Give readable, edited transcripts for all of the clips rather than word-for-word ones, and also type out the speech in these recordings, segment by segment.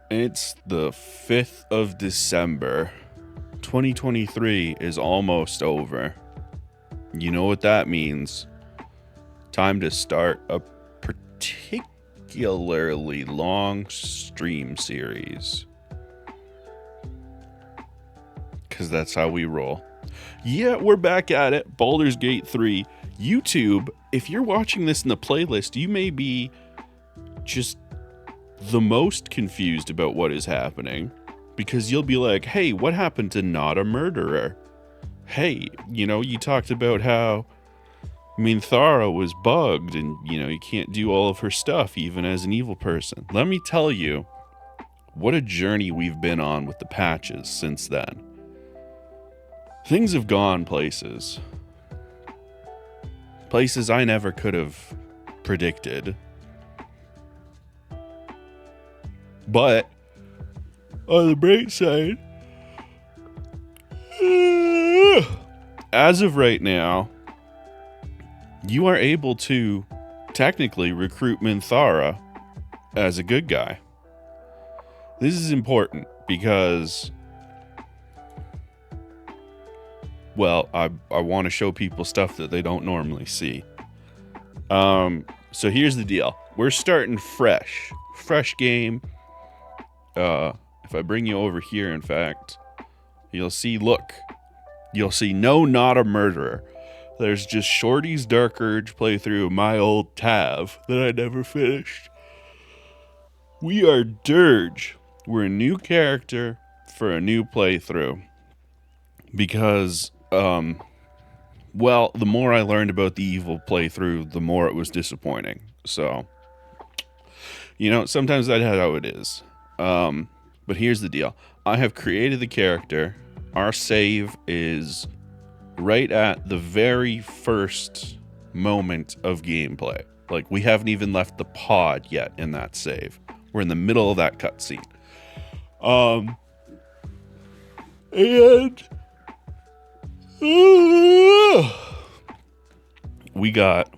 It's the 5th of December. 2023 is almost over. You know what that means. Time to start a particularly long stream series. Because that's how we roll. Yeah, we're back at it. Baldur's Gate 3. YouTube, if you're watching this in the playlist, you may be just the most confused about what is happening, because you'll be like, hey, what happened to Not a Murderer? Hey, you talked about how Minthara was bugged and, you can't do all of her stuff even as an evil person. Let me tell you what a journey we've been on with the patches since then. Things have gone places. Places I never could have predicted. But on the bright side, as of right now, you are able to technically recruit Minthara as a good guy. This is important because, well, I want to show people stuff that they don't normally see. So here's the deal. We're starting fresh game. If I bring you over here, in fact, you'll see no Not a Murderer. There's just Shorty's Dark Urge playthrough of my old Tav that I never finished. We are Dirge. We're a new character for a new playthrough. Because, the more I learned about the evil playthrough, the more it was disappointing. So, sometimes that's how it is. But here's the deal. I have created the character. Our save is right at the very first moment of gameplay. Like, we haven't even left the pod yet in that save. We're in the middle of that cutscene. And we got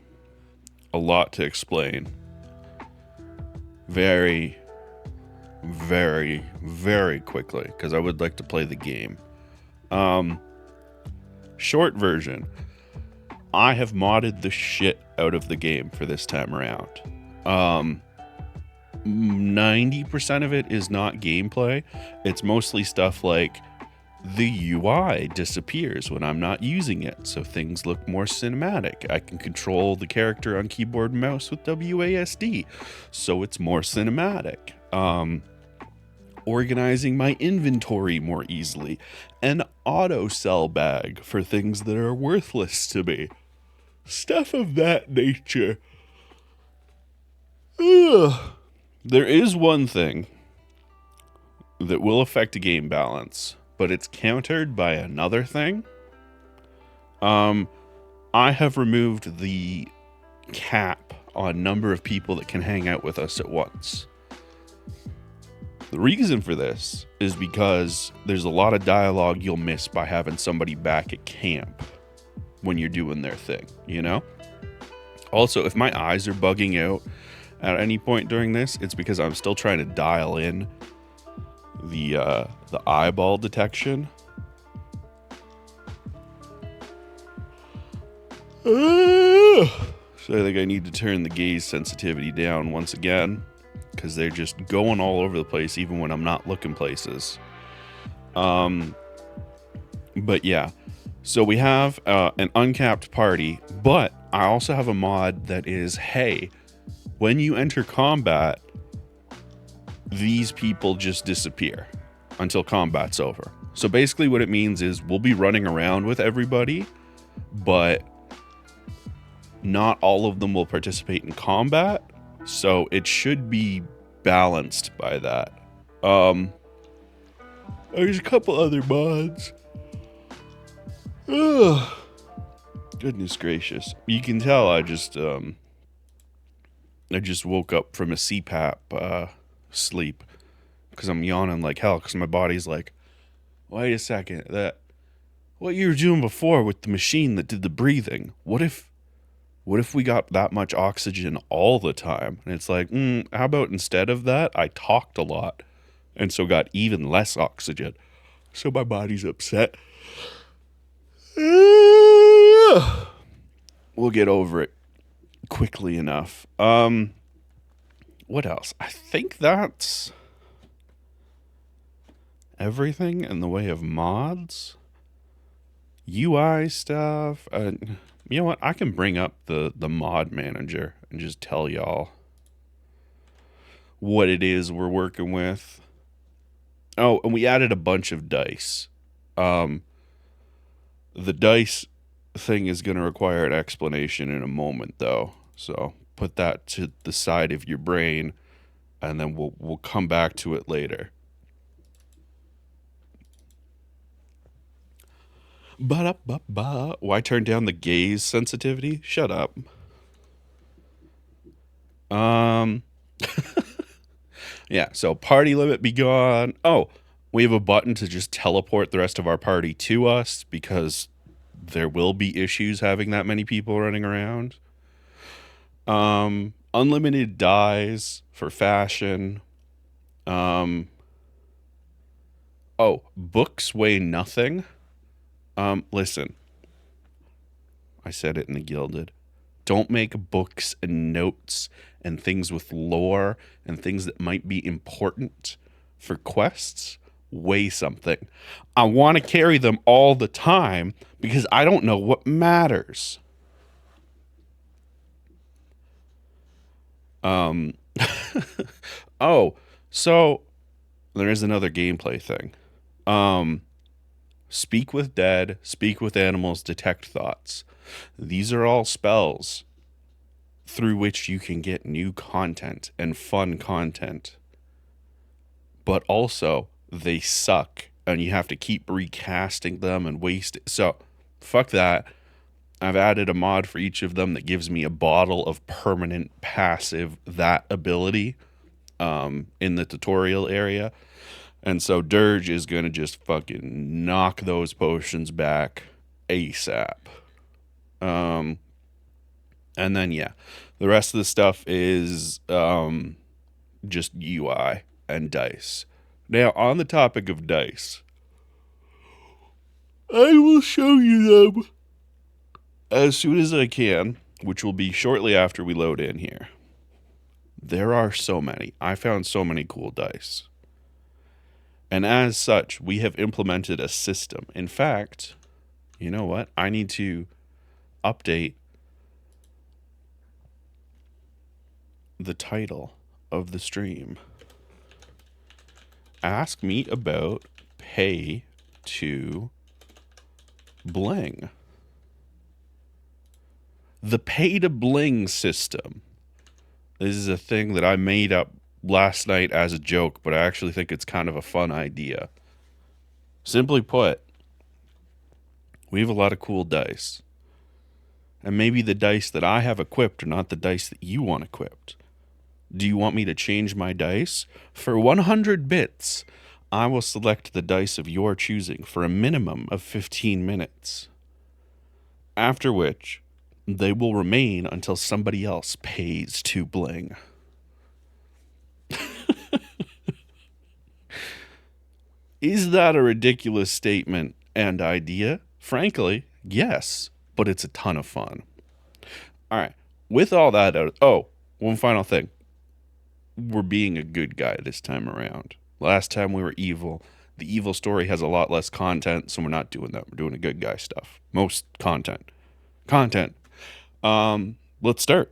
a lot to explain. Very, very, very quickly, because I would like to play the game. Short version. I have modded the shit out of the game for this time around. 90% of it is not gameplay. It's mostly stuff like the UI disappears when I'm not using it, so things look more cinematic. I can control the character on keyboard and mouse with WASD, so it's more cinematic. Organizing my inventory more easily. An auto sell bag for things that are worthless to me. Stuff of that nature. There is one thing that will affect a game balance, but it's countered by another thing. I have removed the cap on number of people that can hang out with us at once. The reason for this is because there's a lot of dialogue you'll miss by having somebody back at camp when you're doing their thing, Also, if my eyes are bugging out at any point during this, it's because I'm still trying to dial in the eyeball detection. So I think I need to turn the gaze sensitivity down once again, because they're just going all over the place even when I'm not looking places. But yeah, so we have an uncapped party, but I also have a mod that is, hey, when you enter combat, these people just disappear until combat's over. So basically what it means is we'll be running around with everybody, but not all of them will participate in combat. So it should be balanced by that. There's a couple other mods. Ugh. Goodness gracious. You can tell I just woke up from a CPAP sleep, because I'm yawning like hell, because my body's like, wait a second, what you were doing before with the machine that did the breathing, what if we got that much oxygen all the time? And it's like, how about instead of that, I talked a lot, and so got even less oxygen. So my body's upset. We'll get over it quickly enough. What else? I think that's everything in the way of mods. UI stuff. You know what? I can bring up the mod manager and just tell y'all what it is we're working with. Oh, and we added a bunch of dice. The dice thing is going to require an explanation in a moment, though. So put that to the side of your brain, and then we'll come back to it later. Ba-da-ba-ba. Why turn down the gaze sensitivity? Shut up. Yeah, so party limit be gone. Oh, we have a button to just teleport the rest of our party to us because there will be issues having that many people running around. Unlimited dyes for fashion. Oh, books weigh nothing. Listen. I said it in the Gilded. Don't make books and notes and things with lore and things that might be important for quests weigh something. I want to carry them all the time because I don't know what matters. Oh, so there is another gameplay thing. Speak with dead, speak with animals, detect thoughts. These are all spells through which you can get new content and fun content. But also, they suck, and you have to keep recasting them and waste it. So, fuck that. I've added a mod for each of them that gives me a bottle of permanent passive that ability in the tutorial area. And so Dirge is going to just fucking knock those potions back ASAP. And then, yeah, the rest of the stuff is just UI and dice. Now, on the topic of dice, I will show you them as soon as I can, which will be shortly after we load in here. There are so many. I found so many cool dice. And as such, we have implemented a system. In fact, you know what? I need to update the title of the stream. Ask me about pay to bling. The pay to bling system. This is a thing that I made up last night as a joke, but I actually think it's kind of a fun idea. Simply put, we have a lot of cool dice. And maybe the dice that I have equipped are not the dice that you want equipped. Do you want me to change my dice? For 100 bits, I will select the dice of your choosing for a minimum of 15 minutes. After which, they will remain until somebody else pays to bling. Is that a ridiculous statement and idea? Frankly, yes, but it's a ton of fun. All right, with all that out, one final thing. We're being a good guy this time around. Last time we were evil. The evil story has a lot less content, so we're not doing that. We're doing a good guy stuff. Most content. Let's start.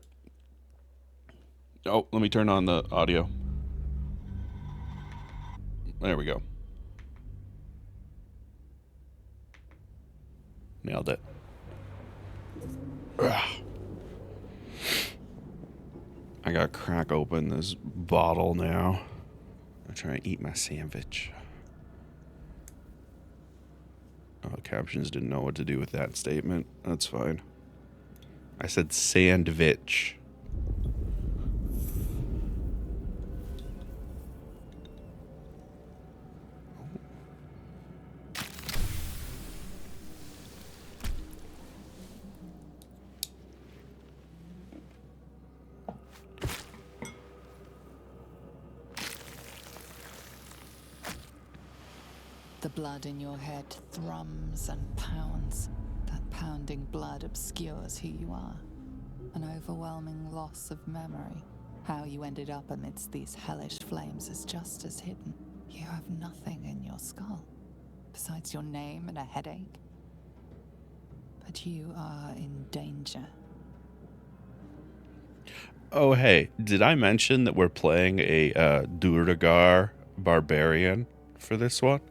Oh, let me turn on the audio. There we go. Nailed it. Ugh. I gotta crack open this bottle now. I'm trying to eat my sandwich. Oh, the captions didn't know what to do with that statement. That's fine. I said sandwich. The blood in your head thrums and pounds. That pounding blood obscures who you are. An overwhelming loss of memory. How you ended up amidst these hellish flames is just as hidden. You have nothing in your skull, besides your name and a headache. But you are in danger. Oh, hey, did I mention that we're playing a Durgar barbarian for this one?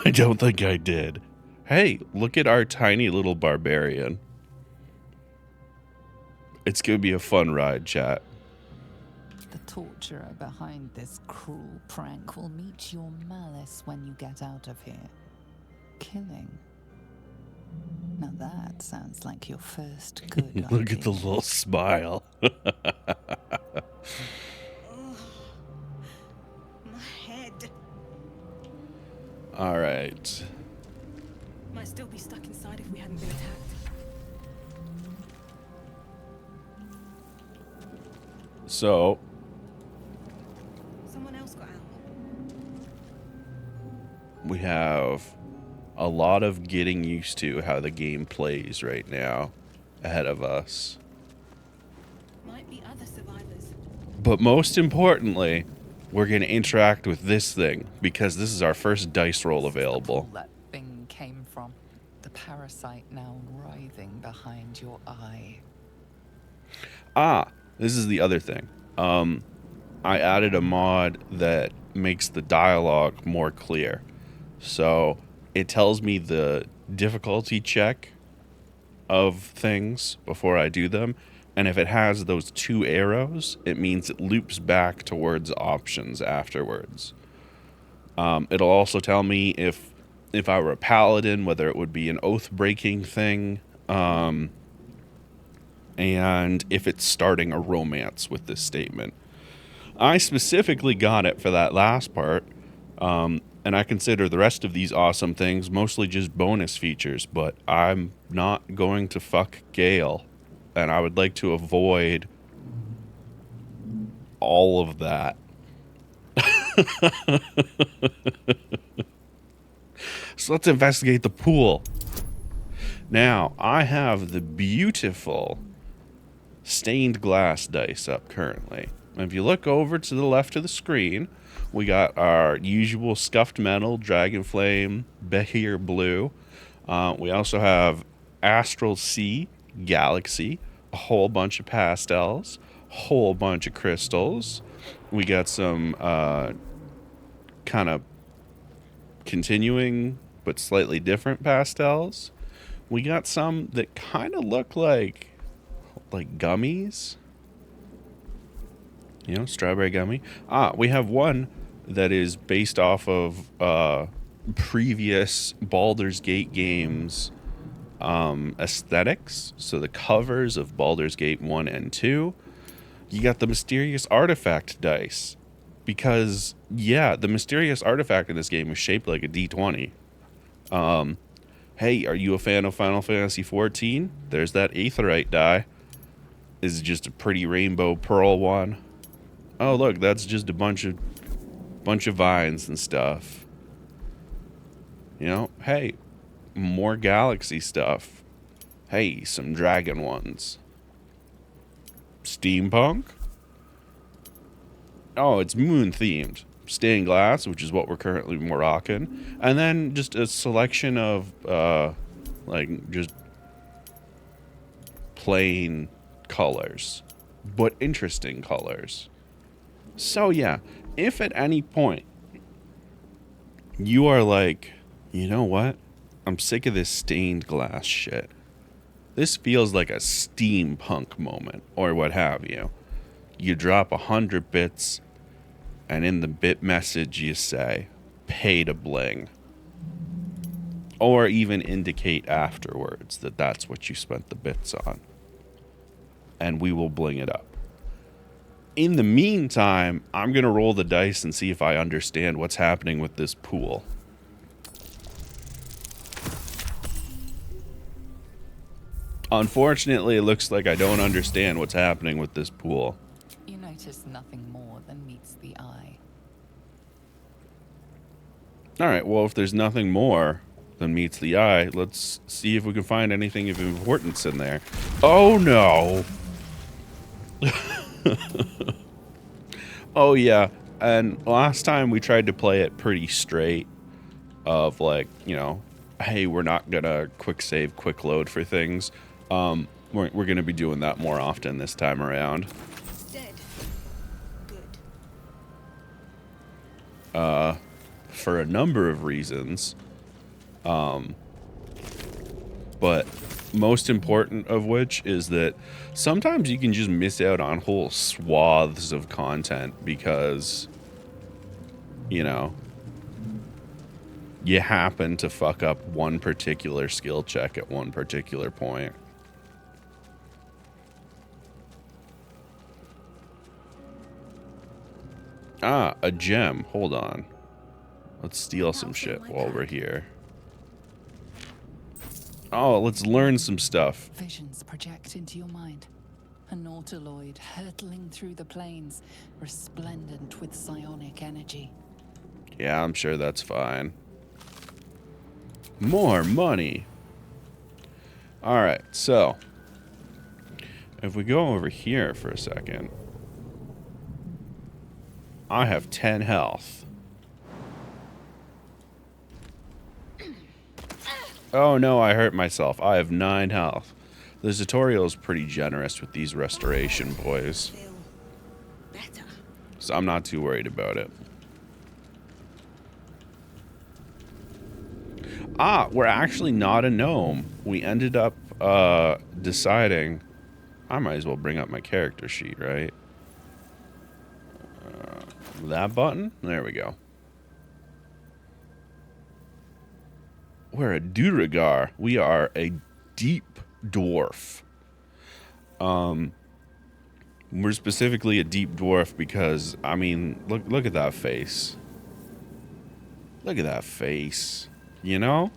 I don't think I did. Hey, look at our tiny little barbarian. It's going to be a fun ride, chat. The torturer behind this cruel prank will meet your malice when you get out of here. Killing. Now that sounds like your first good idea. Look at the little smile. Oh, my head. All right. Might still be stuck inside if we hadn't been attacked. So, Someone else got out. we have a lot of getting used to how the game plays right now ahead of us. Might be other survivors. But most importantly, we're going to interact with this thing because this is our first dice roll available. That thing came from. The parasite now writhing behind your eye. Ah, this is the other thing. I added a mod that makes the dialogue more clear. So it tells me the difficulty check of things before I do them. And if it has those 2 arrows, it means it loops back towards options afterwards. It'll also tell me if I were a paladin, whether it would be an oath-breaking thing, and if it's starting a romance with this statement. I specifically got it for that last part, and I consider the rest of these awesome things mostly just bonus features, but I'm not going to fuck Gale, and I would like to avoid all of that. So let's investigate the pool. Now, I have the beautiful stained glass dice up currently. If you look over to the left of the screen, we got our usual scuffed metal, dragon flame, Behir blue. We also have astral sea, galaxy, a whole bunch of pastels, whole bunch of crystals. We got some kind of continuing but slightly different pastels. We got some that kind of look like gummies. You know, strawberry gummy. We have one that is based off of previous Baldur's Gate games aesthetics. So the covers of Baldur's Gate 1 and 2. You got the mysterious artifact dice. Because, yeah, the mysterious artifact in this game is shaped like a D20. Hey, are you a fan of Final Fantasy XIV? There's that aetheryte die. This is just a pretty rainbow pearl one. Oh, look, that's just a bunch of vines and stuff. You know, hey, more galaxy stuff. Hey, some dragon ones. Steampunk? Oh, it's moon themed. Stained glass, which is what we're currently rocking. And then just a selection of, just plain colors. But interesting colors. So yeah, if at any point you are like, you know what? I'm sick of this stained glass shit. This feels like a steampunk moment, or what have you. You drop 100 bits, and in the bit message you say, pay to bling. Or even indicate afterwards that that's what you spent the bits on. And we will bling it up. In the meantime, I'm going to roll the dice and see if I understand what's happening with this pool. Unfortunately, it looks like I don't understand what's happening with this pool. You notice nothing more than meets the eye. Alright, well, if there's nothing more than meets the eye, let's see if we can find anything of importance in there. Oh, no! Oh, yeah. And last time we tried to play it pretty straight of, like, you know, hey, we're not gonna quick save, quick load for things. We're gonna be doing that more often this time around. Dead. Good. For a number of reasons. But most important of which is that sometimes you can just miss out on whole swaths of content because, you know, you happen to fuck up one particular skill check at one particular point. Ah, a gem. Hold on. Let's steal some shit while we're here. Oh, let's learn some stuff. Visions project into your mind. A nautiloid hurtling through the plains, resplendent with psionic energy. Yeah, I'm sure that's fine. More money. Alright, so if we go over here for a second, I have 10 health. Oh no, I hurt myself. I have 9 health. The tutorial is pretty generous with these restoration boys, Feel better. so I'm not too worried about it. Ah, we're actually not a gnome. We ended up deciding I might as well bring up my character sheet, right? That button? There we go. We're a Duragar. We are a deep dwarf. We're specifically a deep dwarf because, I mean, look at that face. Look at that face. You know?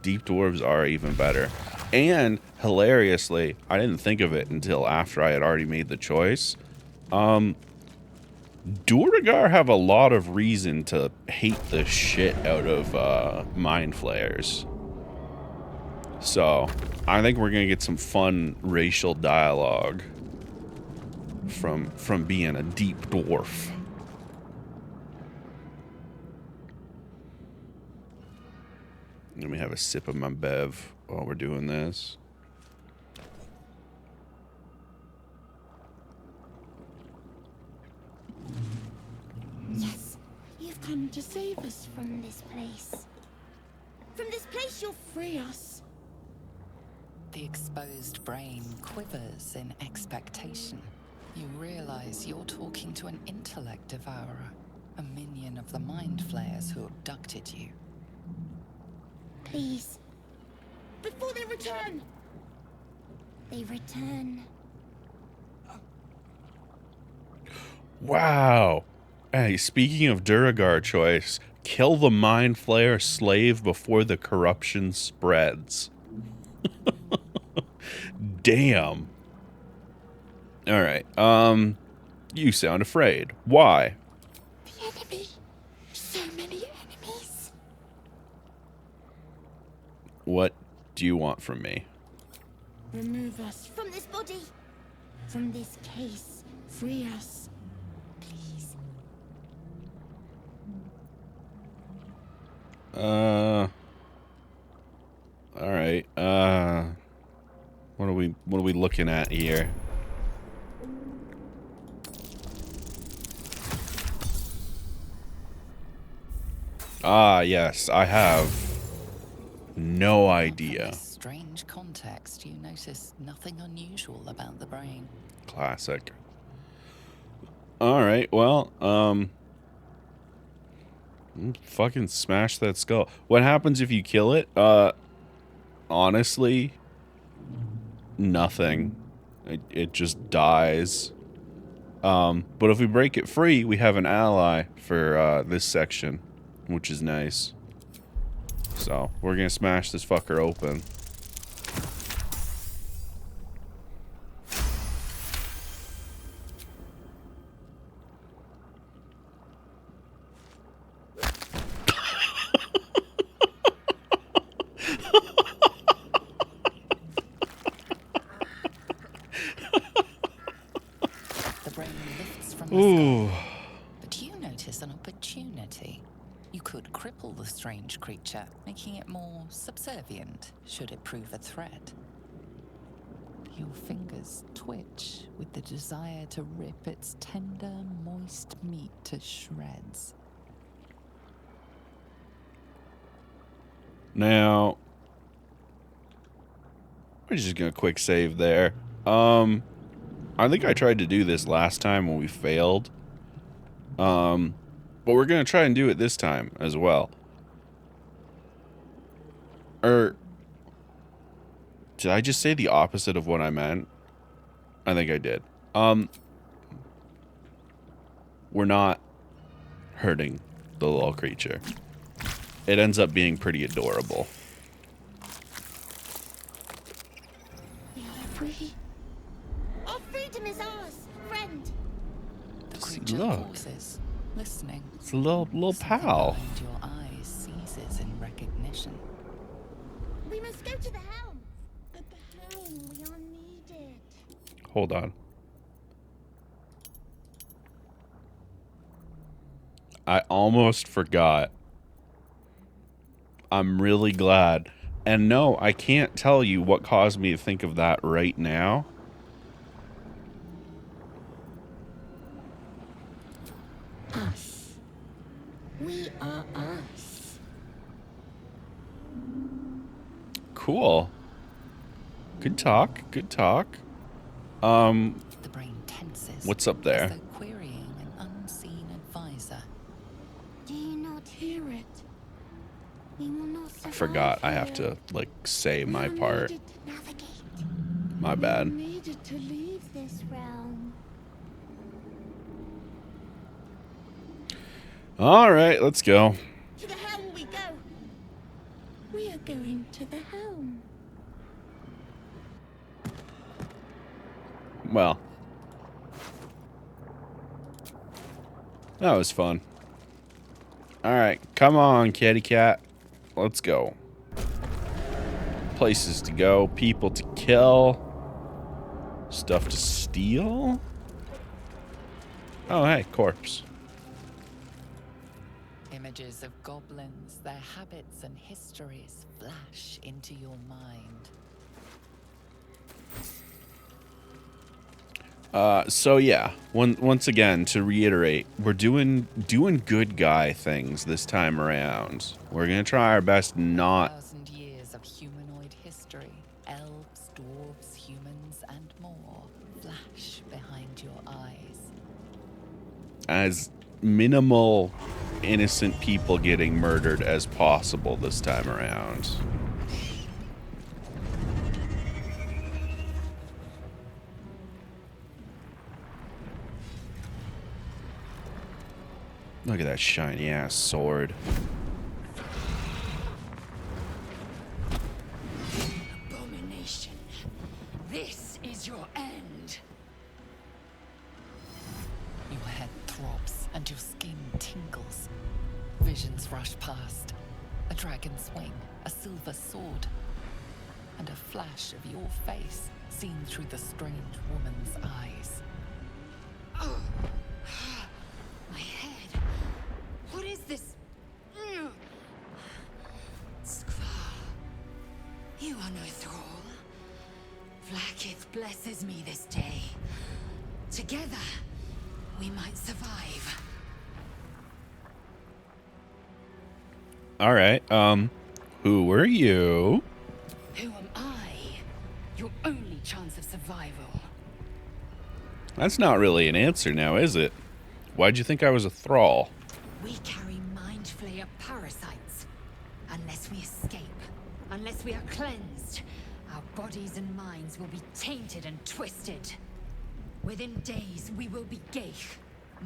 Deep dwarves are even better. And, hilariously, I didn't think of it until after I had already made the choice. Duragar have a lot of reason to hate the shit out of mind flayers. So, I think we're gonna get some fun racial dialogue from being a deep dwarf. Let me have a sip of my bev while we're doing this. Yes, you've come to save us from this place. From this place you'll free us. The exposed brain quivers in expectation. You realize you're talking to an intellect devourer, a minion of the mind flayers who abducted you. Please. Before they return! They return. Wow. Hey, speaking of Duragar choice, kill the mind flayer slave before the corruption spreads. Damn. Alright, you sound afraid. Why? The enemy. So many enemies. What do you want from me? Remove us from this body. From this case. Free us. Please. Alright, what are we looking at here? Ah, yes, I have no From idea. this strange context, you notice nothing unusual about the brain. Classic. Alright, well, fucking smash that skull. What happens if you kill it? Honestly, nothing. It just dies. But if we break it free, we have an ally for this section, which is nice. So, we're gonna smash this fucker open. lifts from the Ooh. sky. But you notice an opportunity. You could cripple the strange creature, making it more subservient should it prove a threat. Your fingers twitch with the desire to rip its tender, moist meat to shreds. Now, we're just gonna quick save there. I think I tried to do this last time when we failed. But we're gonna try and do it this time as well. Or did I just say the opposite of what I meant? I think I did. We're not hurting the little creature. It ends up being pretty adorable. We are free. Our freedom is ours, friend. The creature Look. pauses, listening. It's a little Something pal. behind your eyes seizes in recognition. We must go to the helm. At the helm, we are needed. Hold on. I almost forgot. I'm really glad. And no, I can't tell you what caused me to think of that right now. Us. We are us. Cool. Good talk. Good talk. The brain tenses. What's up there? As though querying an unseen advisor. Do you not hear it? We will not survive I forgot I have here. to, like, say my We are part. needed to navigate. My We bad. are needed to leave this realm. All right, let's go. To the helm we go. We are going to the helm. Well, that was fun. All right, come on, kitty cat. Let's go. Places to go, people to kill, stuff to steal. Oh, hey, corpse. Images of goblins, their habits and histories flash into your mind. So yeah, once again, to reiterate, we're doing good guy things this time around. We're gonna try our best not 1,000 years of humanoid history, elves, dwarves, humans, and more flash behind your eyes. as minimal innocent people getting murdered as possible this time around. Look at that shiny ass sword. Abomination. This is your end. Your head throbs and your skin tingles. Visions rush past. A dragon's wing, a silver sword, and a flash of your face seen through the strange woman's eyes. My head. What is this? Skvar. You are no thrall. Vlaakith blesses me this day. Together, we might survive. All right. Who were you? Who am I? Your only chance of survival. That's not really an answer now, is it? Why'd you think I was a thrall? We carry mind flayer parasites. Unless we escape, unless we are cleansed, our bodies and minds will be tainted and twisted. Within days, we will be Geich,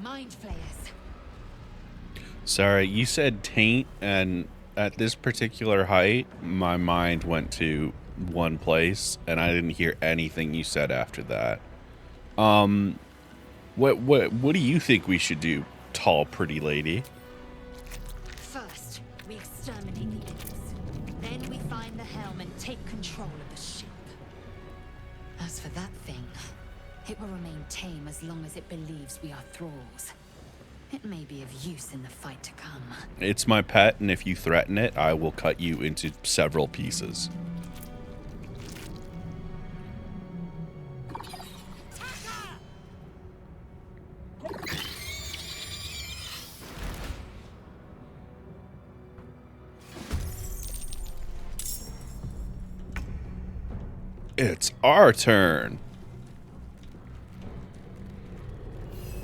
mind flayers. Sorry, you said taint, and at this particular height, my mind went to one place, and I didn't hear anything you said after that. What do you think we should do, tall, pretty lady? First, we exterminate the imps. Then we find the helm and take control of the ship. As for that thing, it It will remain tame as long as it believes we are thralls. It may be of use in the fight to come. It's my pet, and if you threaten it, I will cut you into several pieces. It's our turn.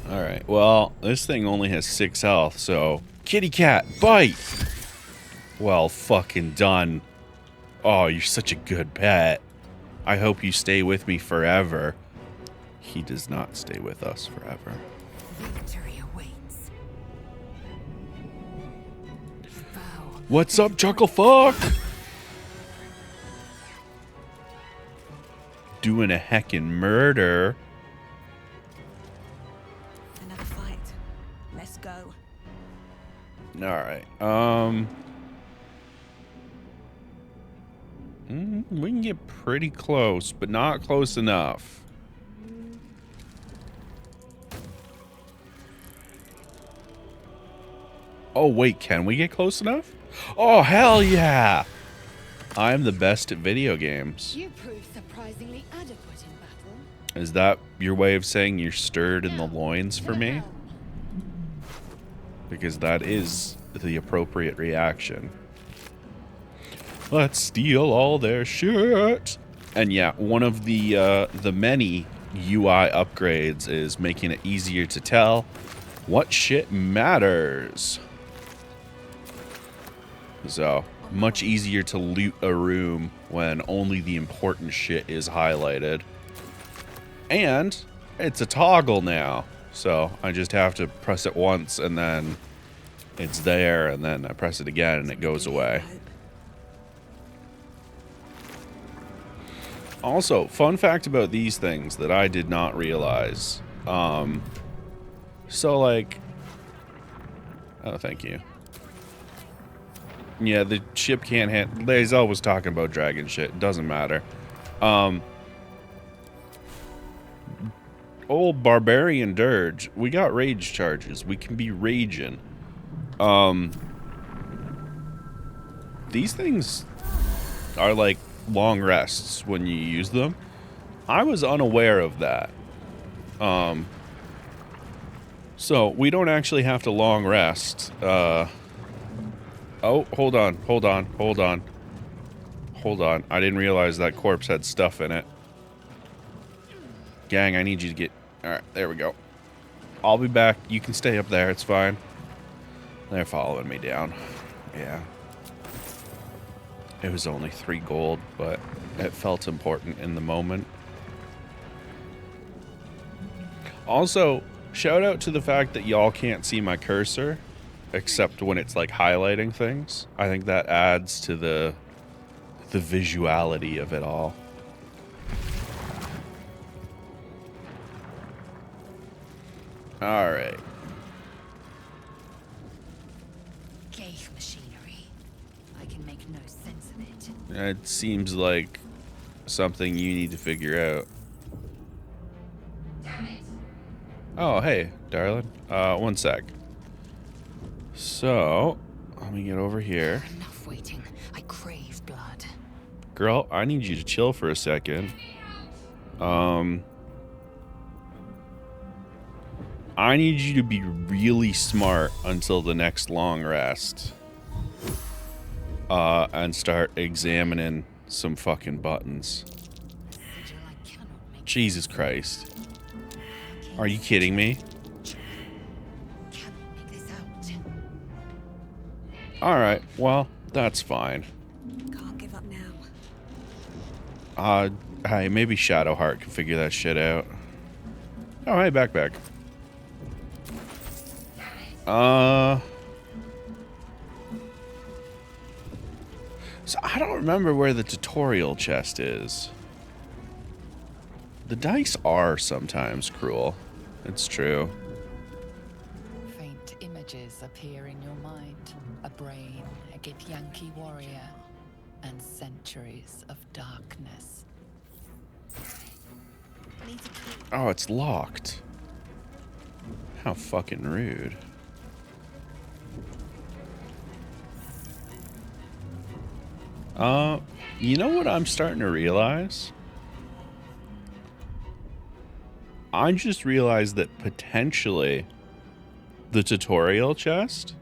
Alright, well, this thing only has 6 health, so... Kitty cat, bite! Well, fucking done. Oh, you're such a good pet. I hope you stay with me forever. He does not stay with us forever. Victory awaits. Foul. What's up, Chucklefuck? Doing a heckin' murder. Another fight. Let's go. Alright, we can get pretty close, but not close enough. Oh, wait, can we get close enough? Oh, hell yeah! I'm the best at video games. You proved surprisingly adequate in battle. Is that your way of saying you're stirred in the loins for me? Because that is the appropriate reaction. Let's steal all their shit. And yeah, one of the many UI upgrades is making it easier to tell what shit matters. So, much easier to loot a room when only the important shit is highlighted. And it's a toggle now. So, I just have to press it once and then it's there, and then I press it again and it goes away. Also, fun fact about these things that I did not realize. So like... Oh, thank you. Yeah, the ship can't hit. They's always talking about dragon shit. Doesn't matter. Old barbarian dirge. We got rage charges. We can be raging. These things are like long rests when you use them. I was unaware of that. So we don't actually have to long rest. Oh, hold on. I didn't realize that corpse had stuff in it. Gang, I need you to get... Alright, there we go. I'll be back. You can stay up there. It's fine. They're following me down. Yeah. It was only 3 gold, but it felt important in the moment. Also, shout out to the fact that y'all can't see my cursor, except when it's like highlighting things. I think that adds to the visuality of it all. All right. Gauge machinery. I can make no sense of it. It seems like something you need to figure out. Oh, hey, darling. One sec. So, let me get over here. Enough waiting. I crave blood. Girl, I need you to chill for a second. I need you to be really smart until the next long rest. And start examining some fucking buttons. Jesus Christ. Are you kidding me? Alright, well, that's fine. Can't give up now. Hey, maybe Shadowheart can figure that shit out. Oh, hey, backpack. So I don't remember where the tutorial chest is. The dice are sometimes cruel. It's true. Faint images appear in your mind. A brain, a Githyanki warrior, and centuries of darkness. Needs a key. Oh, it's locked. How fucking rude. You know what I'm starting to realize? I just realized that potentially the tutorial chest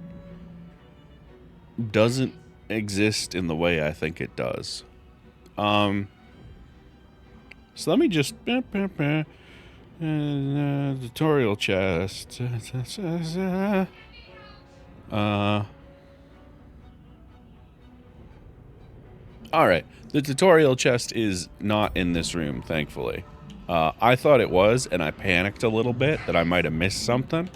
doesn't exist in the way I think it does. So let me just tutorial chest. Alright, the tutorial chest is not in this room, thankfully. I thought it was, and I panicked a little bit that I might have missed something.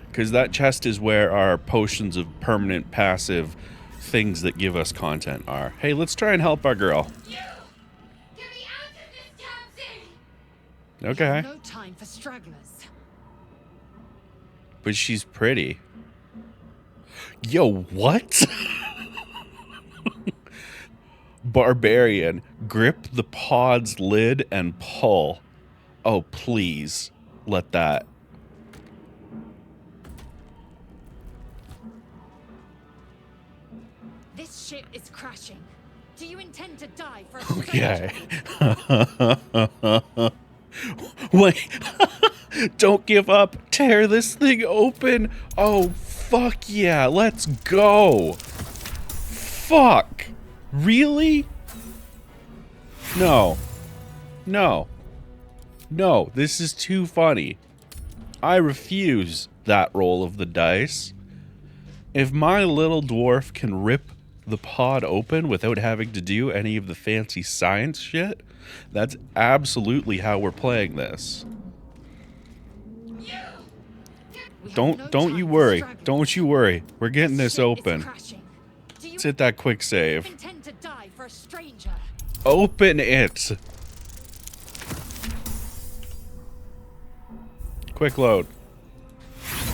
Because that chest is where our potions of permanent passive things that give us content are. Hey, let's try and help our girl. You! Get me out of this damn thing! Okay. No time for stragglers. But she's pretty. Yo, what? Barbarian, grip the pod's lid and pull. Oh, please. Let that. This ship is crashing. Do you intend to die for a Okay. Wait. Don't give up. Tear this thing open. Oh, fuck yeah. Let's go. Fuck. Really? No. No. No. This is too funny. I refuse that roll of the dice. If my little dwarf can rip the pod open without having to do any of the fancy science shit, that's absolutely how we're playing this. Don't you worry. Don't you worry. We're getting this open. Let's hit that quick save. Intend to die for a stranger. Open it. Quick load.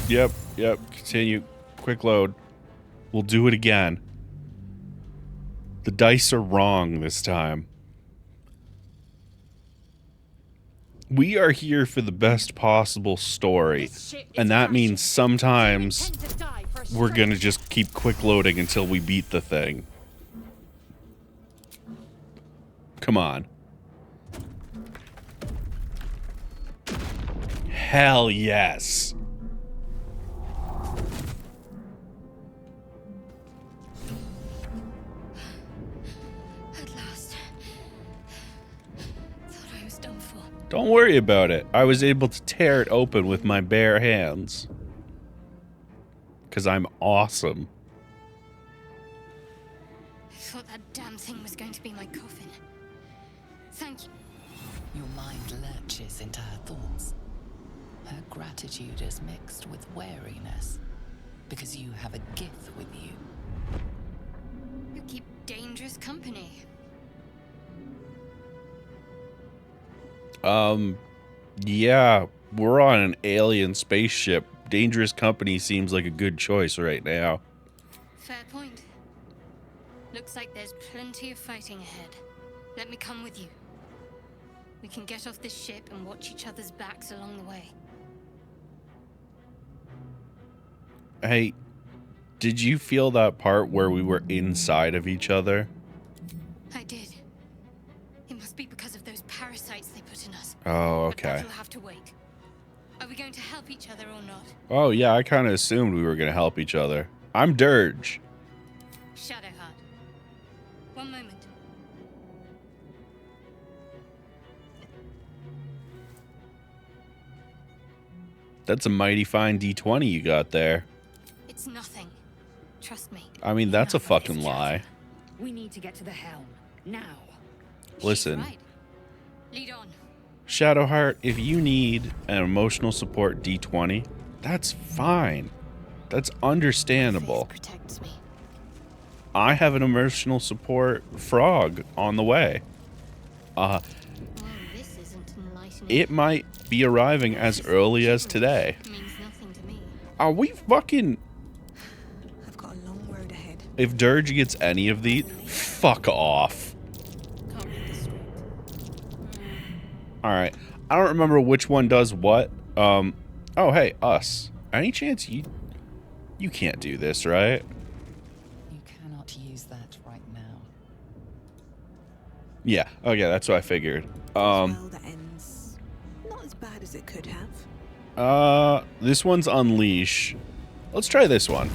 Yep. Continue. Quick load. We'll do it again. The dice are wrong this time. We are here for the best possible story. And that means sometimes we're gonna just keep quick loading until we beat the thing. Come on. Hell yes. At last. Thought I was done for. Don't worry about it. I was able to tear it open with my bare hands. 'Cause I'm awesome. I thought that damn thing was going to be my coffin. Thank you. Your mind lurches into her thoughts. Her gratitude is mixed with wariness, because you have a gift with you. You keep dangerous company. Yeah, we're on an alien spaceship. Dangerous company seems like a good choice right now. Fair point. Looks like there's plenty of fighting ahead. Let me come with you. We can get off this ship and watch each other's backs along the way. Hey, did you feel that part where we were inside of each other? I did. It must be because of those parasites they put in us. Oh, But okay. that'll have to wait. Are we going to help each other or not? Oh, yeah, I kind of assumed we were going to help each other. I'm Dirge. Shadowheart. One moment. That's a mighty fine D20 you got there. It's nothing. Trust me. I mean, that's a Enough of this fucking lie. chatter. We need to get to the helm. Now. Listen. She's right. Lead on. Shadowheart, if you need an emotional support D20, that's fine. That's understandable. Faith protects me. I have an emotional support frog on the way. Well, this isn't enlightening. It might be arriving as early as today. Means nothing to me. Are we fucking... I've got a long road ahead. If Dirge gets any of these, fuck off. Can't read the script. Alright. I don't remember which one does what. Oh, hey, us. Any chance you can't do this, right? You cannot use that right now. Yeah. Okay, that's what I figured. Well, that ends not as bad as it could have. This one's unleash. Let's try this one.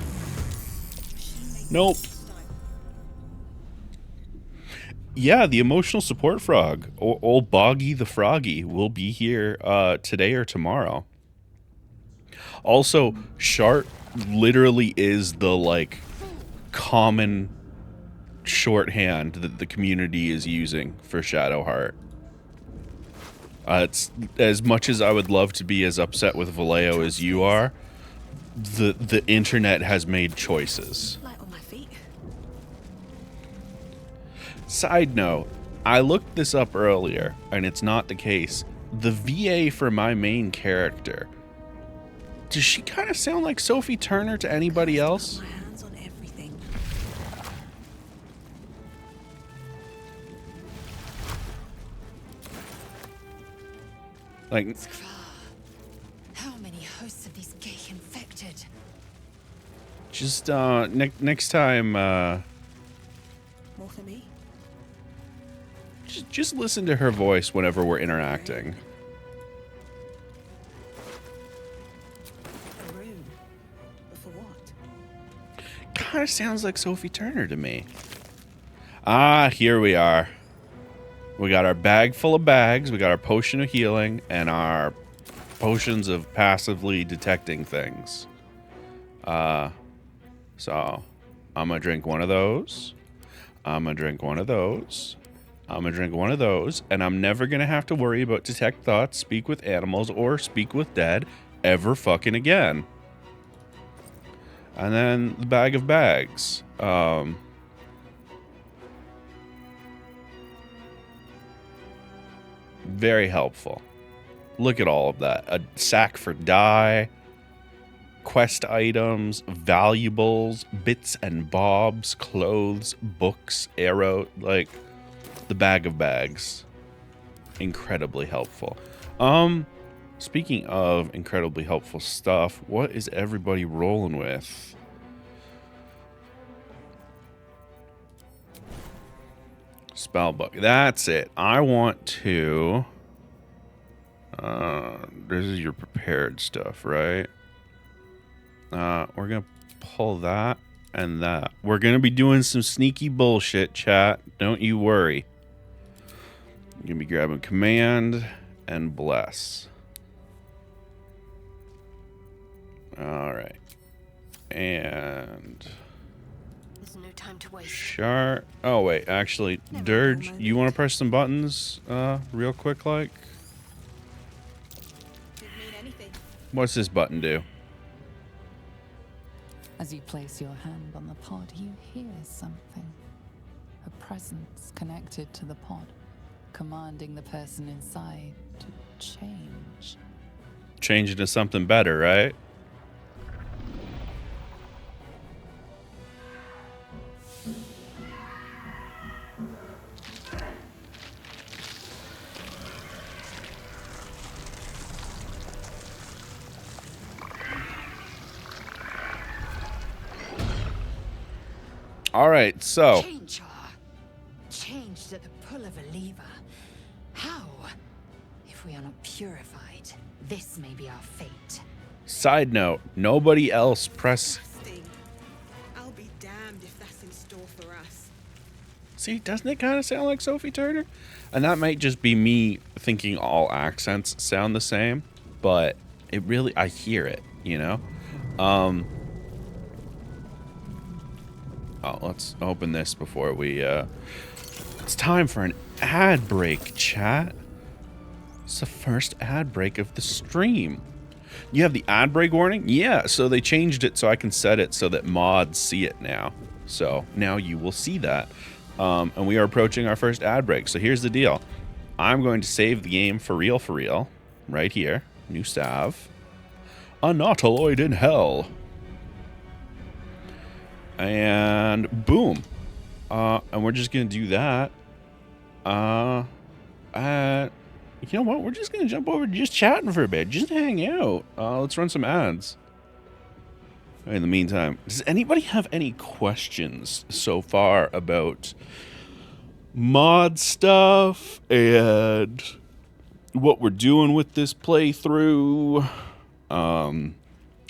Nope. Yeah, the emotional support frog, old Boggy the Froggy, will be here today or tomorrow. Also, Shart literally is the, like, common shorthand that the community is using for Shadowheart. It's as much as I would love to be as upset with Vallejo as you are, the internet has made choices. Light on my feet. Side note, I looked this up earlier, and it's not the case. The VA for my main character, does she kind of sound like Sophie Turner to anybody else? My hands on everything. Like, Skra. How many hosts of these gay infected? just next time, More for me. just listen to her voice whenever we're interacting. A room. But for what? Kind of sounds like Sophie Turner to me. Ah, here we are. We got our bag full of bags, we got our potion of healing, and our potions of passively detecting things. So I'm gonna drink one of those. I'm gonna drink one of those. I'm gonna drink one of those, and I'm never gonna have to worry about detect thoughts, speak with animals, or speak with dead ever fucking again. And then the bag of bags. Very helpful. Look at all of that. A sack for dye, quest items, valuables, bits and bobs, clothes, books, arrow, like the bag of bags. Incredibly helpful. Speaking of incredibly helpful stuff, what is everybody rolling with? Spellbook. That's it. I want to... this is your prepared stuff, right? We're going to pull that and that. We're going to be doing some sneaky bullshit, chat. Don't you worry. I'm going to be grabbing command and bless. Alright. And... There's no time to waste. Shart. Oh, wait. Actually, Dirge, you want to press some buttons real quick, like? Didn't mean anything. What's this button do? As you place your hand on the pod, you hear something. A presence connected to the pod, commanding the person inside to change. Change it to something better, right? All right, so Change her. Changed at the pull of a lever. How? If we are not purified, this may be our fate. side note, nobody else press. Sting. I'll be damned if that's in store for us. See, doesn't it kind of sound like Sophie Turner? And that might just be me thinking all accents sound the same, but it really, I hear it, you know? Oh, let's open this before we, it's time for an ad break, chat. It's the first ad break of the stream. You have the ad break warning? Yeah, so they changed it so I can set it so that mods see it now. So now you will see that. And we are approaching our first ad break. So here's the deal. I'm going to save the game for real, right here. New salve. A nautiloid in hell. And boom. And we're just going to do that. You know what? We're just gonna jump over to just chatting for a bit. Just hang out. Let's run some ads. In the meantime, does anybody have any questions so far about mod stuff and what we're doing with this playthrough?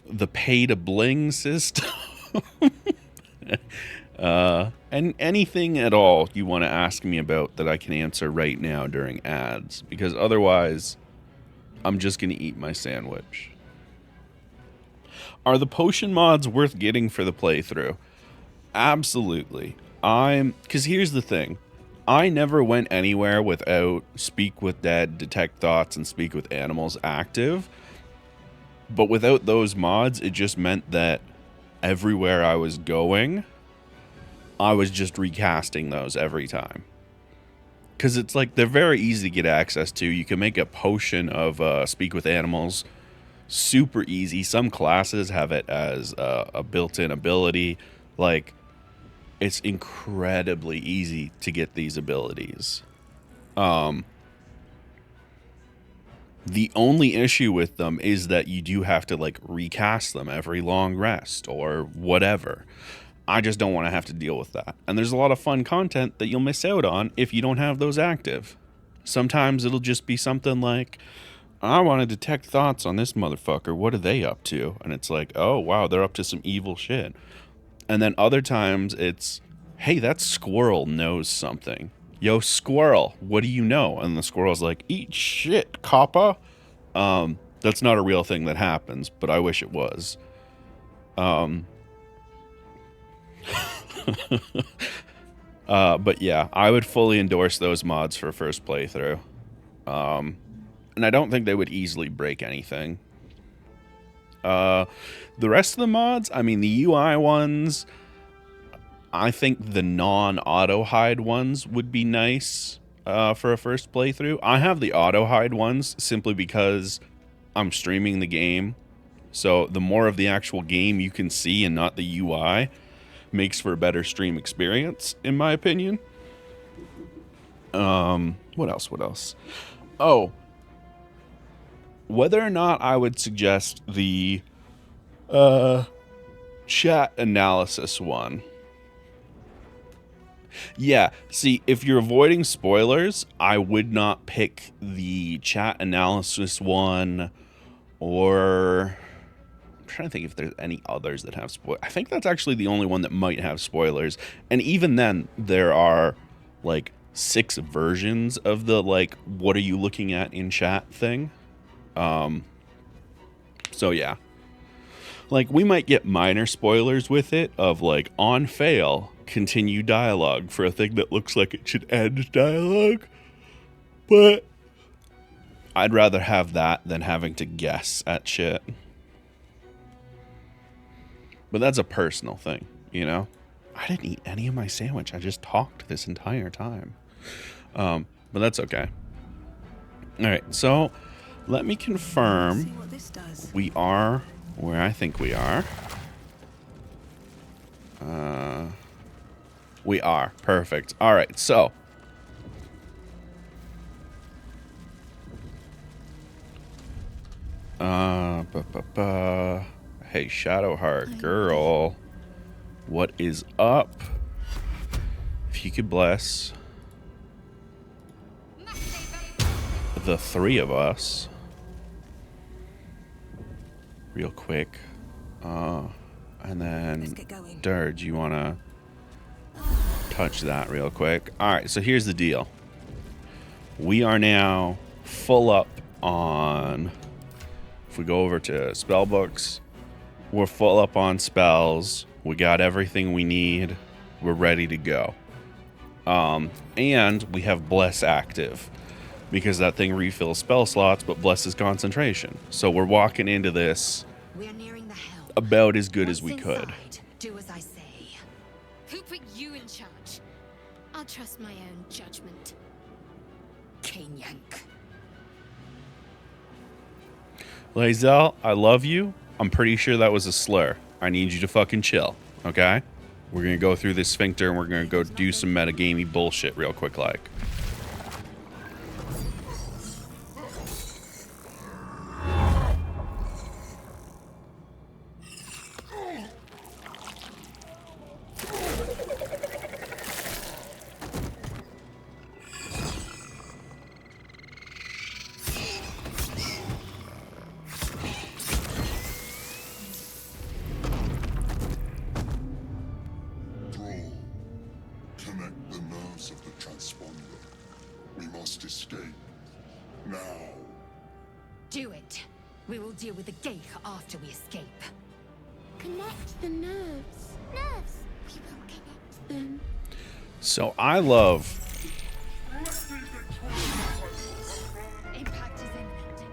The pay to bling system? And anything at all you want to ask me about that I can answer right now during ads, because otherwise I'm just going to eat my sandwich. Are the potion mods worth getting for the playthrough? Absolutely. Because here's the thing. I never went anywhere without Speak with Dead, Detect Thoughts, and Speak with Animals active. But without those mods, it just meant that everywhere I was going, I was just recasting those every time. Because it's like, they're very easy to get access to. You can make a potion of Speak with Animals super easy. Some classes have it as a built-in ability. Like, it's incredibly easy to get these abilities. The only issue with them is that you do have to, like, recast them every long rest or whatever. I just don't want to have to deal with that. And there's a lot of fun content that you'll miss out on if you don't have those active. Sometimes it'll just be something like, I want to detect thoughts on this motherfucker. What are they up to? And it's like, oh, wow, they're up to some evil shit. And then other times it's, hey, that squirrel knows something. Yo, squirrel, what do you know? And the squirrel's like, eat shit, coppa. That's not a real thing that happens, but I wish it was. But yeah, I would fully endorse those mods for first playthrough. And I don't think they would easily break anything. The rest of the mods, I mean, the UI ones, I think the non-auto hide ones would be nice for a first playthrough. I have the auto hide ones simply because I'm streaming the game. So the more of the actual game you can see and not the UI makes for a better stream experience, in my opinion. What else? Oh, whether or not I would suggest the chat analysis one. Yeah, see, if you're avoiding spoilers, I would not pick the chat analysis one, or I'm trying to think if there's any others that have spoilers. I think that's actually the only one that might have spoilers. And even then, there are like 6 versions of the, like, what are you looking at in chat thing. So yeah, like, we might get minor spoilers with it of like, on fail, continue dialogue for a thing that looks like it should end dialogue, but I'd rather have that than having to guess at shit. But that's a personal thing, you know? I didn't eat any of my sandwich. I just talked this entire time. But that's okay. All right, so let me confirm See what this does. we are where I think we are. We are. Perfect. All right, so hey, Shadowheart girl, what is up? If you could bless the 3 of us real quick, and then Let's get going. Dirge, you want to touch that real quick? All right, so here's the deal. We are now full up on, if we go over to spell books, we're full up on spells. We got everything we need. We're ready to go. And we have Bless active, because that thing refills spell slots, but Bless is concentration. So we're walking into this We're nearing the helm. about as good as we Once could. inside, do as I say. Who put you in charge? I'll trust my own judgment. Cane yank. Lae'zel, I love you. I'm pretty sure that was a slur. I need you to fucking chill, okay? We're gonna go through this sphincter and we're gonna go do some metagamey bullshit real quick, like. must escape. Now. Do it. We will deal with the gate after we escape. Connect the nerves. Nerves. We will connect them. So I love... Impact is imminent.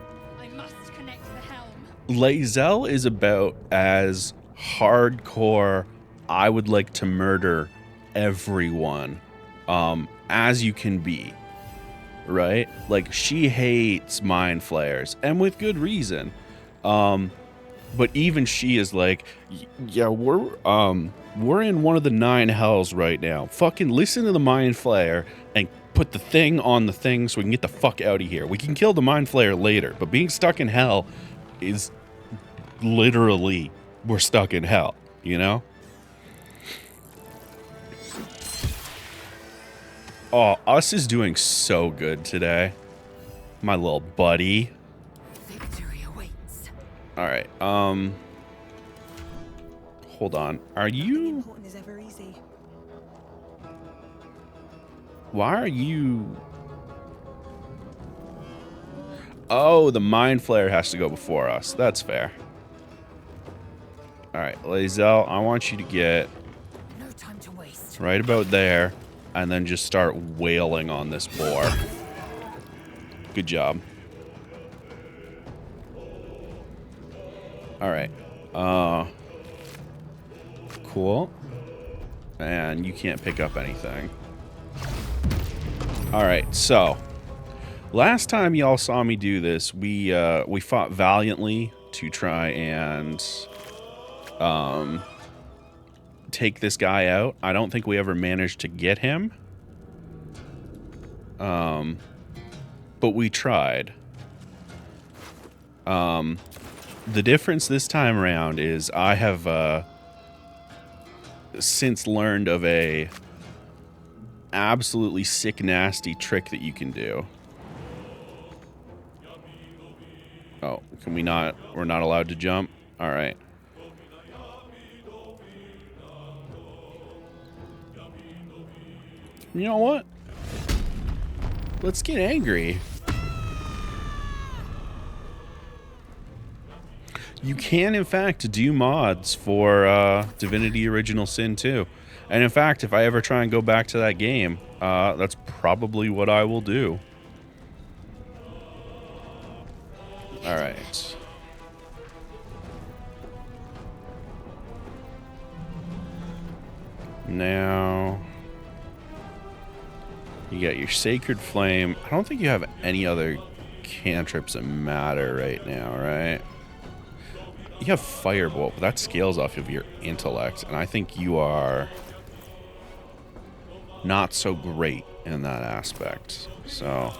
I must connect the helm. Lae'zel is about as hardcore, I would like to murder everyone, as you can be, right? Like, she hates mind flayers, and with good reason. But even she is like, yeah, we're in one of the 9 hells right now. Fucking listen to the mind flayer and put the thing on the thing so we can get the fuck out of here. We can kill the mind flayer later, but being stuck in hell is literally, we're stuck in hell, you know? Oh, us is doing so good today. My little buddy. Victory awaits. All right. Hold on. Are you... Important is ever easy. Why are you... Oh, the mind flayer has to go before us. That's fair. All right, Lae'zel, I want you to get No time to waste. right about there, and then just start wailing on this boar. Good job. All right. Cool. And you can't pick up anything. All right, so last time y'all saw me do this, we fought valiantly to try and take this guy out. I don't think we ever managed to get him. But we tried. The difference this time around is I have since learned of a absolutely sick, nasty trick that you can do. Oh, can we not? We're not allowed to jump? All right. You know what? Let's get angry. You can, in fact, do mods for Divinity Original Sin 2. And in fact, if I ever try and go back to that game, that's probably what I will do. All right. Now, you got your Sacred Flame. I don't think you have any other cantrips that matter right now, right? You have Firebolt, but that scales off of your intellect, and I think you are not so great in that aspect. So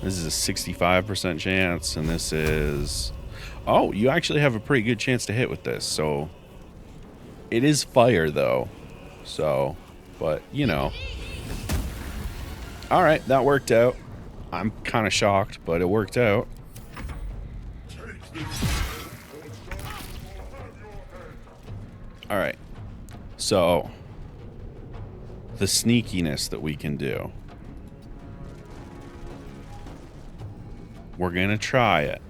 this is a 65% chance, and this is... Oh, you actually have a pretty good chance to hit with this, so... It is fire, though. So, but, you know. Alright, that worked out. I'm kind of shocked, but it worked out. Alright. So, the sneakiness that we can do. We're going to try it.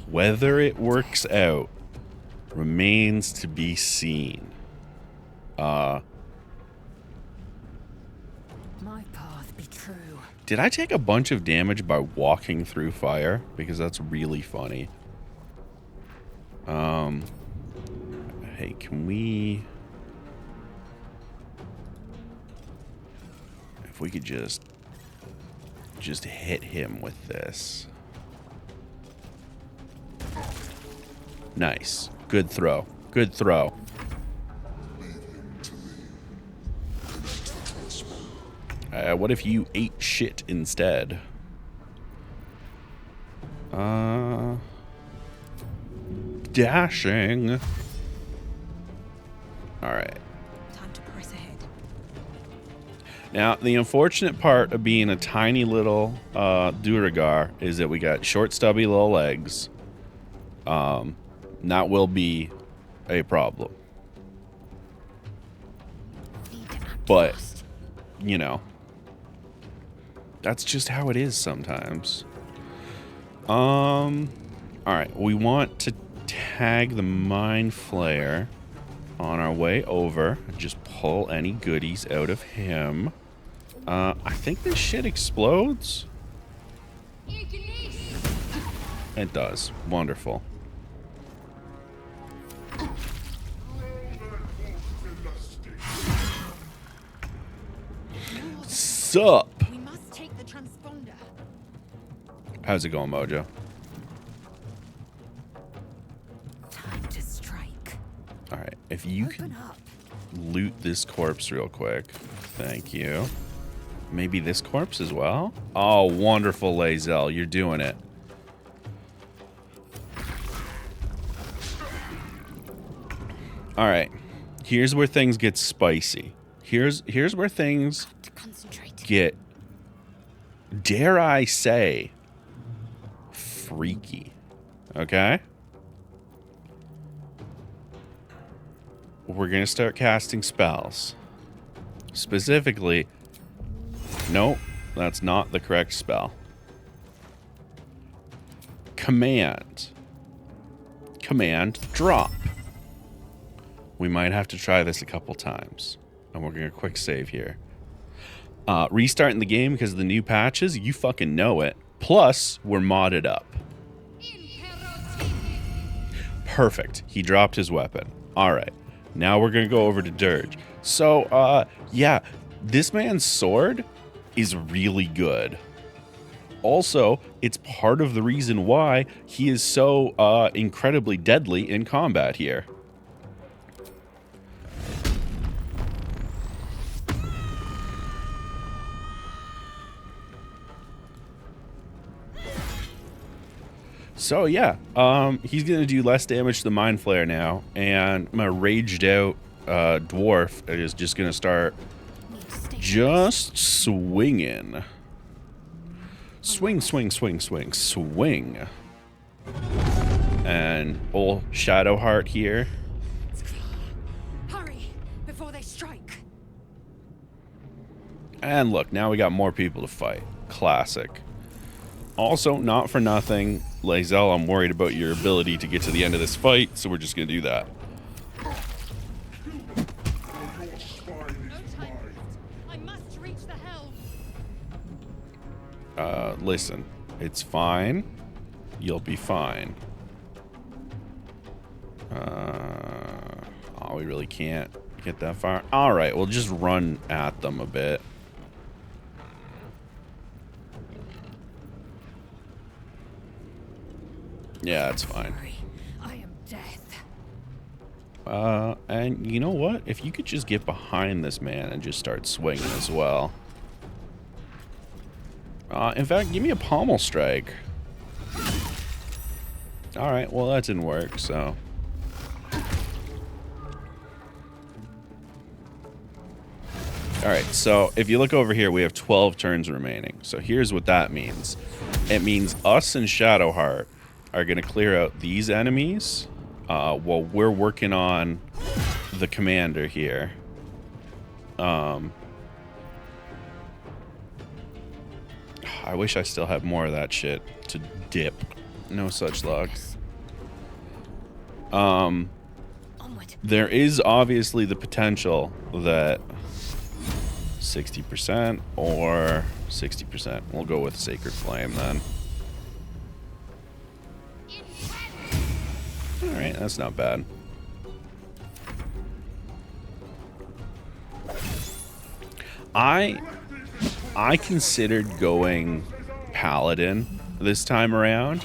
Whether it works out remains to be seen. My path be true. Did I take a bunch of damage by walking through fire? Because that's really funny. Hey, can we... If we could just hit him with this. Nice. Good throw. Good throw. What if you ate shit instead? Dashing. Alright. Time to press ahead. Now, the unfortunate part of being a tiny little Duragar is that we got short, stubby little legs. That will be a problem. But you know, that's just how it is sometimes. Alright, we want to tag the Mind Flayer on our way over and just pull any goodies out of him. I think this shit explodes. It does. Wonderful. Sup? We must take the transponder. How's it going, Mojo? Time to strike. Alright, if you Open can up. loot this corpse real quick. Thank you. Maybe this corpse as well? Oh, wonderful, Lae'zel. You're doing it. Alright. Here's where things get spicy. Here's where things To concentrate. get, dare I say, freaky. Okay? We're gonna start casting spells. Specifically, nope, that's not the correct spell. Command. Command drop. We might have to try this a couple times. And we're gonna quick save here. Restarting the game because of the new patches, you fucking know it. Plus, we're modded up. Perfect. He dropped his weapon. Alright. Now we're gonna go over to Dirge. So, yeah, this man's sword is really good. Also, it's part of the reason why he is so incredibly deadly in combat here. So yeah, he's gonna do less damage to the Mind Flayer now, and my raged out dwarf is just gonna start just swinging. Swing, swing, swing, swing, swing. And old Shadowheart here. Hurry before they strike. And look, now we got more people to fight. Classic. Also, not for nothing, Lae'zel, I'm worried about your ability to get to the end of this fight, so we're just gonna do that. I must reach the helm. Listen, it's fine. You'll be fine. Oh, we really can't get that far. Alright, we'll just run at them a bit. Yeah, that's fine. I am death. And you know what? If you could just get behind this man and just start swinging as well. In fact, give me a pommel strike. Alright, well that didn't work, so. Alright, so if you look over here, we have 12 turns remaining. So here's what that means. It means us and Shadowheart are going to clear out these enemies while we're working on the commander here. I wish I still had more of that shit to dip. No such luck. There is obviously the potential that 60% or 60%. We'll go with Sacred Flame then. Alright, that's not bad. I considered going Paladin this time around,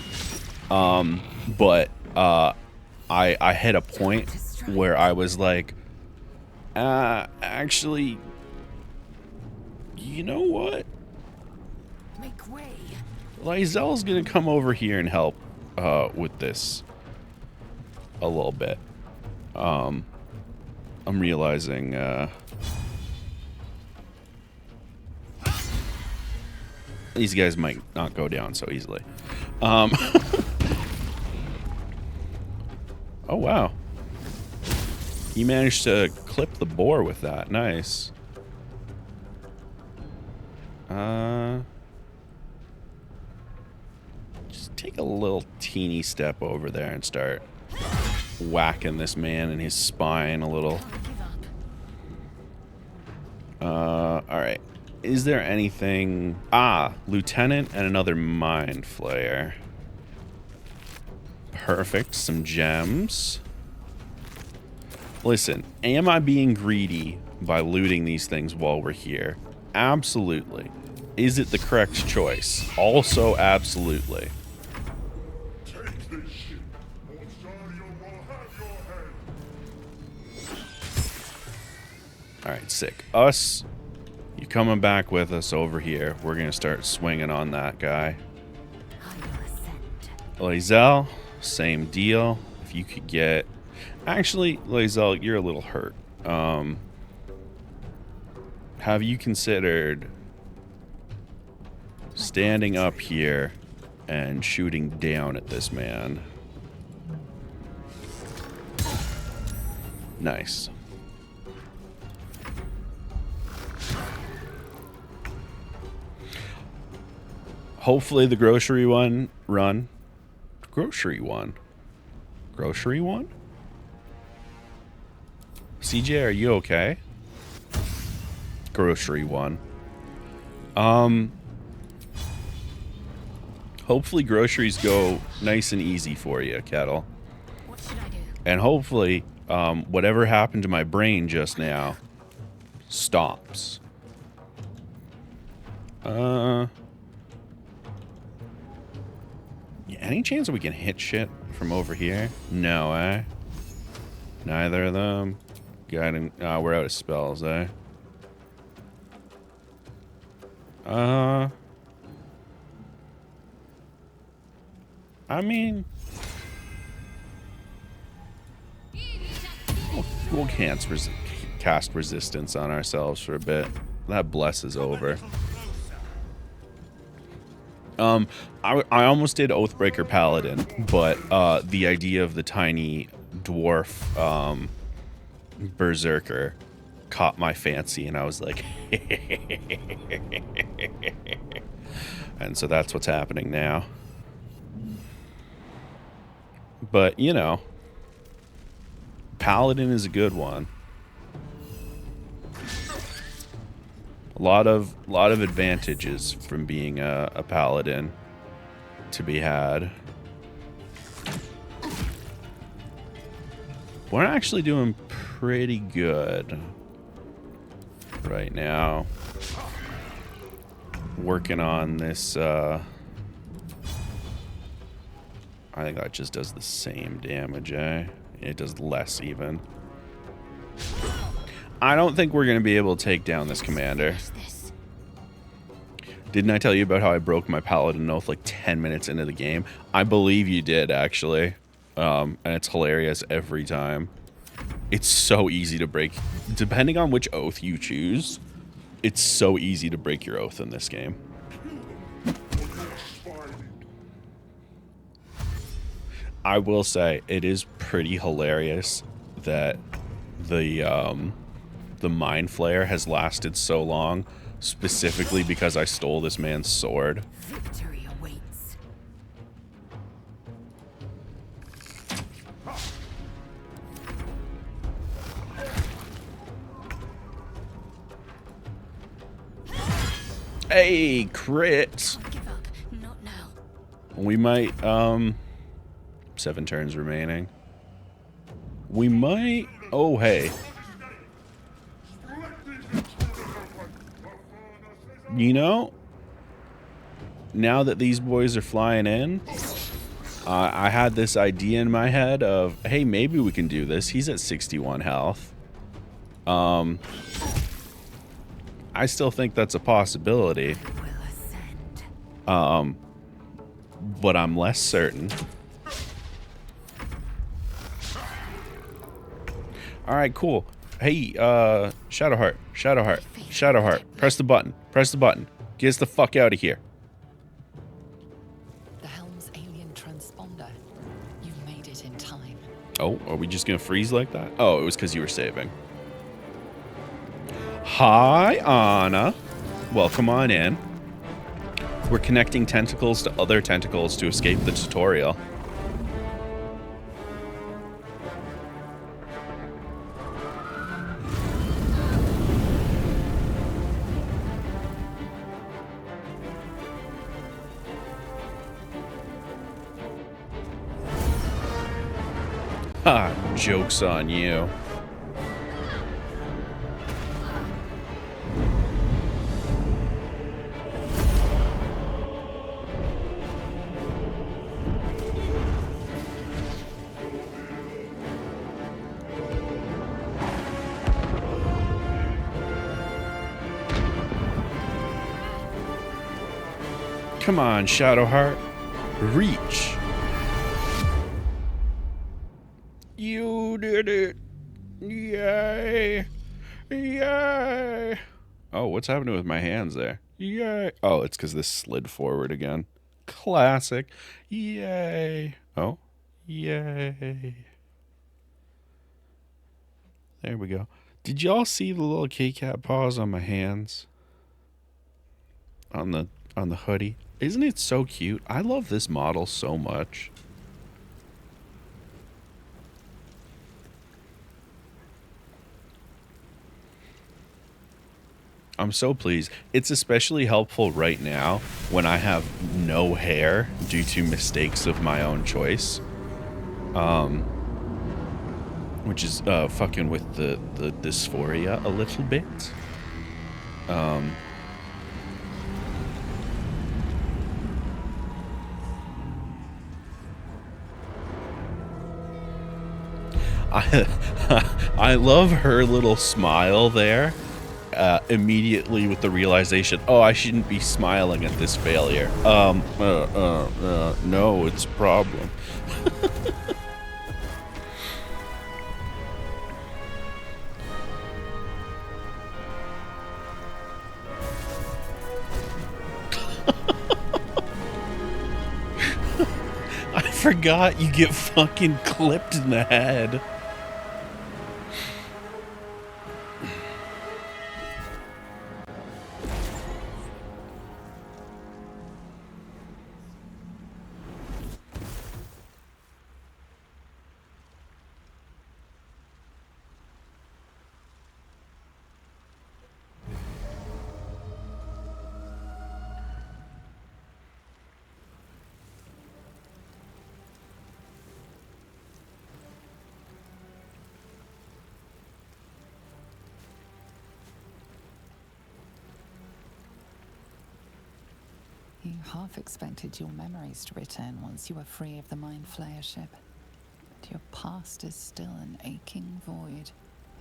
but I hit a point where I was like, actually, you know what? Make way. Lae'zel's gonna come over here and help with this a little bit. I'm realizing these guys might not go down so easily. Oh wow, he managed to clip the boar with that. Nice. Just take a little teeny step over there and start whacking this man in his spine a little. Alright. Is there anything... Ah, Lieutenant and another Mind Flayer. Perfect. Some gems. Listen, am I being greedy by looting these things while we're here? Absolutely. Is it the correct choice? Also, absolutely. Take this shit, or Sadio will have your head. Alright, sick. Us, you coming back with us over here. We're gonna start swinging on that guy. Lae'zel, same deal. If you could get... Actually, Lae'zel, you're a little hurt. Have you considered standing up here and shooting down at this man? Nice. Hopefully the grocery one run. Grocery one? Grocery one? CJ, are you okay? Grocery one. Hopefully groceries go nice and easy for you, Kettle. What should I do? And hopefully, whatever happened to my brain just now stops. Yeah, any chance that we can hit shit from over here? No, eh? Neither of them. Guiding. We're out of spells, eh? I mean, we'll cast resistance on ourselves for a bit. That bless is over. I almost did Oathbreaker Paladin, but the idea of the tiny dwarf berserker caught my fancy, and I was like, and so that's what's happening now. But, you know, Paladin is a good one. A lot of advantages from being a Paladin to be had. We're actually doing pretty good right now. Working on this, I think that just does the same damage, eh? It does less even. I don't think we're going to be able to take down this commander. Didn't I tell you about how I broke my Paladin Oath like 10 minutes into the game? I believe you did, actually. And it's hilarious every time. It's so easy to break. Depending on which oath you choose, it's so easy to break your oath in this game. I will say, it is pretty hilarious that the Mind Flayer has lasted so long, specifically because I stole this man's sword. Victory awaits. Hey, crit! Don't give up. Not now. We might, 7 turns remaining. We might... Oh, hey. You know, now that these boys are flying in, I had this idea in my head of, hey, maybe we can do this. He's at 61 health. I still think that's a possibility. But I'm less certain. Alright, cool. Hey, Shadowheart, Shadowheart, Shadowheart. Press the button. Press the button. Get us the fuck out of here. The helm's alien transponder. You made it in time. Oh, are we just gonna freeze like that? Oh, it was because you were saving. Hi, Anna. Well, come on in. We're connecting tentacles to other tentacles to escape the tutorial. Ha! Joke's on you. Come on, Shadowheart. Reach. You did it. Yay. Yay. Oh, what's happening with my hands there? Yay. Oh, it's because this slid forward again. Classic. Yay. Oh. Yay. There we go. Did y'all see the little kitty cat paws on my hands? On the hoodie? Isn't it so cute? I love this model so much. I'm so pleased. It's especially helpful right now when I have no hair due to mistakes of my own choice. Which is fucking with the dysphoria a little bit. I love her little smile there. Immediately with the realization, oh, I shouldn't be smiling at this failure. No, it's a problem. I forgot you get fucking clipped in the head. You half expected your memories to return once you were free of the Mind Flayer ship. But your past is still an aching void.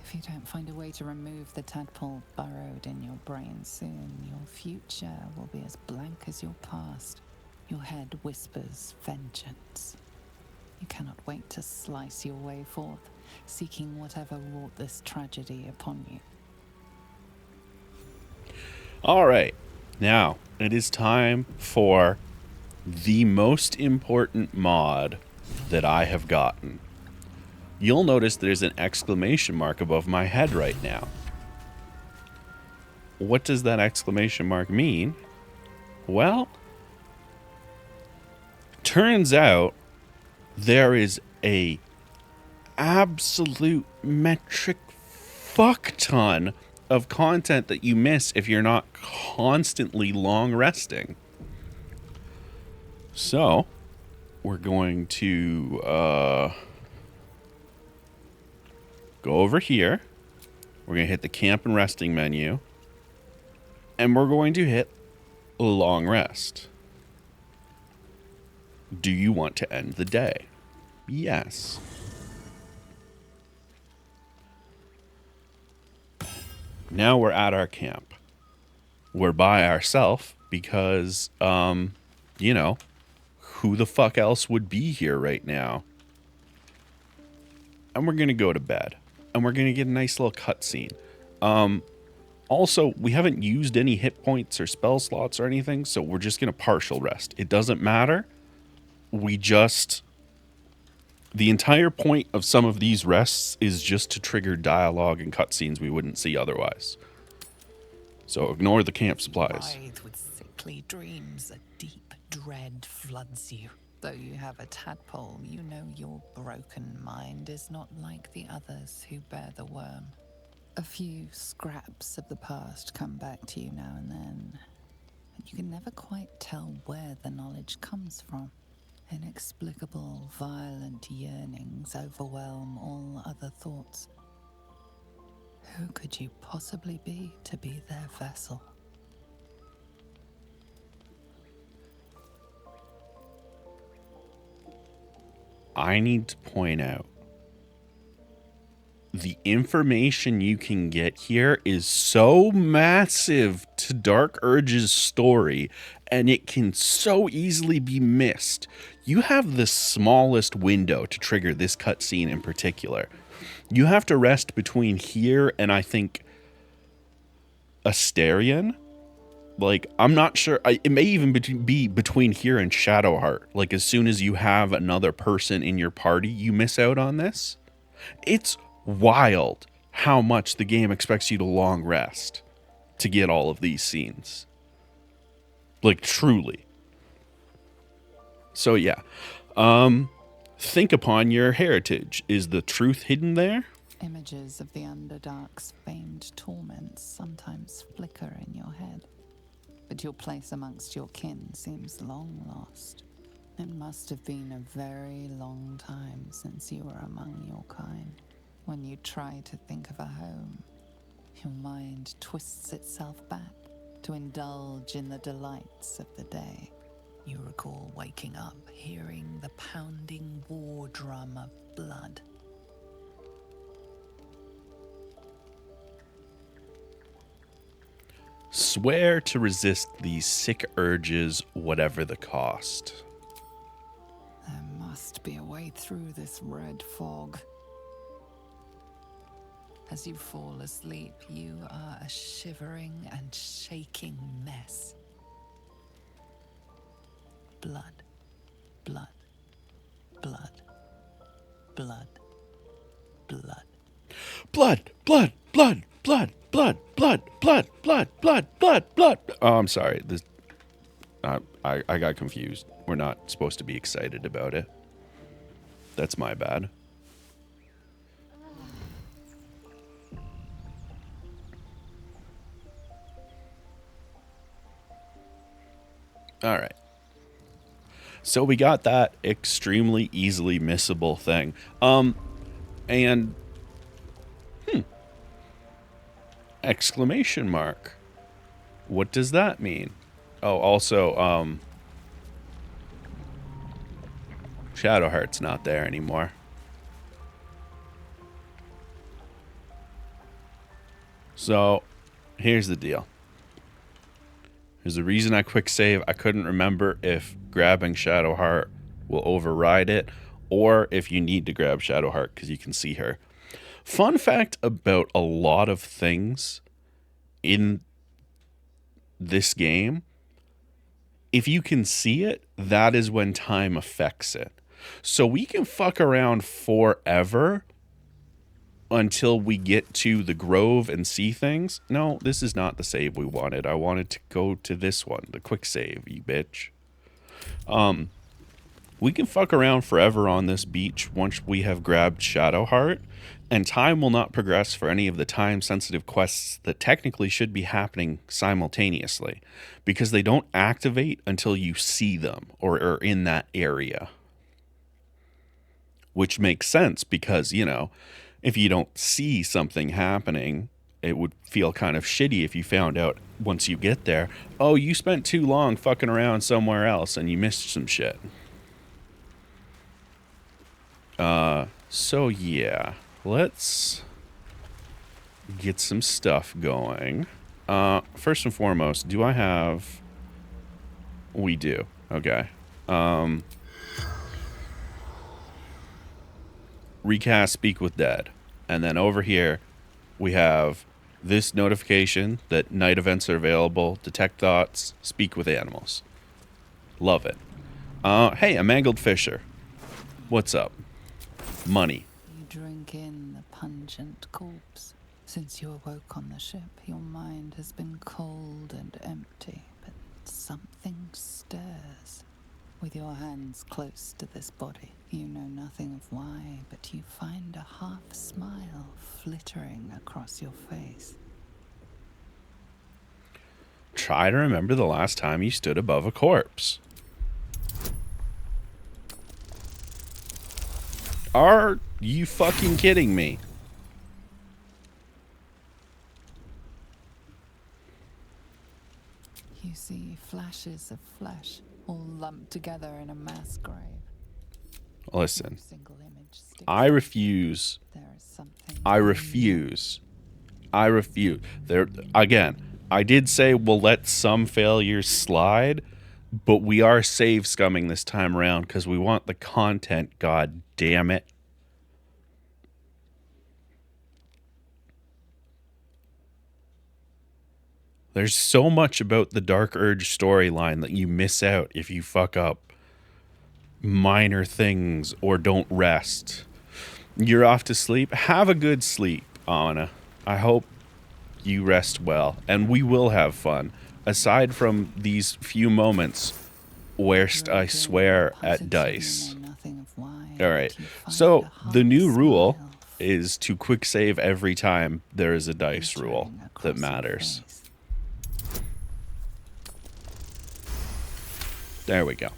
If you don't find a way to remove the tadpole burrowed in your brain soon, your future will be as blank as your past. Your head whispers vengeance. You cannot wait to slice your way forth, seeking whatever wrought this tragedy upon you. All right. Now, it is time for the most important mod that I have gotten. You'll notice there's an exclamation mark above my head right now. What does that exclamation mark mean? Well, turns out there is a absolute metric fuck ton of content that you miss if you're not constantly long resting. So, we're going to go over here. We're going to hit the camp and resting menu. And we're going to hit long rest. Do you want to end the day? Yes. Now we're at our camp. We're by ourselves because, you know, who the fuck else would be here right now? And we're going to go to bed. And we're going to get a nice little cutscene. Also, we haven't used any hit points or spell slots or anything, so we're just going to partial rest. It doesn't matter. The entire point of some of these rests is just to trigger dialogue and cutscenes we wouldn't see otherwise. So ignore the camp supplies. Writhe with sickly dreams, a deep dread floods you. Though you have a tadpole, you know your broken mind is not like the others who bear the worm. A few scraps of the past come back to you now and then, but you can never quite tell where the knowledge comes from. Inexplicable, violent yearnings overwhelm all other thoughts. Who could you possibly be to be their vessel? I need to point out the information you can get here is so massive to Dark Urge's story, and it can so easily be missed. You have the smallest window to trigger this cutscene in particular. You have to rest between here and I think Asterion. Like, I'm not sure. It may even be between here and Shadowheart. Like, as soon as you have another person in your party, you miss out on this. It's wild how much the game expects you to long rest to get all of these scenes. Like, truly. So, yeah. Think upon your heritage. Is the truth hidden there? Images of the Underdark's famed torments sometimes flicker in your head. But your place amongst your kin seems long lost. It must have been a very long time since you were among your kind. When you try to think of a home, your mind twists itself back to indulge in the delights of the day. You recall waking up, hearing the pounding war drum of blood. Swear to resist these sick urges, whatever the cost. There must be a way through this red fog. As you fall asleep, you are a shivering and shaking mess. Blood, blood, blood, blood, blood. Blood, blood, blood, blood, blood, blood, blood, blood, blood, blood, blood. Oh, I'm sorry. This, I got confused. We're not supposed to be excited about it. That's my bad. All right. So we got that extremely easily missable thing. And exclamation mark. What does that mean? Oh, also, Shadowheart's not there anymore. So, here's the deal. There's a reason I quick save. I couldn't remember if grabbing Shadowheart will override it, or if you need to grab Shadowheart because you can see her. Fun fact about a lot of things in this game, if you can see it, that is when time affects it. So we can fuck around forever until we get to the grove and see things. No, this is not the save we wanted. I wanted to go to this one, the quick save, you bitch. We can fuck around forever on this beach once we have grabbed Shadowheart, and time will not progress for any of the time-sensitive quests that technically should be happening simultaneously, because they don't activate until you see them or are in that area. Which makes sense because, you know, if you don't see something happening, it would feel kind of shitty if you found out once you get there, oh, you spent too long fucking around somewhere else and you missed some shit. So yeah, let's get some stuff going. First and foremost, do I have... We do. Okay. Recast Speak with Dead. And then over here, we have this notification that night events are available, detect thoughts, speak with animals. Love it. Hey, a mangled fisher. What's up? Money. You drink in the pungent corpse, Since you awoke on the ship, your mind has been cold and empty, but something stirs. With your hands close to this body, you know nothing of why, but you find a half smile flittering across your face. Try to remember the last time you stood above a corpse. Are you fucking kidding me? You see flashes of flesh, all lumped together in a mass grave. Listen, No single image sticks I out. refuse. There is something I refuse. I refuse. There again, I did say we'll let some failures slide, but we are save scumming this time around because we want the content, god damn it. There's so much about the Dark Urge storyline that you miss out if you fuck up minor things or don't rest. You're off to sleep. Have a good sleep, Anna. I hope you rest well, and we will have fun. Aside from these few moments where I swear at dice. Alright, so the new rule is to quick save every time there is a dice rule that matters. There we go.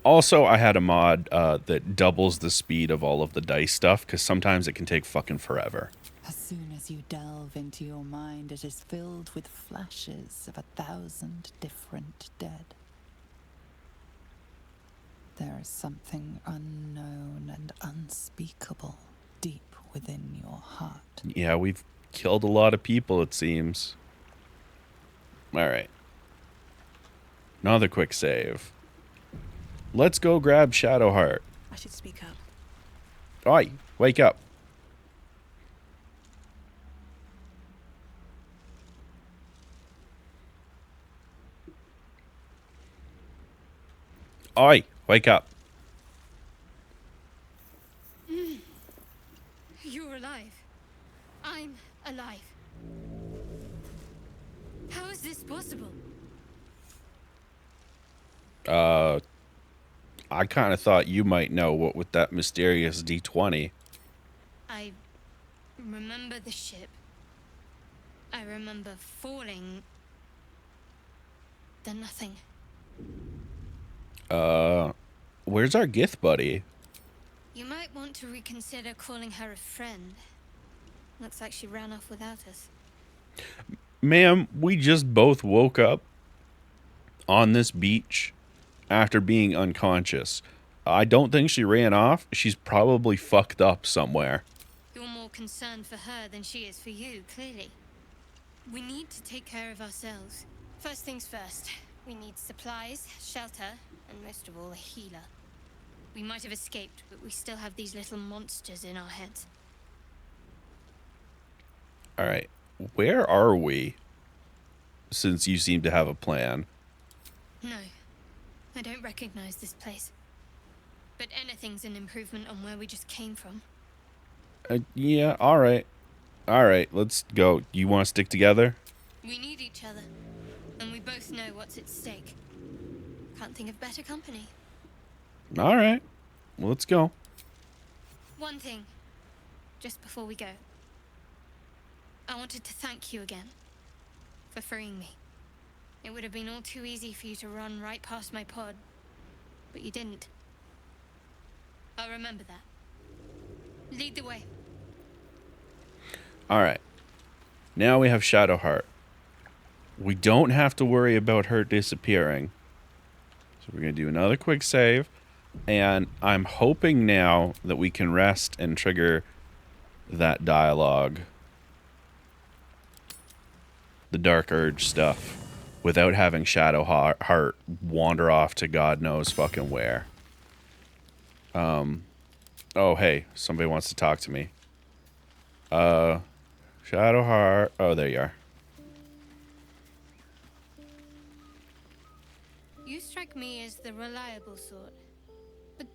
Also, I had a mod that doubles the speed of all of the dice stuff, because sometimes it can take fucking forever. As soon as you delve into your mind, it is filled with flashes of 1,000 different dead. There is something unknown and unspeakable deep within your heart. Yeah, we've killed a lot of people, it seems. Alright. Another quick save. Let's go grab Shadowheart. I should speak up. Oi, wake up. Oi, wake up. You're alive. I'm alive. How is this possible? I kind of thought you might know what with that mysterious D20. I remember the ship. I remember falling. Then nothing. Where's our Gith buddy? You might want to reconsider calling her a friend. Looks like she ran off without us. Ma'am, we just both woke up on this beach after being unconscious. I don't think she ran off. She's probably fucked up somewhere. You're more concerned for her than she is for you, clearly. We need to take care of ourselves. First things first, we need supplies, shelter, and most of all, a healer. We might have escaped, but we still have these little monsters in our heads. Alright, where are we? Since you seem to have a plan. No, I don't recognize this place. But anything's an improvement on where we just came from. Yeah, alright. Alright, let's go. You want to stick together? We need each other, and we both know what's at stake. Can't think of better company. Alright, well, let's go. One thing, just before we go. I wanted to thank you again for freeing me. It would have been all too easy for you to run right past my pod, but you didn't. I'll remember that. Lead the way. Alright. Now we have Shadowheart. We don't have to worry about her disappearing. So we're going to do another quick save. And I'm hoping now that we can rest and trigger that dialogue. The Dark Urge stuff. Without having Shadowheart wander off to God knows fucking where. Oh, hey. Somebody wants to talk to me. Shadowheart. Oh, there you are. You strike me as the reliable sort. But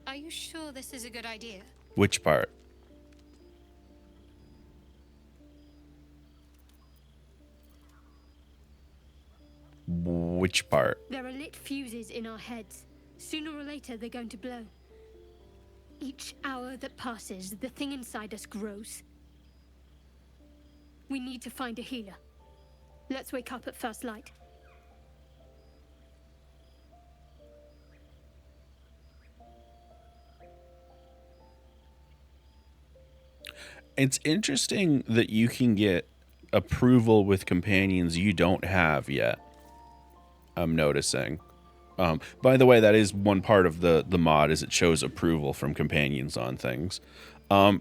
are you sure this is a good idea? Which part? Which part? There are lit fuses in our heads. Sooner or later, they're going to blow. Each hour that passes, the thing inside us grows. We need to find a healer. Let's wake up at first light. It's interesting that you can get approval with companions you don't have yet. I'm noticing. By the way, that is one part of the mod, is it shows approval from companions on things.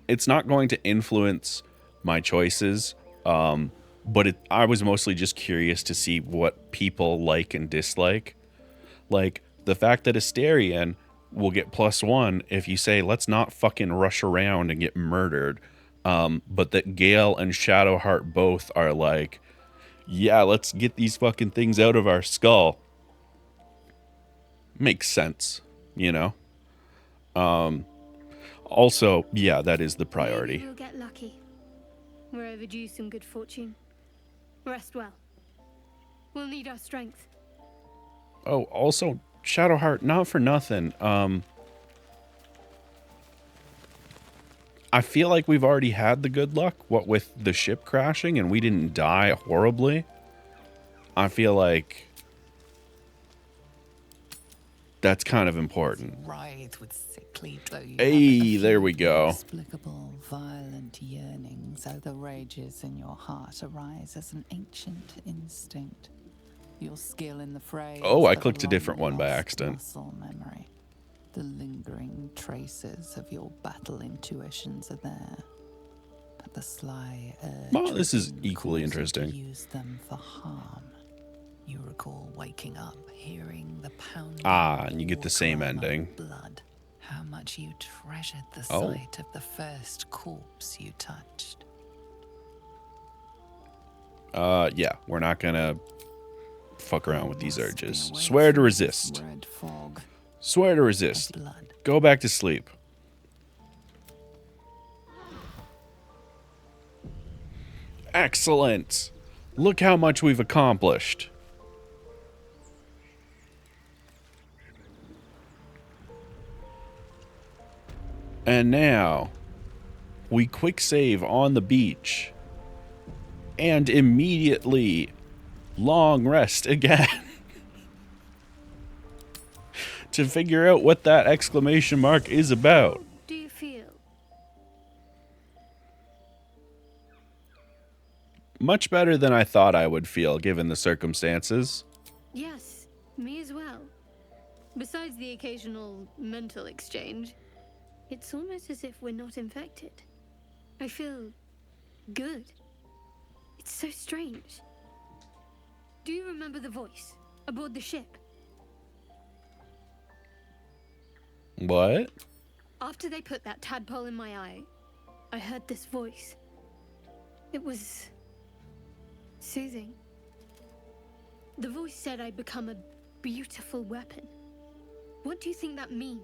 It's not going to influence my choices, but I was mostly just curious to see what people like and dislike. Like, the fact that Asterion will get +1 if you say, let's not fucking rush around and get murdered. But that Gale and Shadowheart both are like, yeah, let's get these fucking things out of our skull. Makes sense, you know? Also, yeah, that is the priority. Maybe we'll get lucky. We're overdue some good fortune. Rest well. We'll need our strength. Oh, also, Shadowheart, not for nothing. I feel like we've already had the good luck, what with the ship crashing, and we didn't die horribly. I feel like that's kind of important. Writhe with sickly glow. Hey, there we go. Inexplicable, violent yearning, so the rages in your heart arise as an ancient instinct. Your skill in the fray. Oh, I but clicked a different one by long-lost accident. muscle memory. The lingering traces of your battle intuitions are there, but the sly urge. Well, this is within equally causes interesting. to use them for harm. You recall waking up, hearing the pounding. And you get the same aroma of ending. Blood. How much you treasured the Oh. sight of the first corpse you touched. Yeah, we're not gonna fuck around with these Must be urges. away Swear to from this resist. red fog Swear to of resist. blood. Go back to sleep. Excellent. Look how much we've accomplished. And now, we quick save on the beach. And immediately, long rest again. To figure out what that exclamation mark is about. How do you feel? Much better than I thought I would feel, given the circumstances. Yes, me as well. Besides the occasional mental exchange, it's almost as if we're not infected. I feel good. It's so strange. Do you remember the voice aboard the ship? What? After they put that tadpole in my eye, I heard this voice. It was soothing. The voice said I'd become a beautiful weapon. What do you think that means?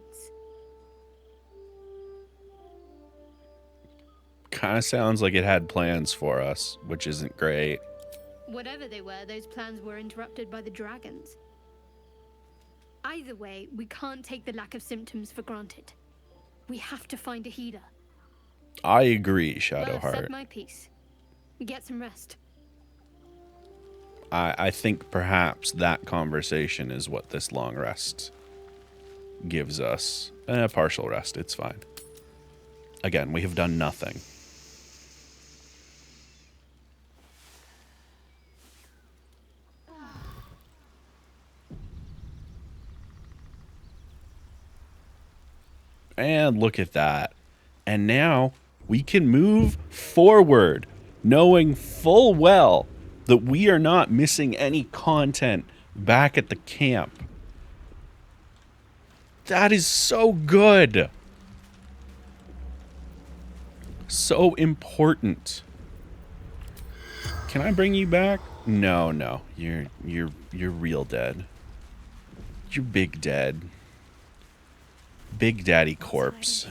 Kind of sounds like it had plans for us, which isn't great. Whatever they were, those plans were interrupted by the dragons. Either way, we can't take the lack of symptoms for granted. We have to find a healer. I agree, Well, I've Shadowheart. said my piece. Get some rest. I think perhaps that conversation is what this long rest gives us. A partial rest, it's fine. Again, we have done nothing. And look at that. And now we can move forward, knowing full well that we are not missing any content back at the camp. That is so good. So important. Can I bring you back? No. You're real dead. You're big dead. Big Daddy corpse.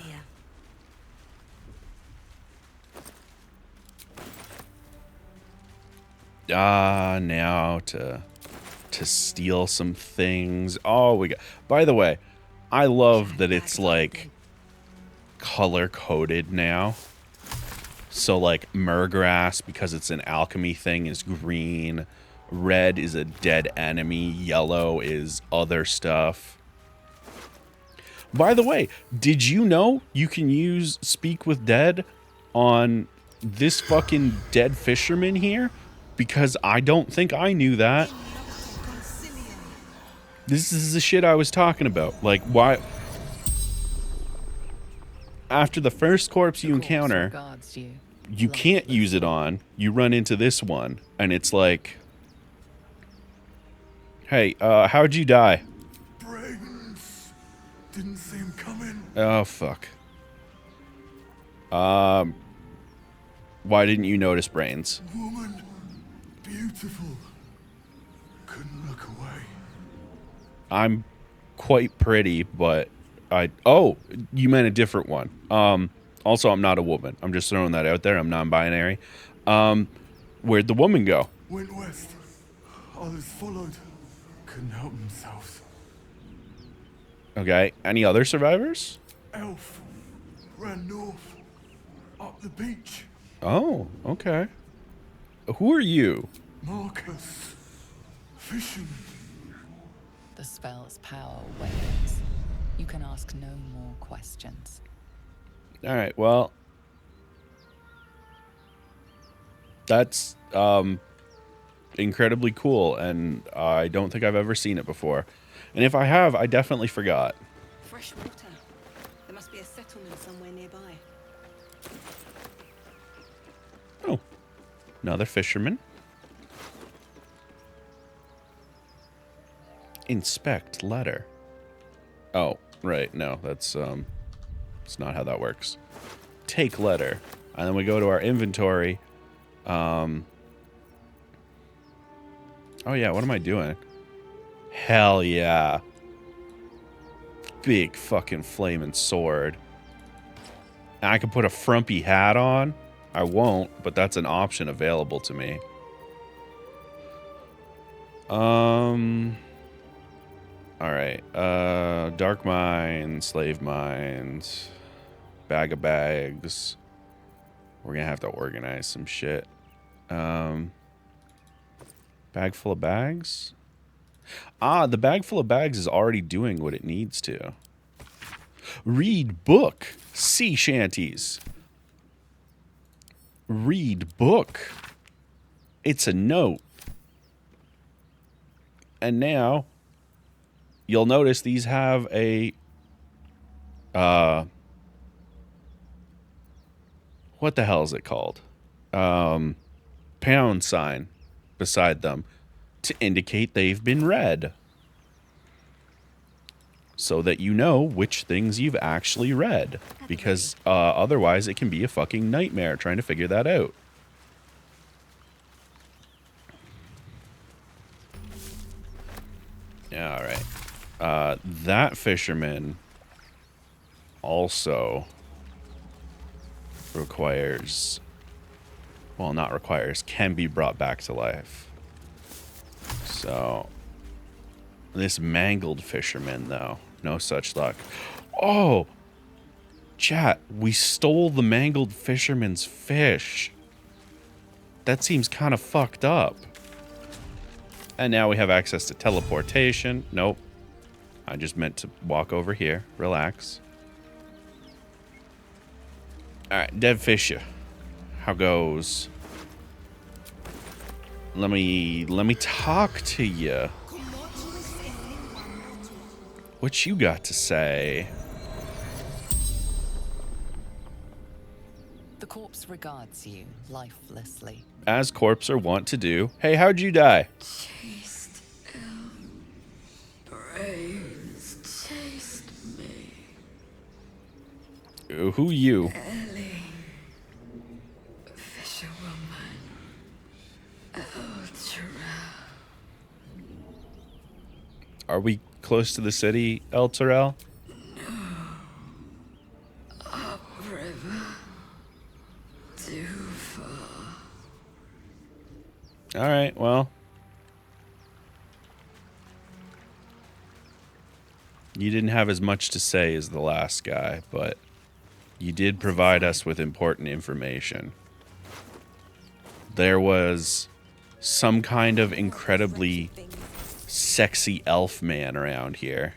Now to to steal some things. Oh, we got... By the way, I love that it's, like, color-coded now. So, like, murgrass, because it's an alchemy thing, is green. Red is a dead enemy. Yellow is other stuff. By the way, did you know you can use Speak with Dead on this fucking dead fisherman here? Because I don't think I knew that. This is the shit I was talking about. Like, why... After the first corpse you encounter, you can't use it on. You run into this one, and it's like... Hey, how'd you die? Brains. Didn't see him coming. Oh, fuck. Why didn't you notice brains? Woman. Beautiful. Couldn't look away. I'm quite pretty, but I... Oh, you meant a different one. Also, I'm not a woman. I'm just throwing that out there. I'm non-binary. Where'd the woman go? Went west. Others followed. Couldn't help themselves. Okay. Any other survivors? Elf. Ran north. Up the beach. Oh, okay. Who are you? Marcus. Fishing. The spell's power wanes. You can ask no more questions. All right, well... That's, incredibly cool, and I don't think I've ever seen it before. And if I have, I definitely forgot. Fresh water. There must be a settlement somewhere nearby. Oh, another fisherman. Inspect letter. Oh, right, no, that's not how that works. Take letter. And then we go to our inventory. Oh yeah, what am I doing? Hell yeah. Big fucking flaming sword. And I can put a frumpy hat on. I won't, but that's an option available to me. Alright. Dark mine, slave mines, bag of bags. We're gonna have to organize some shit. Bag full of bags? Ah, the bag full of bags is already doing what it needs to. Read book. Sea shanties. Read book. It's a note. And now, you'll notice these have a... what the hell is it called? Pound sign beside them to indicate they've been read. So that you know which things you've actually read. Because otherwise it can be a fucking nightmare trying to figure that out. Yeah, alright. That fisherman also requires... Well, not requires, can be brought back to life. So, this mangled fisherman, though, no such luck. Oh! Chat, we stole the mangled fisherman's fish. That seems kind of fucked up. And now we have access to teleportation. Nope. I just meant to walk over here. Relax. Alright, dead fisher. How goes? Let me talk to you. What you got to say? The corpse regards you lifelessly. As corpses are wont to do. Hey, how'd you die? Chased brains chased me. Who you? Ellie, fisherwoman, Ultra. Are we close to the city, El Terrell? Upriver. Too far. Alright, well. You didn't have as much to say as the last guy, but you did provide us with important information. There was some kind of incredibly sexy elf man around here.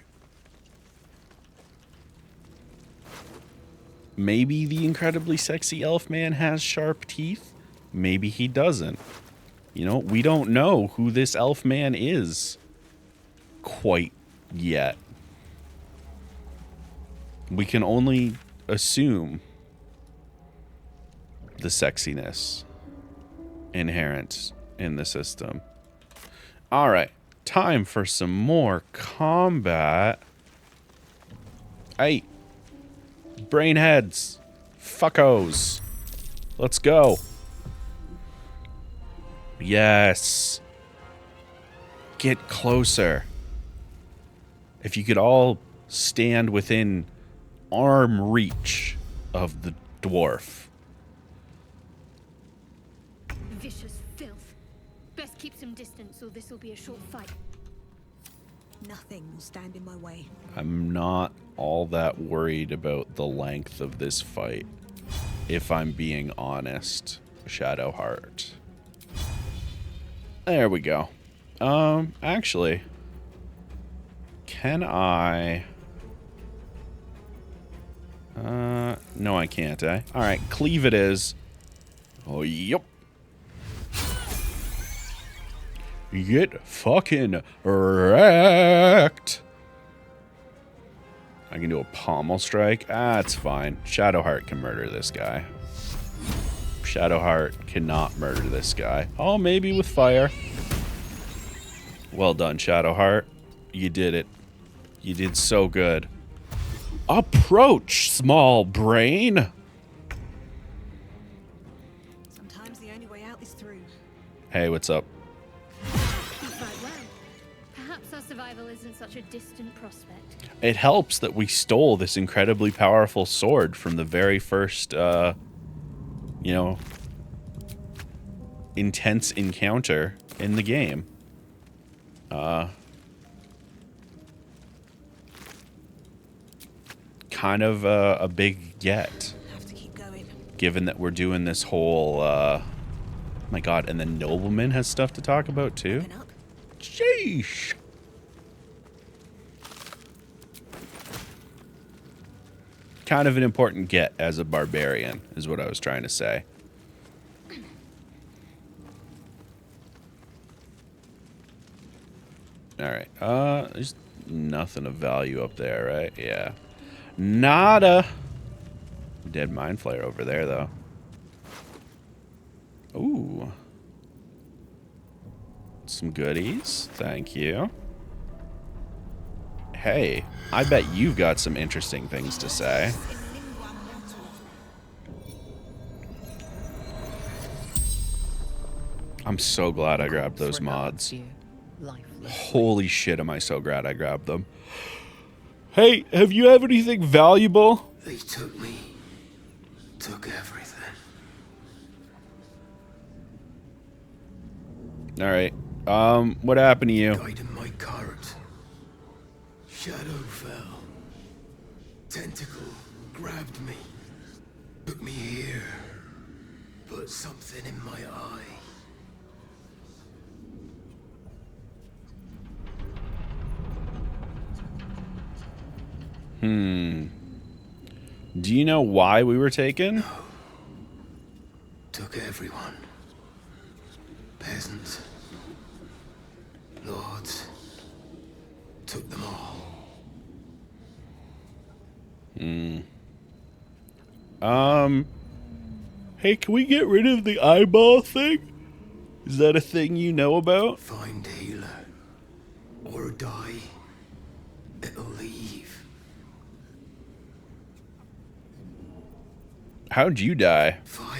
Maybe the incredibly sexy elf man has sharp teeth. Maybe he doesn't. You know, we don't know who this elf man is quite yet. We can only assume the sexiness inherent in the system. All right, time for some more combat. Hey, brainheads, fuckos, let's go. Yes, get closer. If you could all stand within arm reach of the dwarf. Vicious filth. Best keep some distance, or this will be a short fight. Nothing will stand in my way. I'm not all that worried about the length of this fight, if I'm being honest, Shadowheart. There we go. Actually, can I... no I can't, eh? Alright, cleave it is. Oh, yep. Get fucking wrecked. I can do a pommel strike. Ah, it's fine. Shadowheart can murder this guy. Shadowheart cannot murder this guy. Oh, maybe with fire. Well done, Shadowheart. You did it. You did so good. Approach, small brain. Sometimes the only way out is through. Hey, what's up? Quite well. Perhaps our survival isn't such a distant prospect. It helps that we stole this incredibly powerful sword from the very first, you know, intense encounter in the game. Kind of a big get. Have to keep going. Given that we're doing this whole, my god, and the nobleman has stuff to talk about too? Open up. Sheesh. Kind of an important get as a barbarian, is what I was trying to say. Alright, there's nothing of value up there, right? Yeah. Nada. Dead mind flayer over there, though. Ooh. Some goodies. Thank you. Hey, I bet you've got some interesting things to say. I'm so glad I grabbed those mods. Holy shit, am I so glad I grabbed them. Hey, have you have anything valuable? They took me. Took everything. Alright. What happened to you? Guiding my cart. Shadow fell. Tentacle grabbed me. Took me here. Put something in my eye. Do you know why we were taken? No. Took everyone. Peasants. Lords. Took them all. Hey, can we get rid of the eyeball thing? Is that a thing you know about? Find a healer. Or die. It'll leave. How'd you die? Fire.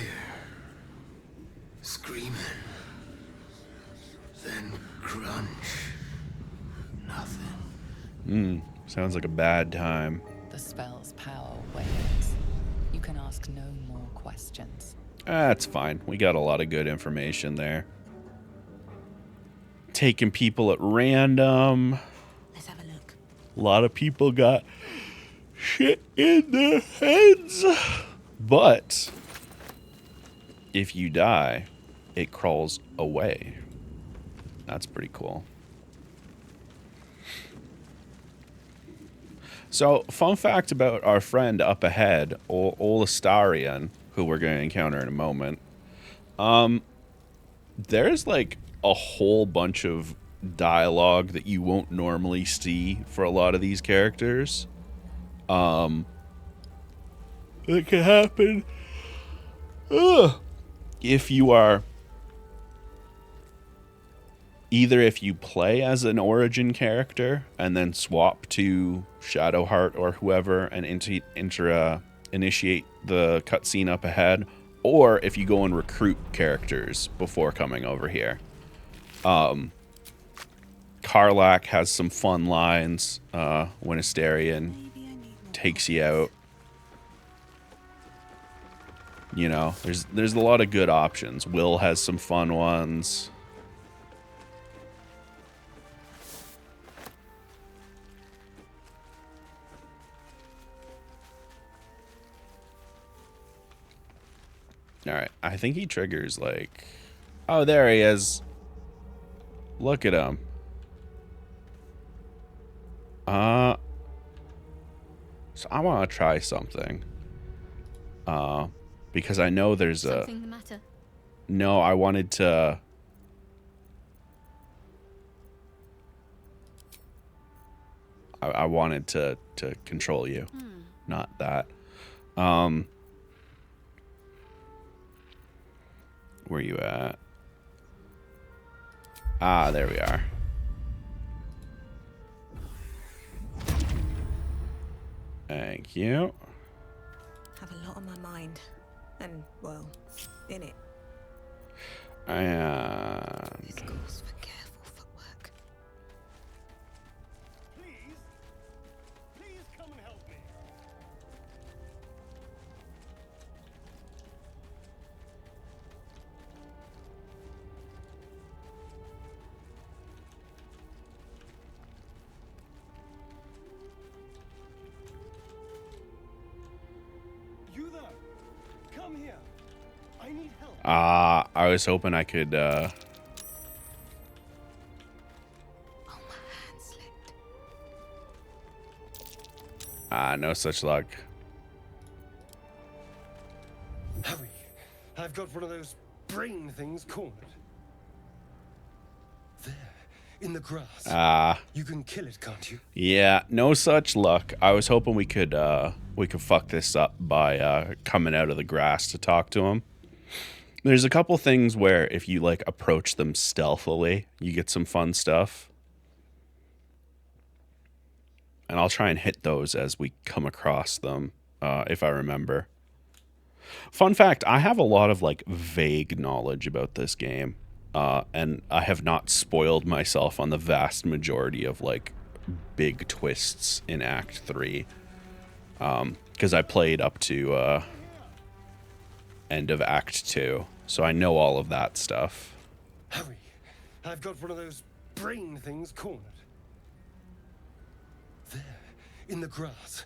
Screaming. Then crunch. Nothing. Sounds like a bad time. The spell's power wanes. You can ask no more questions. That's fine. We got a lot of good information there. Taking people at random. Let's have a look. A lot of people got shit in their heads. But if you die, it crawls away. That's pretty cool. So, fun fact about our friend up ahead, Olastarian, who we're going to encounter in a moment. There's like a whole bunch of dialogue that you won't normally see for a lot of these characters. It can happen if you are either if you play as an origin character and then swap to Shadowheart or whoever and initiate the cutscene up ahead, or if you go and recruit characters before coming over here. Karlach has some fun lines when Astarion takes you out. You know, there's a lot of good options. Will has some fun ones. Alright, I think he triggers like... Oh, there he is. Look at him. So I want to try something. Because I know there's Something the matter? No, I wanted to... I wanted to control you. Not that. Where you at? Ah, there we are. Thank you. Have a lot on my mind. And, well, in it. And... This calls for careful footwork. Please come and help me. You there? Come here. I need help. I was hoping I could, Oh, my hand slipped. no such luck. Hurry. I've got one of those brain things cornered. There, in the grass. You can kill it, can't you? Yeah, no such luck. I was hoping we could fuck this up by coming out of the grass to talk to him. There's a couple things where if you like approach them stealthily, you get some fun stuff. And I'll try and hit those as we come across them, if I remember. Fun fact, I have a lot of like vague knowledge about this game. And I have not spoiled myself on the vast majority of like big twists in Act 3. Because I played up to end of Act 2. So I know all of that stuff. Hurry. I've got one of those brain things cornered. There, in the grass.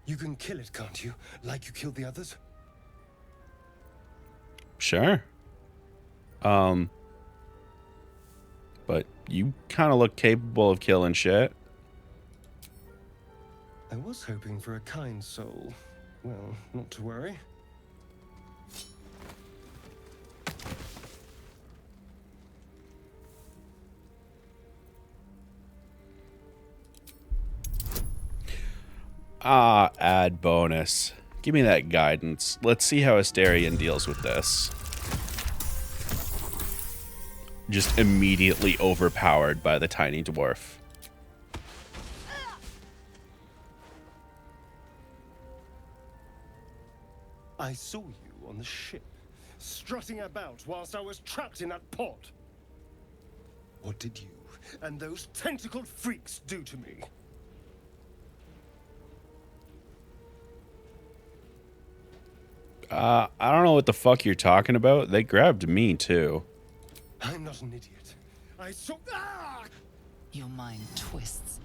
You can kill it, can't you? Like you killed the others? Sure. But you kind of look capable of killing shit. I was hoping for a kind soul. Well, not to worry. Add bonus. Give me that guidance. Let's see how Astarion deals with this. Just immediately overpowered by the tiny dwarf. I saw you on the ship, strutting about whilst I was trapped in that pod. What did you and those tentacled freaks do to me? I don't know what the fuck you're talking about. They grabbed me, too. I'm not an idiot. I saw... Ah! Your mind twists.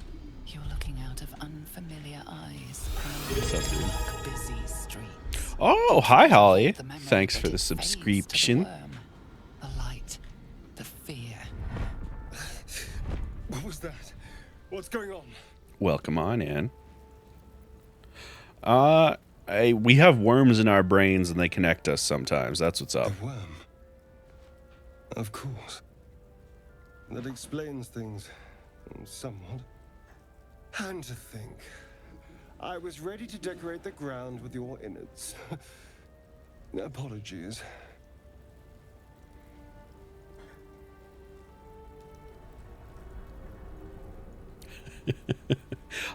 You're looking out of unfamiliar eyes, What's up, dude? prowling busy streets. Oh, hi, Holly. The memory Thanks that for the it fades to the subscription. worm, the light, the fear. What was that? What's going on? Welcome on in. We have worms in our brains and they connect us sometimes. That's what's up. The worm. Of course. That explains things somewhat. And to think, I was ready to decorate the ground with your innards. Apologies.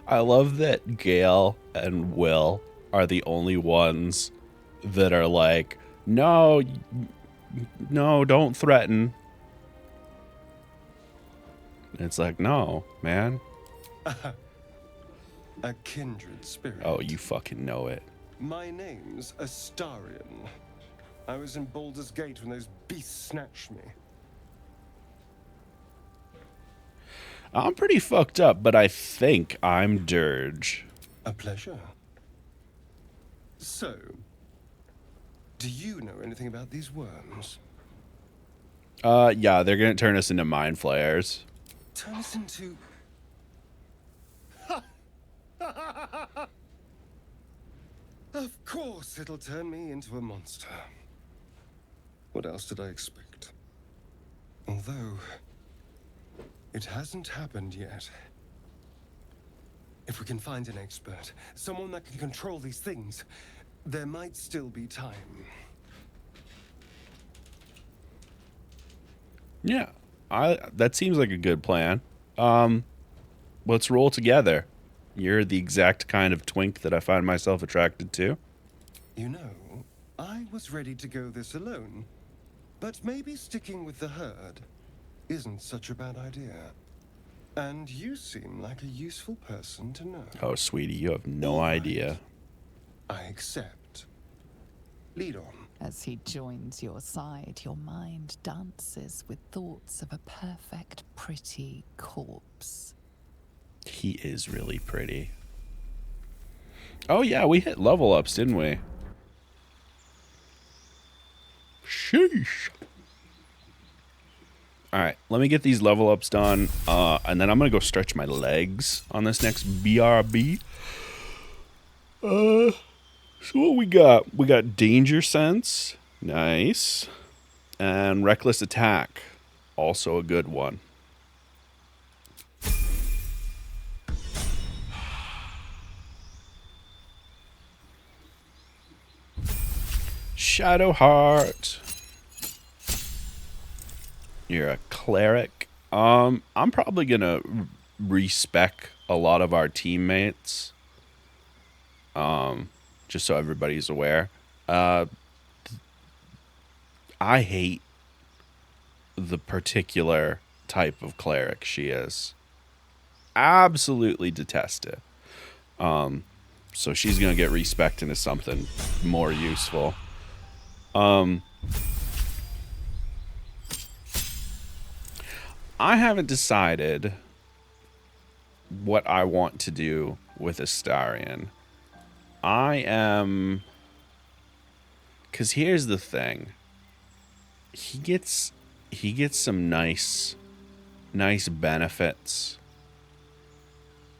I love that Gale and Will are the only ones that are like, no, don't threaten. It's like, no, man. A kindred spirit. Oh, you fucking know it. My name's Astarion. I was in Baldur's Gate when those beasts snatched me. I'm pretty fucked up, but I think I'm Dirge. A pleasure. So, do you know anything about these worms? Yeah, they're gonna turn us into mind flayers. Turn us into... Of course it'll turn me into a monster. What else did I expect? Although, it hasn't happened yet. If we can find an expert, someone that can control these things, there might still be time. Yeah, that seems like a good plan. Let's roll together. You're the exact kind of twink that I find myself attracted to. You know, I was ready to go this alone, but maybe sticking with the herd isn't such a bad idea. And you seem like a useful person to know. Oh, sweetie, you have no idea. I accept. Lead on. As he joins your side, your mind dances with thoughts of a perfect, pretty corpse. He is really pretty. Oh yeah, we hit level ups, didn't we? Sheesh. Alright, let me get these level ups done, and then I'm gonna go stretch my legs on this next BRB. So what we got? We got Danger Sense. Nice. And Reckless Attack. Also a good one. Shadowheart. You're a cleric. I'm probably gonna respec a lot of our teammates. Just so everybody's aware. I hate the particular type of cleric she is. Absolutely detest it. So she's gonna get respec into something more useful. I haven't decided what I want to do with Astarion. Because here's the thing. He gets some nice benefits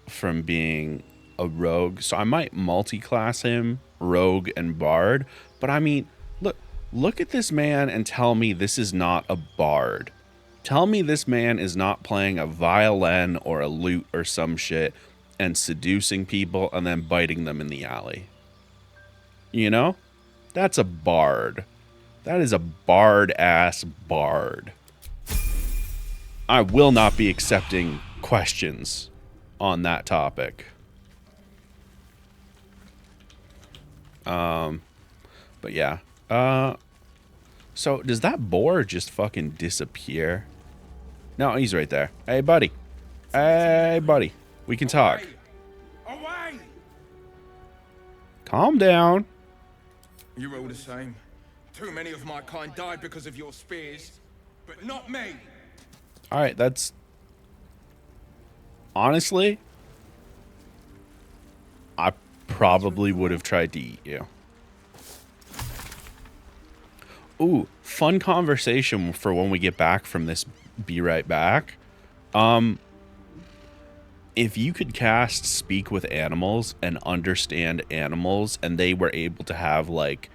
from being a rogue. So I might multi-class him, rogue and bard. But I mean, look at this man and tell me this is not a bard. Tell me this man is not playing a violin or a lute or some shit and seducing people and then biting them in the alley. You know? That's a bard. That is a bard-ass bard. I will not be accepting questions on that topic. But yeah. So does that boar just fucking disappear? No, he's right there. Hey, buddy. Hey, buddy. We can talk. Away! Calm down. You're all the same. Too many of my kind died because of your spears, but not me. All right, that's... Honestly, probably would have tried to eat you. Ooh, fun conversation for when we get back from this. Be right back. If you could cast Speak with Animals and understand animals, and they were able to have, like,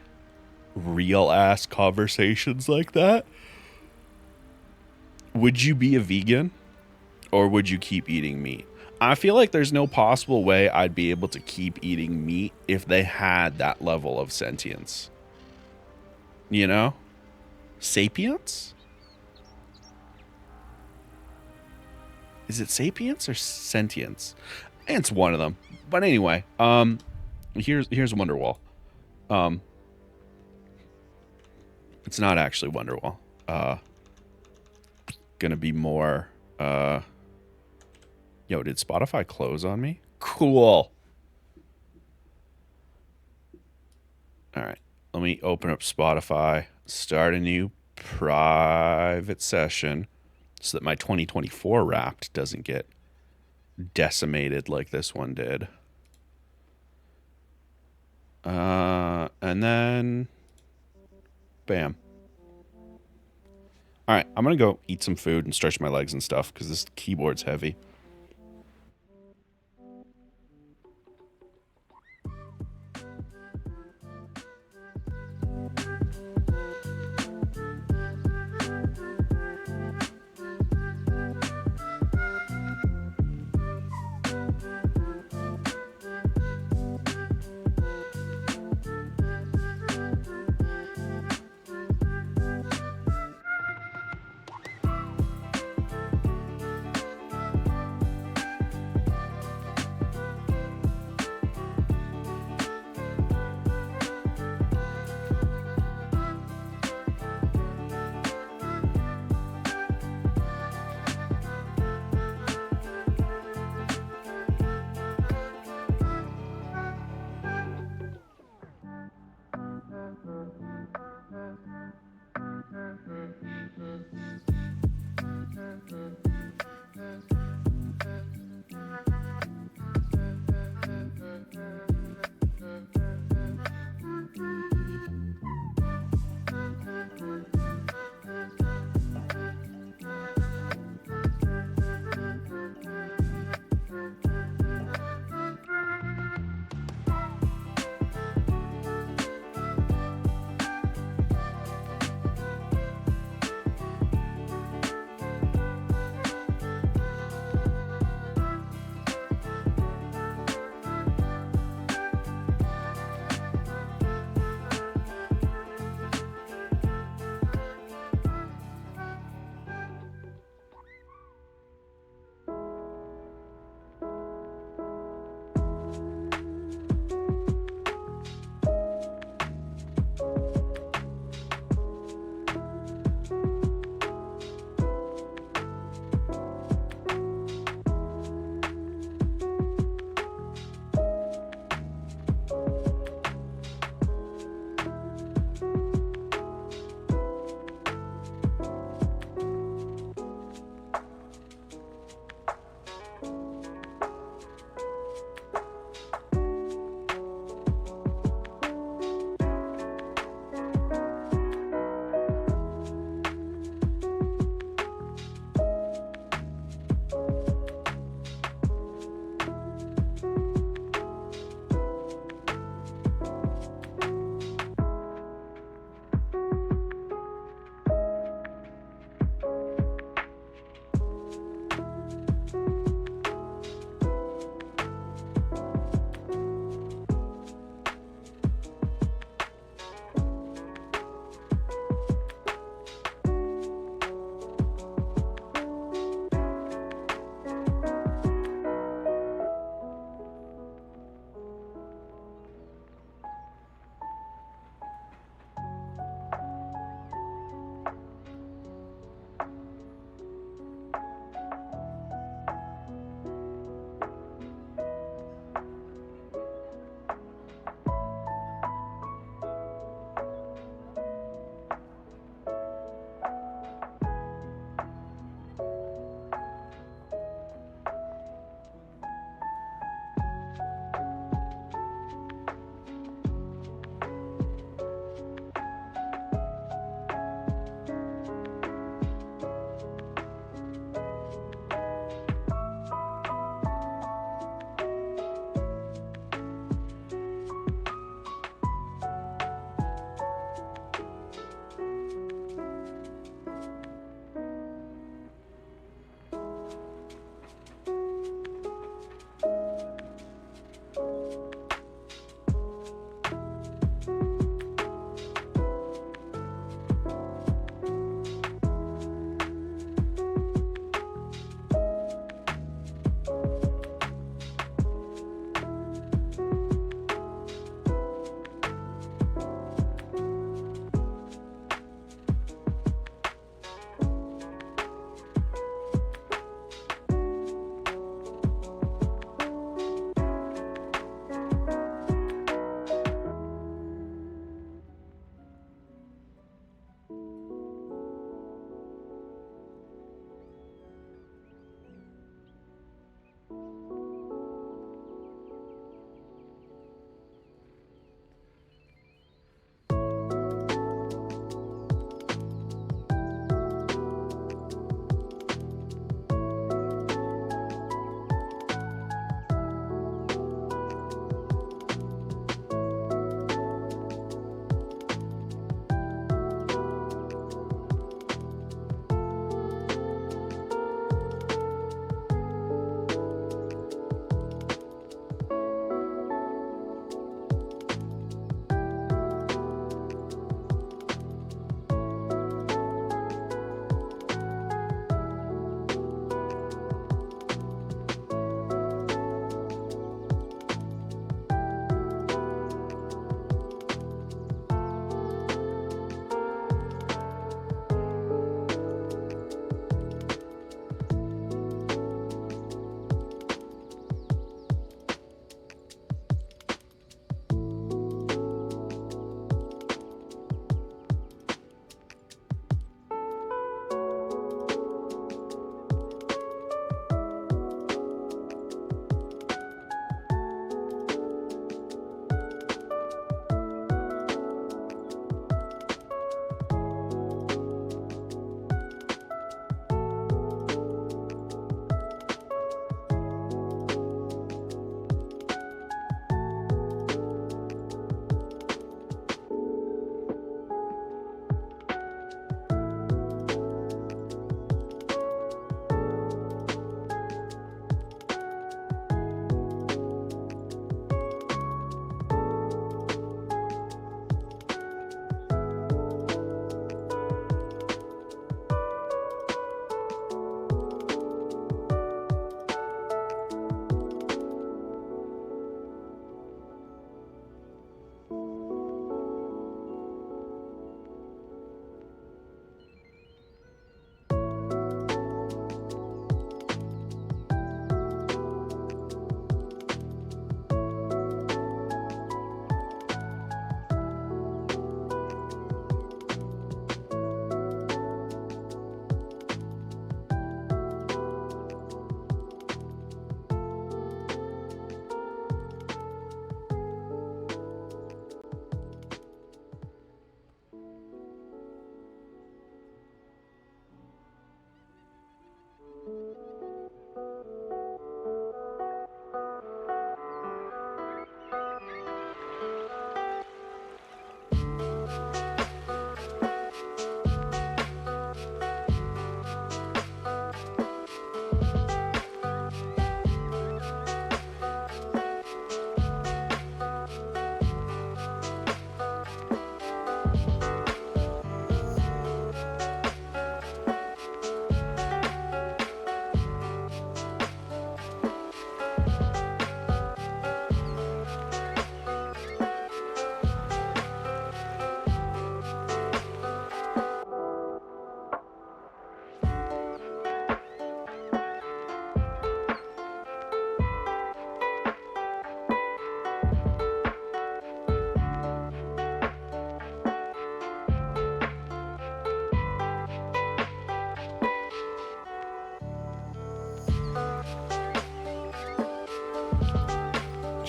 real-ass conversations like that, would you be a vegan? Or would you keep eating meat? I feel like there's no possible way I'd be able to keep eating meat if they had that level of sentience. You know? Sapience? Is it sapience or sentience? It's one of them. But anyway, here's Wonderwall. It's not actually Wonderwall. Gonna be more. Yo, did Spotify close on me? Cool. All right, let me open up Spotify. Start a new private session, so that my 2024 Wrapped doesn't get decimated like this one did. And then, bam. All right, I'm going to go eat some food and stretch my legs and stuff because this keyboard's heavy.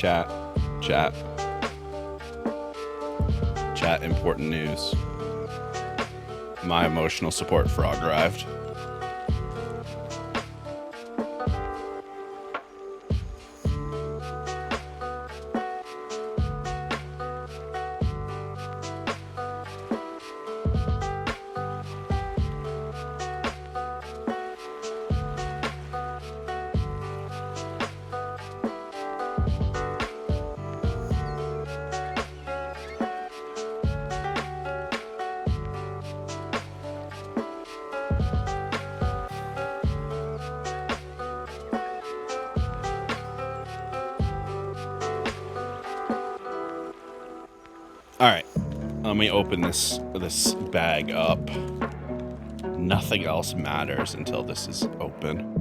Chat. Important news. My emotional support frog arrived. All right, let me open this bag up. Nothing else matters until this is open.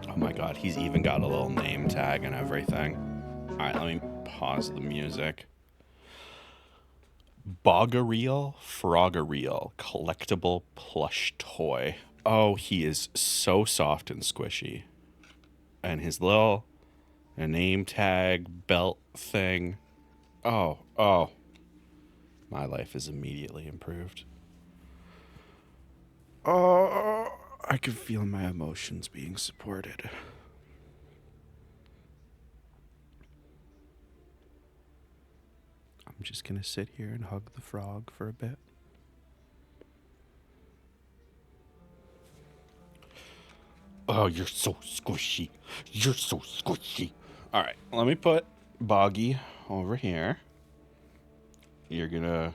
Oh my God, he's even got a little name tag and everything. All right, let me pause the music. Boggereel Froggereel collectible plush toy. Oh, he is so soft and squishy. And his little name tag belt thing. Oh. My life is immediately improved. Oh, I can feel my emotions being supported. I'm just gonna sit here and hug the frog for a bit. Oh, you're so squishy. You're so squishy. All right, let me put Boggy over here. You're gonna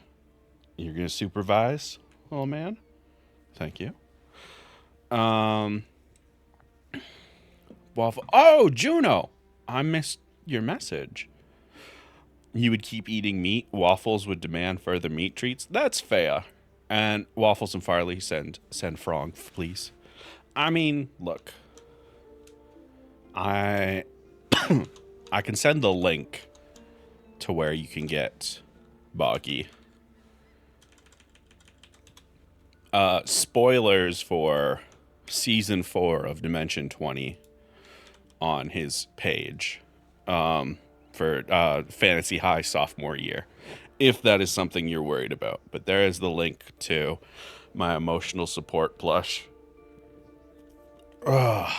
supervise, little man. Thank you. Waffle. Oh, Juno, I missed your message. You would keep eating meat. Waffles would demand further meat treats. That's fair. And Waffles and Farley send frog, please. I mean, look. I can send the link to where you can get Boggy. Spoilers for season 4 of Dimension 20 on his page. For Fantasy High sophomore year, if that is something you're worried about. But there is the link to my emotional support plush. Ugh.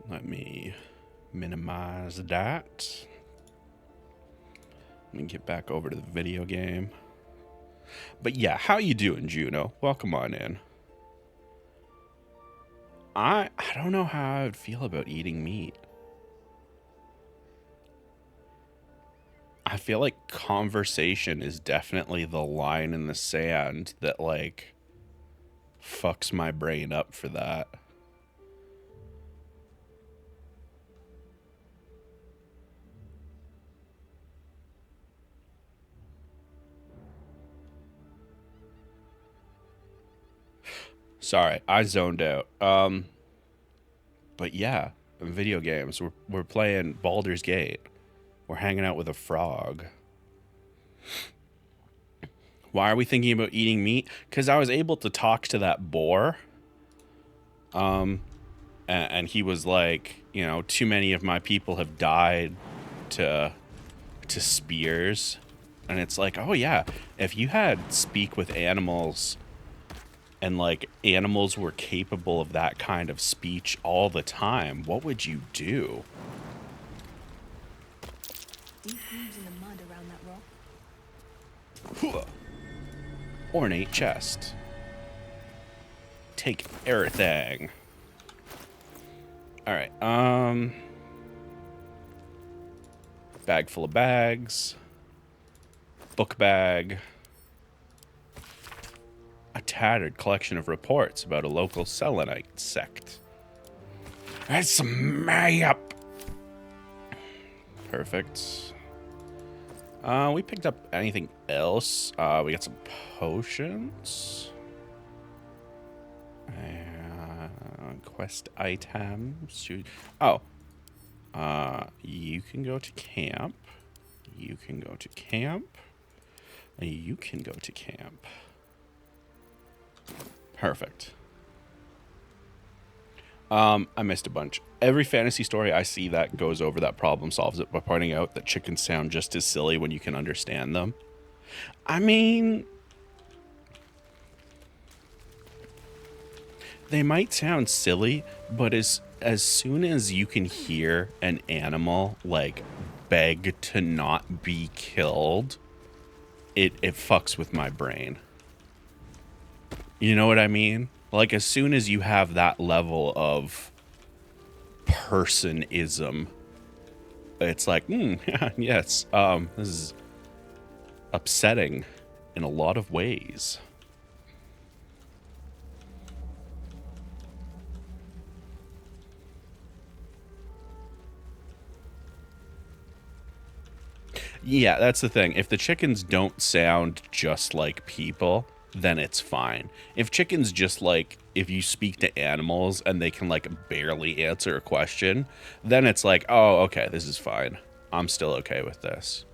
Let me minimize that. Let me get back over to the video game. But yeah, how you doing, Juno? Welcome on in. I don't know how I would feel about eating meat. I feel like conversation is definitely the line in the sand that, like, fucks my brain up for that. Sorry, I zoned out. But yeah, video games. We're playing Baldur's Gate. We're hanging out with a frog. Why are we thinking about eating meat? Because I was able to talk to that boar. And he was like, you know, too many of my people have died to spears. And it's like, oh yeah, if you had speak with animals and like animals were capable of that kind of speech all the time, what would you do? Deep grooves in the mud around that rock. Ornate chest. Take everything. All right. Bag full of bags. Book bag. A tattered collection of reports about a local Selenite sect. That's some map. Perfect. We picked up anything else? We got some potions. Quest items. Oh. You can go to camp. You can go to camp. You can go to camp. Perfect. I missed a bunch. Every fantasy story I see that goes over that problem solves it by pointing out that chickens sound just as silly when you can understand them. I mean, they might sound silly, but as soon as you can hear an animal like beg to not be killed, it fucks with my brain. You know what I mean? Like, as soon as you have that level of personism, it's like, yes, this is upsetting in a lot of ways. Yeah, that's the thing. If the chickens don't sound just like people, then it's fine. If chickens just like, if you speak to animals and they can like barely answer a question, then it's like, oh, okay, this is fine. I'm still okay with this.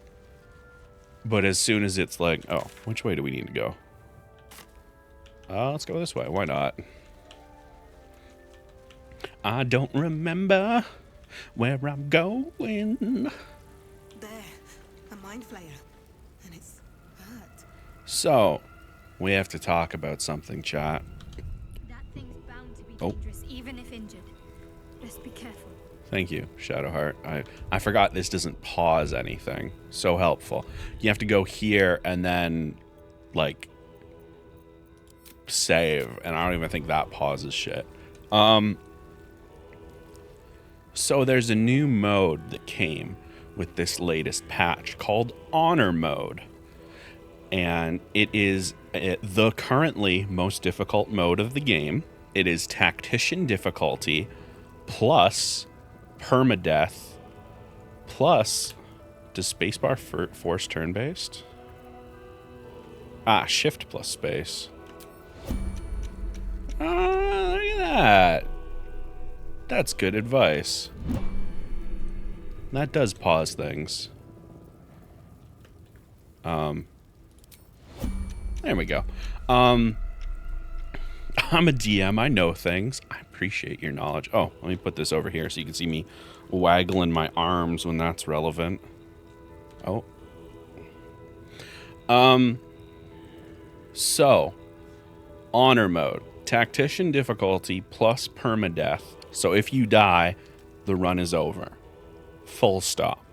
But as soon as it's like, oh, which way do we need to go? Let's go this way. Why not? I don't remember where I'm going. There, a mind flayer, and it's hurt. So, we have to talk about something, chat. That thing's bound to be dangerous, even if injured. Just be careful. Thank you, Shadowheart. I forgot this doesn't pause anything. So helpful. You have to go here and then, like, save. And I don't even think that pauses shit. So there's a new mode that came with this latest patch called Honor Mode. And it is the currently most difficult mode of the game. It is Tactician difficulty plus permadeath plus, does spacebar force turn-based? Shift plus space. Look at that. That's good advice. That does pause things. There we go. I'm a DM. I know things. I appreciate your knowledge. Oh, let me put this over here so you can see me waggling my arms when that's relevant. Oh. So, honor mode. Tactician difficulty plus permadeath. So if you die, the run is over. Full stop.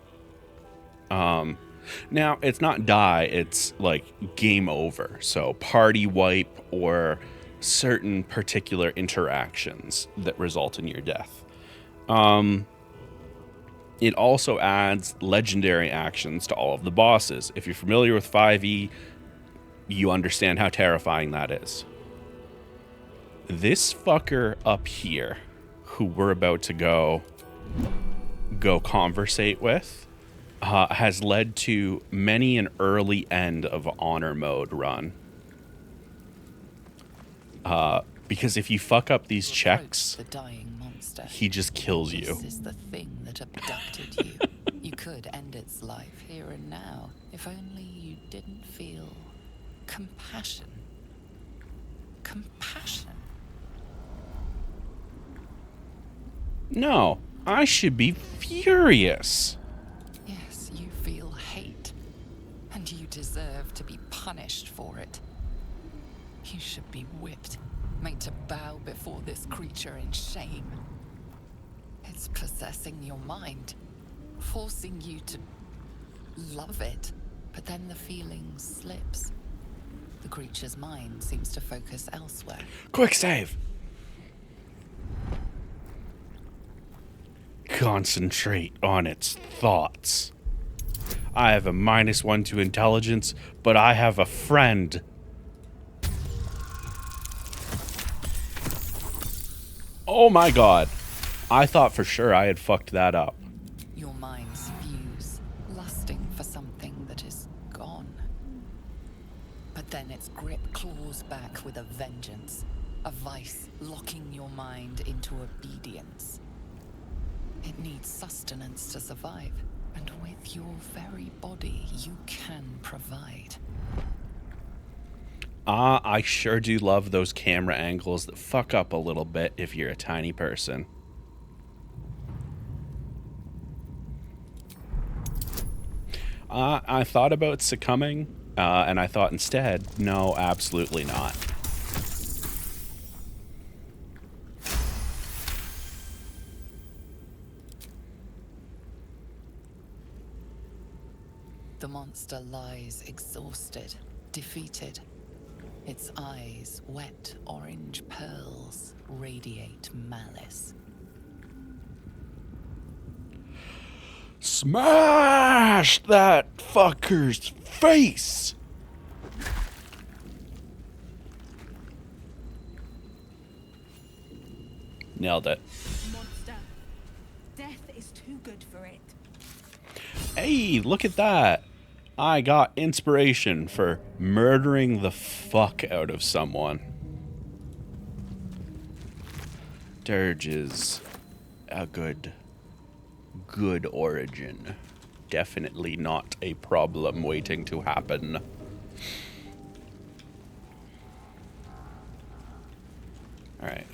Now, it's not die, it's like game over. So party wipe or certain particular interactions that result in your death. It also adds legendary actions to all of the bosses. If you're familiar with 5e, you understand how terrifying that is. This fucker up here, who we're about to go conversate with, has led to many an early end of honor mode run. Because if you fuck up these checks, the dying monster. He just kills you. This is the thing that abducted you. You could end its life here and now, if only you didn't feel compassion. Compassion. No, I should be furious. Yes, you feel hate, and you deserve to be punished for it. You should be whipped, made to bow before this creature in shame. It's possessing your mind, forcing you to love it, but then the feeling slips. The creature's mind seems to focus elsewhere. Quick save. Concentrate on its thoughts. I have a -1 to intelligence, but I have a friend. Oh my god. I thought for sure I had fucked that up. Your minds fuse, lusting for something that is gone. But then its grip claws back with a vengeance. A vice locking your mind into obedience. It needs sustenance to survive, and with your very body, you can provide. I sure do love those camera angles that fuck up a little bit if you're a tiny person. I thought about succumbing, and I thought instead, no, absolutely not. The monster lies exhausted, defeated. Its eyes, wet orange pearls, radiate malice. Smash that fucker's face! Nailed it. Monster. Death is too good for it. Hey, look at that. I got inspiration for murdering the fuck out of someone. Dirge is a good origin. Definitely not a problem waiting to happen. Alright,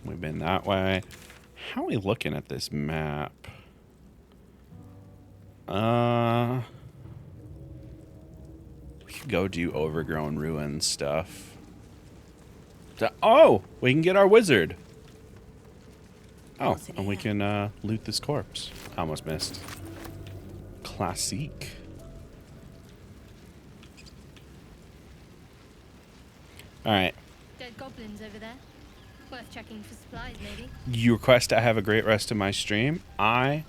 we've been that way. How are we looking at this map? We could go do overgrown ruins stuff. Oh, we can get our wizard. Oh, and we can loot this corpse. Almost missed. Classique. Alright. Dead goblins over there. Worth checking for supplies, maybe. You request I have a great rest of my stream. I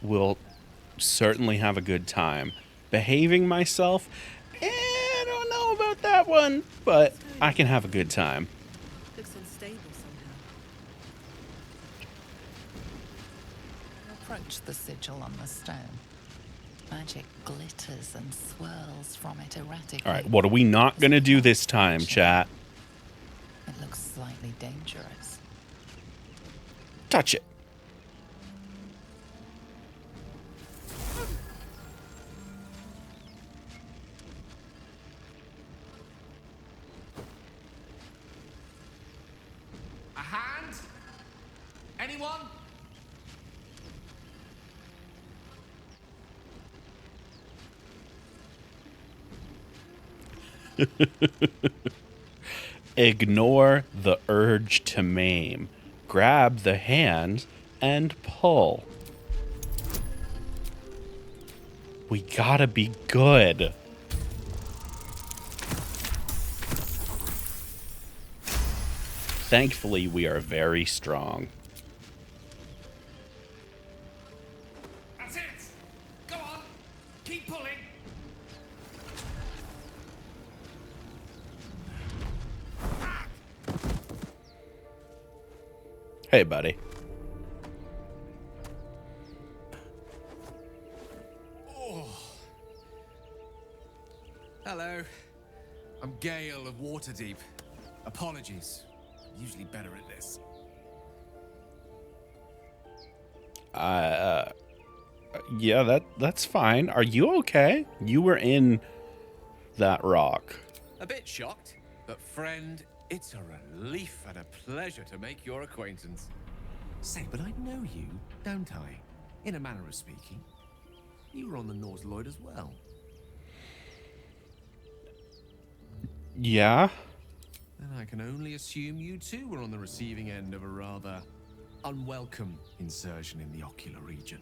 will certainly have a good time. Behaving myself, I don't know about that one, but I can have a good time. Looks unstable somehow. Approach the sigil on the stone. Magic glitters and swirls from it erratically. Alright, what are we not gonna do this time, chat? It looks slightly dangerous. Touch it. A hand? Anyone? Ignore the urge to maim. Grab the hand and pull. We gotta be good. Thankfully, we are very strong. That's it! Go on! Keep pulling! Hey, buddy. Oh. Hello. I'm Gale of Waterdeep. Apologies. Usually better at this. Yeah, that's fine. Are you okay? You were in that rock. A bit shocked, but friend, it's a relief and a pleasure to make your acquaintance. Say, but I know you, don't I? In a manner of speaking. You were on the Norse Lloyd as well. Yeah? Then I can only assume you too were on the receiving end of a rather unwelcome insertion in the ocular region.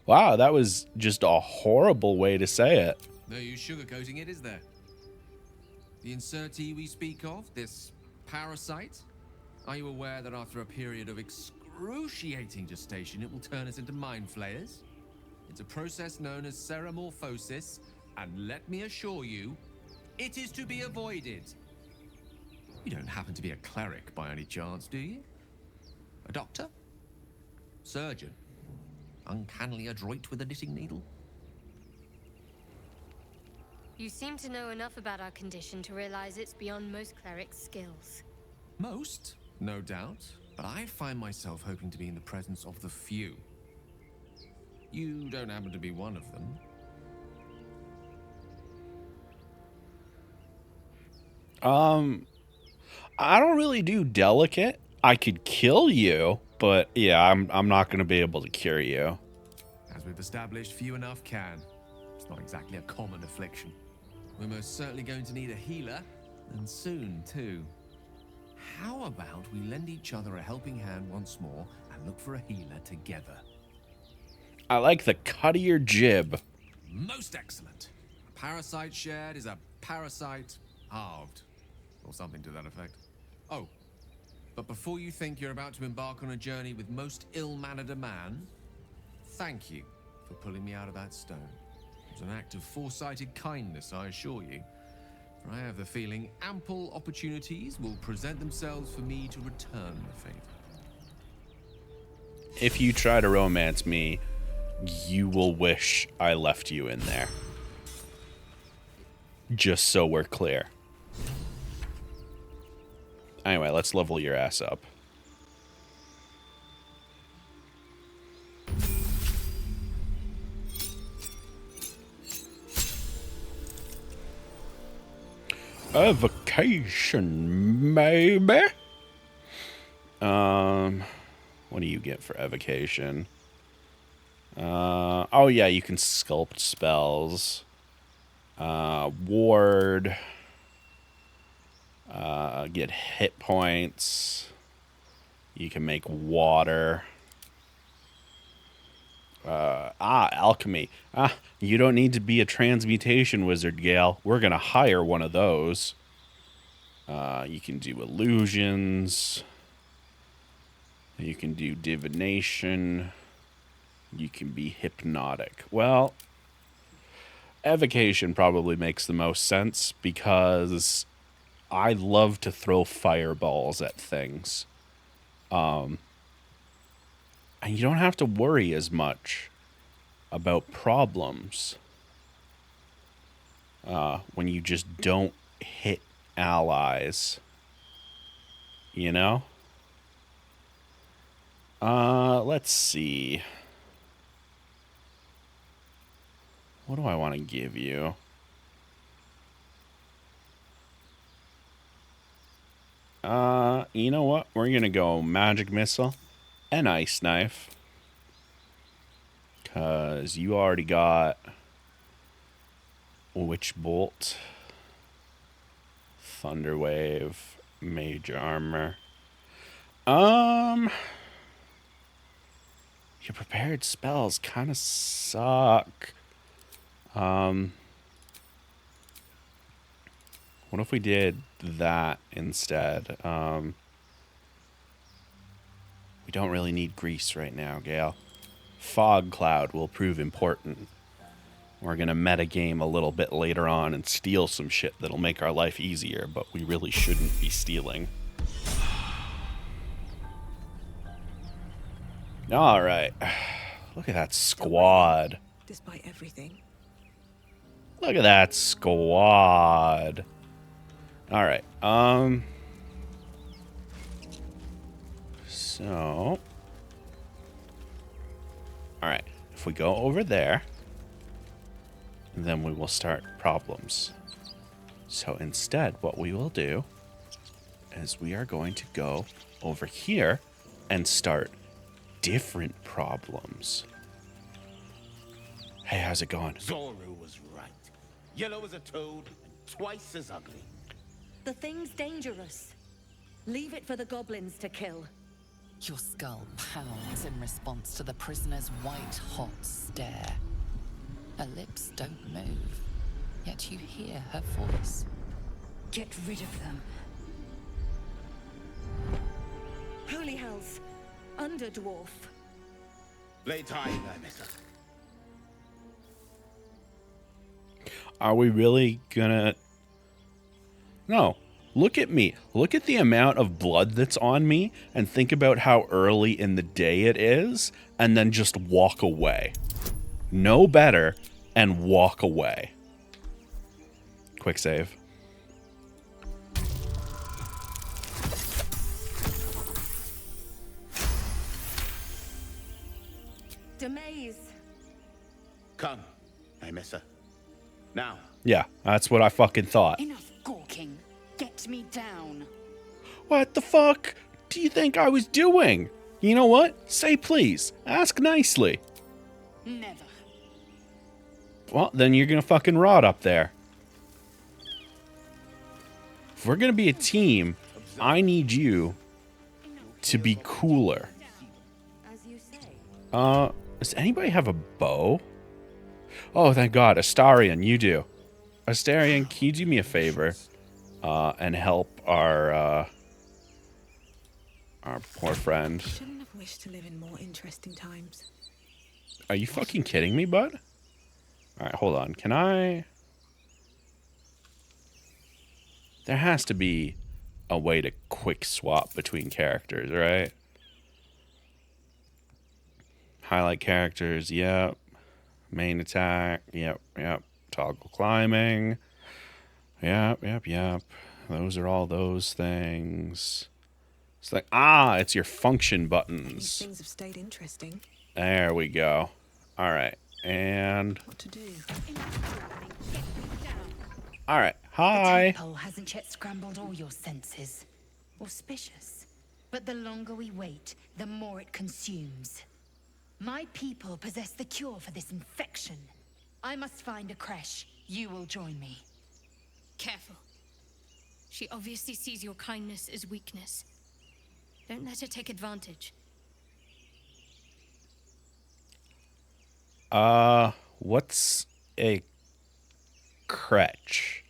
Wow, that was just a horrible way to say it. No use sugarcoating it, is there? The insertee we speak of, this parasite, are you aware that after a period of excruciating gestation, it will turn us into mind flayers? It's a process known as ceramorphosis, and let me assure you, it is to be avoided. You don't happen to be a cleric by any chance, do you? A doctor? Surgeon? Uncannily adroit with a knitting needle? You seem to know enough about our condition to realize it's beyond most clerics' skills. Most, no doubt, but I find myself hoping to be in the presence of the few. You don't happen to be one of them. I don't really do delicate. I could kill you, but yeah, I'm not going to be able to cure you. As we've established, few enough can. It's not exactly a common affliction. We're most certainly going to need a healer, and soon, too. How about we lend each other a helping hand once more and look for a healer together? I like the cut of your jib. Most excellent. A parasite shared is a parasite halved. Or something to that effect. Oh, but before you think you're about to embark on a journey with most ill-mannered a man, thank you for pulling me out of that stone. It was an act of foresighted kindness, I assure you. For I have the feeling ample opportunities will present themselves for me to return the favor. If you try to romance me, you will wish I left you in there. Just so we're clear. Anyway, let's level your ass up. A vacation, maybe? What do you get for evocation? Oh yeah, you can sculpt spells. Ward. Get hit points. You can make water. Alchemy. You don't need to be a transmutation wizard, Gale. We're gonna hire one of those. You can do illusions. You can do divination. You can be hypnotic. Well, evocation probably makes the most sense because I love to throw fireballs at things. And you don't have to worry as much about problems when you just don't hit allies. You know? Let's see. What do I want to give you? You know what? We're gonna go magic missile and ice knife. 'Cause you already got witch bolt, thunder wave, mage armor. Your prepared spells kind of suck. What if we did that instead? We don't really need grease right now, Gale. Fog cloud will prove important. We're gonna metagame a little bit later on and steal some shit that'll make our life easier, but we really shouldn't be stealing. Alright. Look at that squad. Despite everything. Look at that squad. Alright, so... Alright, if we go over there, then we will start problems. So instead, what we will do is we are going to go over here and start different problems. Hey, how's it going? Zoru was right. Yellow as a toad, and twice as ugly. The thing's dangerous. Leave it for the goblins to kill. Your skull pounds in response to the prisoner's white-hot stare. Her lips don't move, yet you hear her voice. Get rid of them. Holy hells! Underdwarf. Lay time, Missa. Are we really gonna... No. Look at me. Look at the amount of blood that's on me and think about how early in the day it is and then just walk away. Know better and walk away. quick save. Demaze. Come, Amissa. Now. Yeah, that's what I fucking thought. Enough gawking. Get me down. What the fuck do you think I was doing? You know what? Say please. Ask nicely. Never. Well, then you're gonna fucking rot up there. If we're gonna be a team, I need you to be cooler. As you say. Does anybody have a bow? Oh, thank God. Astarion, you do. Astarion, can you do me a favor? And help our poor friend. Shouldn't have wished to live in more interesting times. Are you fucking kidding me, bud? Alright, hold on. Can I... There has to be a way to quick swap between characters, right? Highlight characters, yep. Main attack, yep. Toggle climbing. Yep. Those are all those things. It's like, it's your function buttons. These things have stayed interesting. There we go. Alright, and... What to do? Alright, hi. The tadpole hasn't yet scrambled all your senses. Auspicious. But the longer we wait, the more it consumes. My people possess the cure for this infection. I must find a creche. You will join me. Careful. She obviously sees your kindness as weakness. Don't let her take advantage. What's a creche?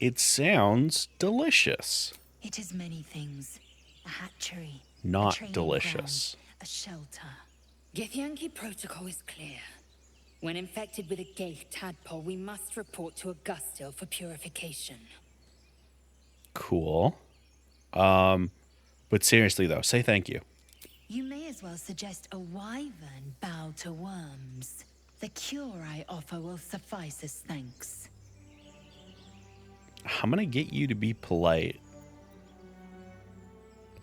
It sounds delicious. It is many things. A hatchery. Not a training delicious. ground, a shelter. Githyanki protocol is clear. When infected with a Gaith tadpole, we must report to Augustil for purification. Cool. But seriously though, say thank you. You may as well suggest a wyvern bow to worms. The cure I offer will suffice as thanks. I'm gonna get you to be polite.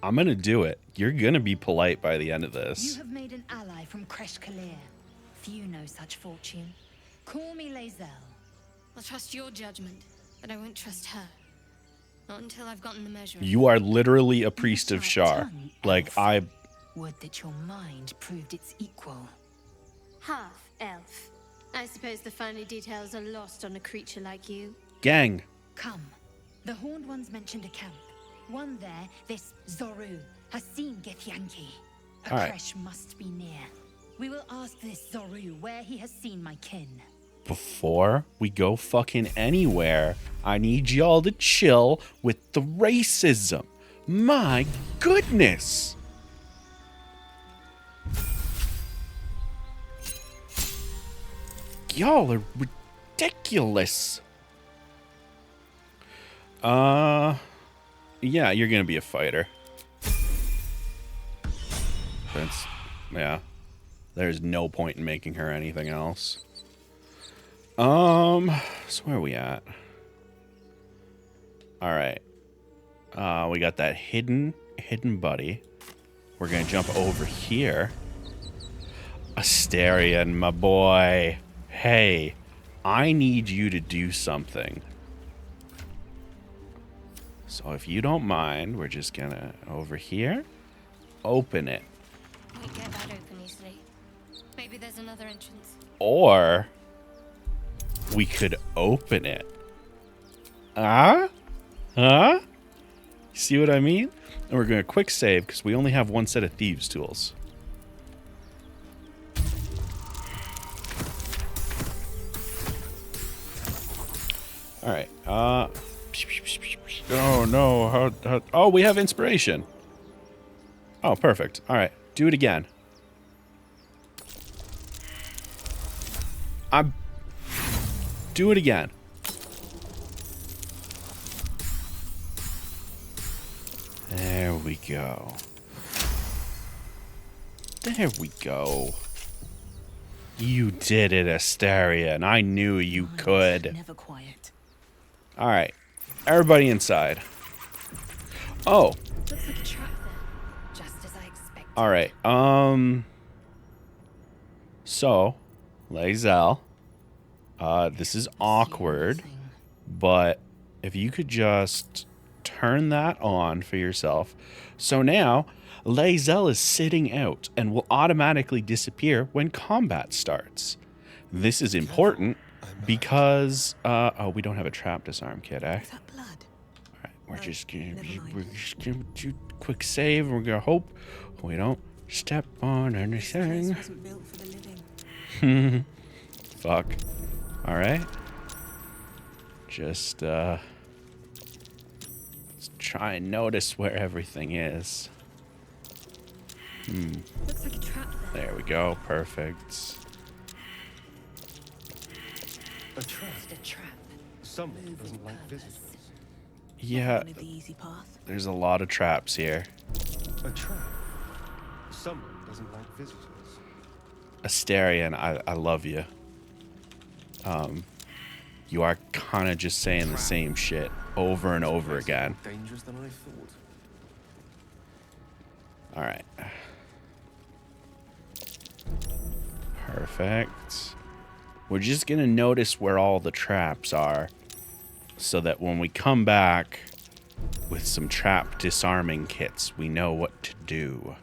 I'm gonna do it. You're gonna be polite by the end of You this. have made an ally from Kresh Kalir. Few know such fortune. Call me Lae'zel. I'll trust your judgment, but I won't trust her. Not until I've gotten the measure. You are literally a priest of Shar. Like, I... Would that your mind proved its equal. Half elf. I suppose the finer details are lost on a creature like you. Gang. Come. The Horned Ones mentioned a camp. One there, this Zoru, has seen Githyanki. A All right. creche must be near. We will ask this Zoru where he has seen my kin. Before we go fucking anywhere, I need y'all to chill with the racism. My goodness. Y'all are ridiculous. Yeah, you're gonna be a fighter. That's, yeah. There's no point in making her anything else. So where are we at? Alright. We got that hidden buddy. We're gonna jump over here. Astarion, my boy. Hey, I need you to do something. So if you don't mind, we're just gonna, over here, open it. Won't get that open easily. Maybe there's another entrance. Or we could open it. Huh? See what I mean? And we're gonna quick save because we only have one set of thieves' tools. Alright, oh no, oh, we have inspiration. Oh, perfect. Alright, do it again. Do it again. There we go. There we go. You did it, Astarion. I knew you could. Never quiet. All right. Everybody inside. Oh. Looks like a trap there. Just as I expected. All right. So, Lae'zel, this is awkward, but if you could just turn that on for yourself. So now, Lae'zel is sitting out and will automatically disappear when combat starts. This is important because, oh, we don't have a trap disarm kit, eh? Is that blood? All right, we're just gonna do a quick save. We're gonna hope we don't step on anything. Wasn't built for the living. Fuck. All right. Just let's try and notice where everything is. Looks like a trap there. There we go. Perfect. A trap. Just a trap. Someone doesn't like visitors. Yeah. Only the easy path. There's a lot of traps here. A trap. Someone doesn't like visitors. Asterion, I love you. You are kind of just saying the same shit over and over again. Dangerous than I thought. All right. Perfect. We're just gonna notice where all the traps are, so that when we come back with some trap disarming kits, we know what to do.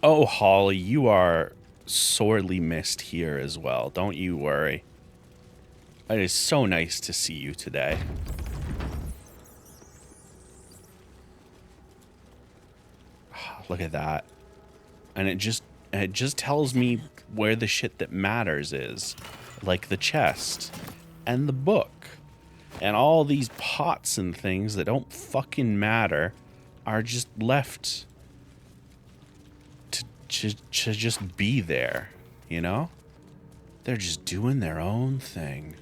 Oh, Holly, you are sorely missed here as well. Don't you worry. It is so nice to see you today. Look at that. And it just tells me where the shit that matters is. Like the chest and the book. And all these pots and things that don't fucking matter are just left to just be there, you know? They're just doing their own thing.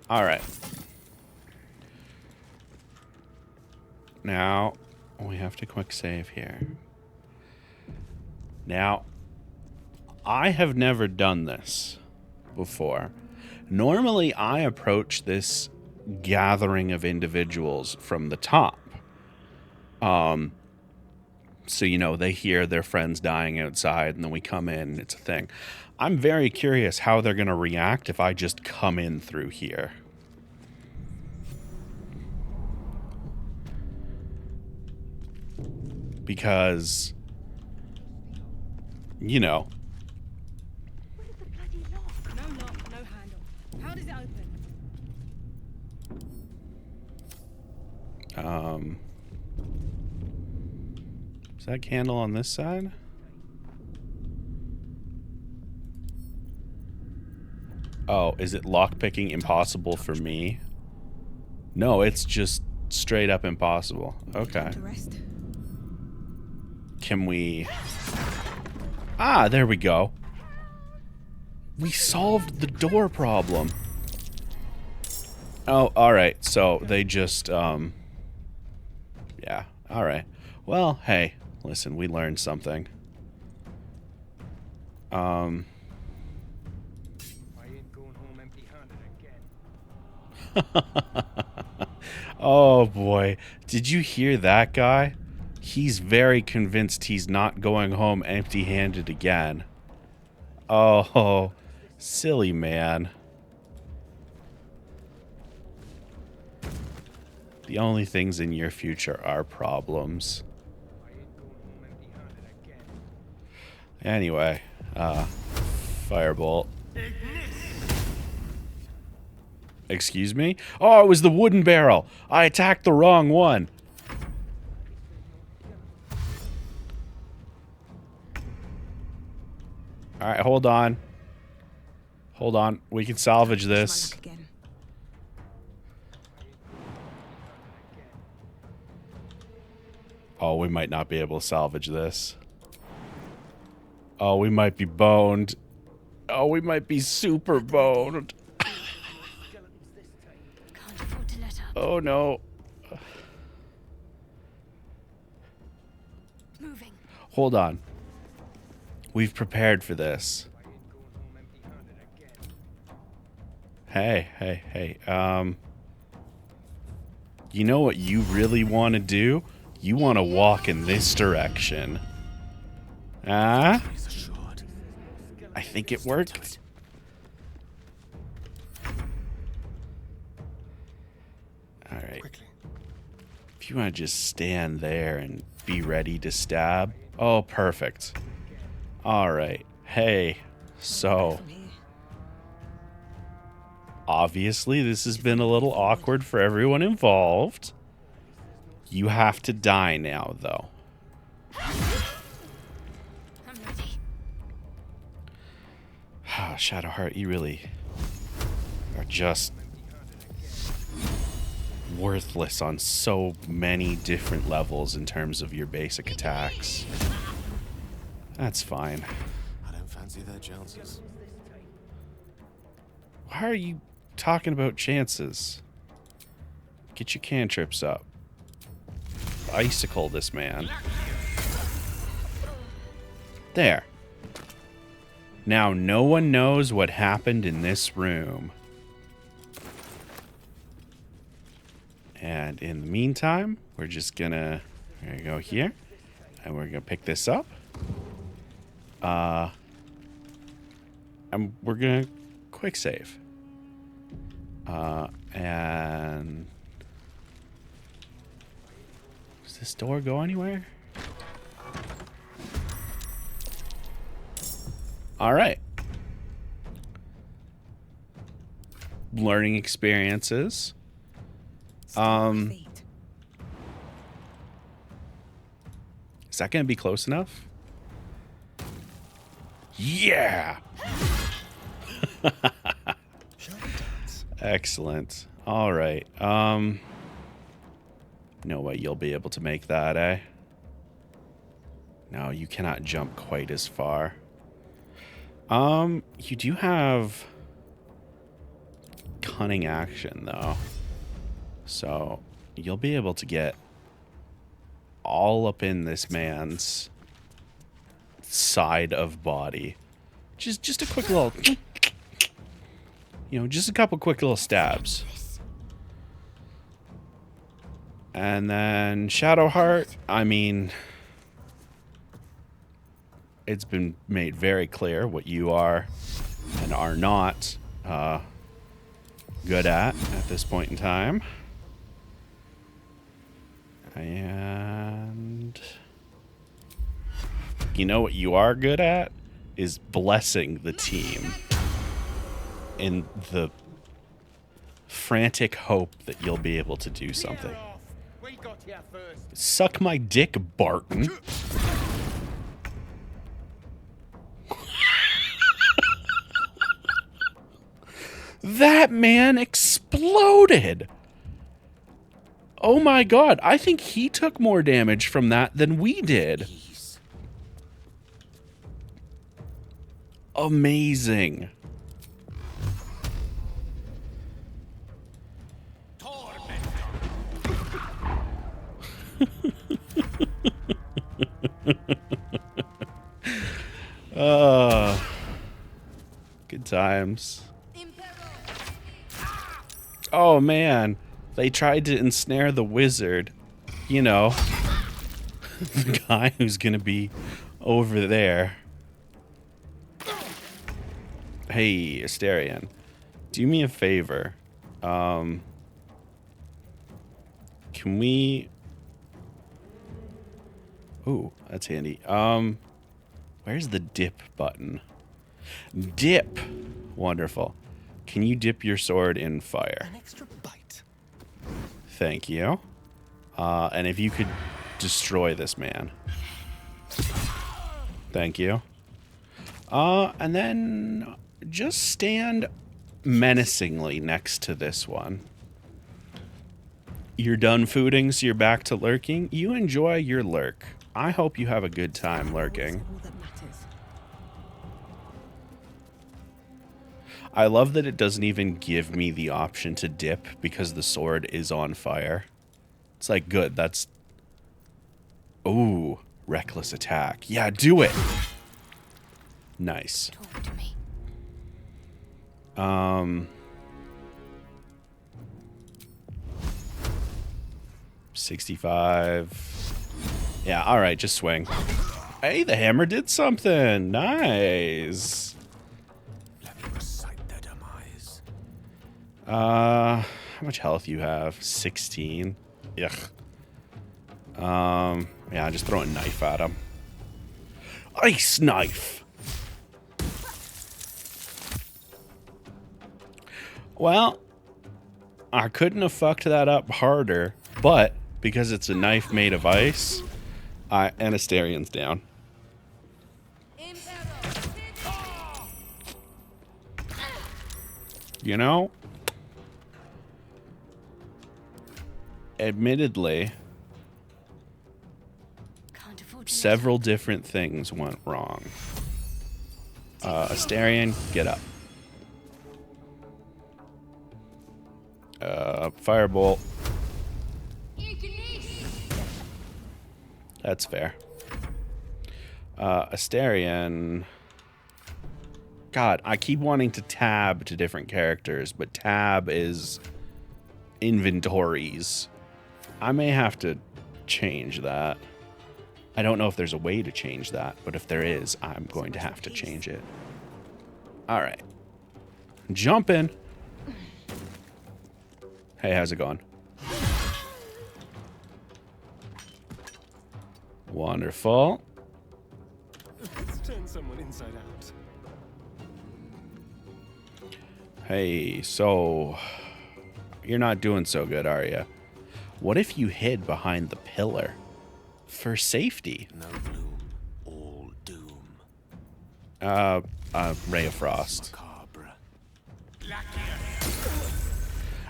All right. Now, we have to quick save here. Now, I have never done this before. Normally, I approach this gathering of individuals from the top. So, you know, they hear their friends dying outside and then we come in and it's a thing. I'm very curious how they're going to react if I just come in through here. Because, you know. Where's the bloody lock? No lock, no handle. How does it open? Is that candle on this side? Oh, is it lockpicking impossible for me? No, it's just straight up impossible. Okay. Can we... Ah, there we go. We solved the door problem. Oh, alright. So they just, yeah. Alright. Well, hey. Listen, we learned something. I ain't going home empty-handed again. Oh boy. Did you hear that guy? He's very convinced he's not going home empty-handed again. Oh, silly man. The only things in your future are problems. Anyway, firebolt. Excuse me? Oh, it was the wooden barrel. I attacked the wrong one. All right, hold on. Hold on. We can salvage this. Oh, we might not be able to salvage this. Oh, we might be boned. Oh, we might be super boned. Oh, no. Hold on. We've prepared for this. Hey. You know what you really want to do? You want to walk in this direction. I think it worked. Alright. If you want to just stand there and be ready to stab. Oh, perfect. Alright. Hey, so... obviously, this has been a little awkward for everyone involved. You have to die now, though. I'm ready. Shadowheart, you really are just worthless on so many different levels in terms of your basic attacks. That's fine. I don't fancy their chances. Why are you talking about chances? Get your cantrips up. Icicle this man. There. Now no one knows what happened in this room. And in the meantime, we're just gonna go here. And we're gonna pick this up. And we're gonna quick save. And does this door go anywhere? All right. Learning experiences. Is that going to be close enough? Yeah. Excellent. All right. No way you'll be able to make that, eh? No, you cannot jump quite as far. You do have cunning action, though. So you'll be able to get all up in this man's side of body. Just a quick little... you know, just a couple quick little stabs. And then Shadowheart, I mean, it's been made very clear what you are and are not good at this point in time. And you know what you are good at is blessing the team in the frantic hope that you'll be able to do something. Suck my dick, Barton. That man exploded. Oh my god, I think he took more damage from that than we did. Amazing. Good times. Oh man, they tried to ensnare the wizard. You know, the guy who's gonna be over there. Hey, Asterion, do me a favor. Can we... Ooh, that's handy. Where's the dip button? Dip! Wonderful. Can you dip your sword in fire? An extra bite. Thank you. And if you could destroy this man. Thank you. And then just stand menacingly next to this one. You're done fooding, so you're back to lurking. You enjoy your lurk. I hope you have a good time lurking. I love that it doesn't even give me the option to dip because the sword is on fire. It's like, good, that's... Ooh, Reckless attack. Yeah, do it. Nice. Talk to me. 65. Yeah, all right, just swing. Hey, the hammer did something. Nice. Let me recite their demise. How much health you have? 16. Yuck. Yeah, just throw a knife at him. Ice knife. Well, I couldn't have fucked that up harder, but because it's a knife made of ice, and Asterian's down. You know, admittedly, several different things went wrong. Asterian, get up. Firebolt. That's fair. Asterian. God, I keep wanting to tab to different characters, but tab is inventories. I may have to change that. I don't know if there's a way to change that, but if there is, I'm going to have to change it. All right. Jump in. Hey, how's it going? Wonderful. Let's turn someone inside out. Hey, so you're not doing so good, are you? What if you hid behind the pillar for safety? No gloom, all doom. Ray of Frost.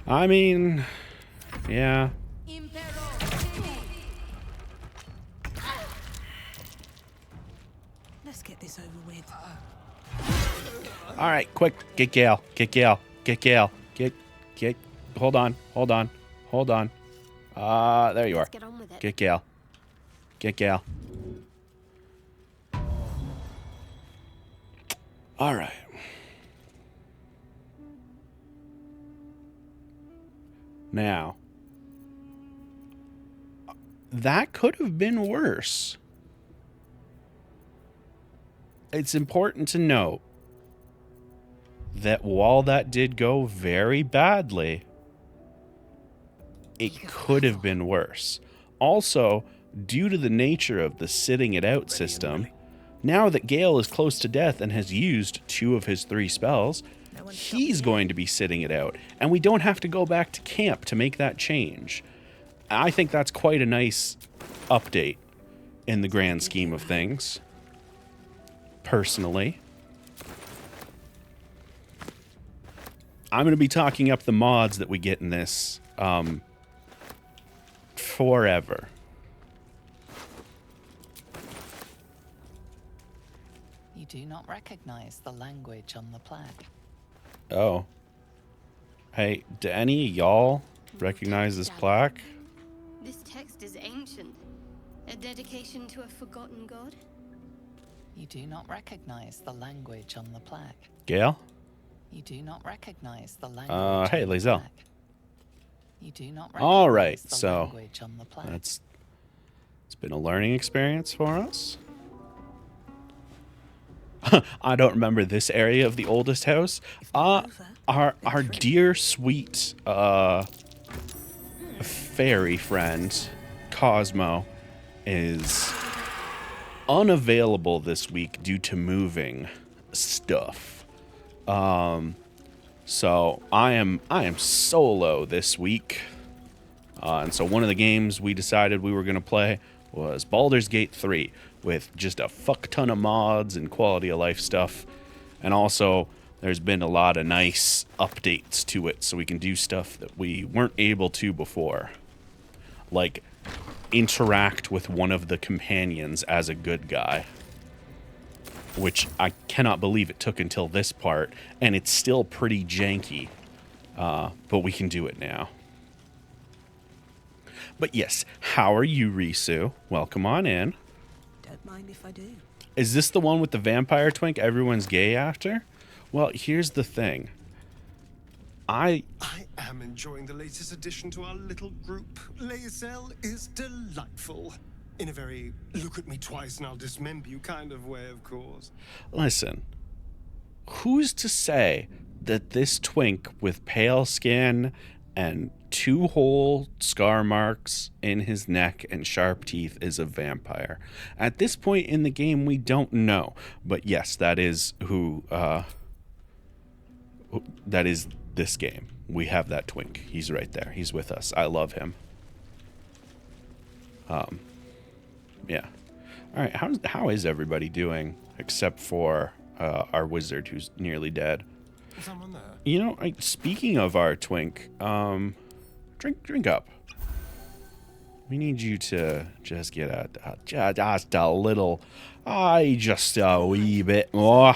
I mean, yeah. Let's get this over with. All right, quick, get Gale, get Gale, get Gale, get. Hold on. There you are. Get on with it. Get Gale. Get Gale. All right. Now, that could have been worse. It's important to note that while that did go very badly, it could have been worse. Also, due to the nature of the sitting it out system, now that Gale is close to death and has used 2 of his 3 spells, he's going to be sitting it out, and we don't have to go back to camp to make that change. I think that's quite a nice update in the grand scheme of things, personally. I'm going to be talking up the mods that we get in this forever. You do not recognize the language on the plaque. Oh. Hey, do any of y'all recognize this plaque? This text is ancient. A dedication to a forgotten god? You do not recognize the language on the plaque. Gale? You do not recognize the language. Hey, Lizelle. You do not All right, the so language on the plaque. it's been a learning experience for us. I don't remember this area of the oldest house. Our dear sweet fairy friend Cosmo is unavailable this week due to moving stuff. So I am solo this week. And so one of the games we decided we were going to play was Baldur's Gate 3 with just a fuck ton of mods and quality of life stuff. And also there's been a lot of nice updates to it so we can do stuff that we weren't able to before. Like interact with one of the companions as a good guy. Which I cannot believe it took until this part, and it's still pretty janky. But we can do it now. But yes, how are you, Risu? Welcome on in. don't mind if I do. Is this the one with the vampire twink everyone's gay after? Well, here's the thing. I am enjoying the latest addition to our little group. Lae'zel is delightful. In a very look at me twice and I'll dismember you kind of way, of course. Listen, who's to say that this twink with pale skin and 2 whole scar marks in his neck and sharp teeth is a vampire? At this point in the game, we don't know. But yes, that is who, that is this game. We have that twink. He's right there. He's with us. I love him. Yeah. All right. How is everybody doing except for our wizard who's nearly dead? Someone there. You know, speaking of our twink, drink up. We need you to just get just a little, just a wee bit more.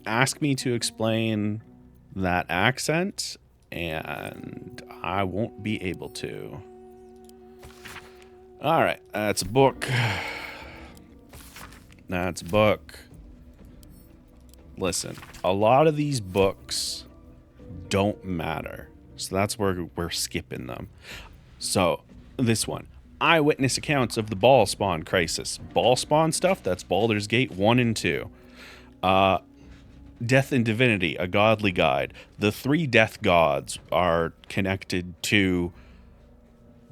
Ask me to explain that accent, and I won't be able to. All right, that's a book. That's a book. Listen, a lot of these books don't matter, so that's where we're skipping them. So, this one. Eyewitness accounts of the ball spawn crisis. Ball spawn stuff, that's Baldur's Gate 1 and 2. Death and Divinity, a godly guide. The 3 death gods are connected to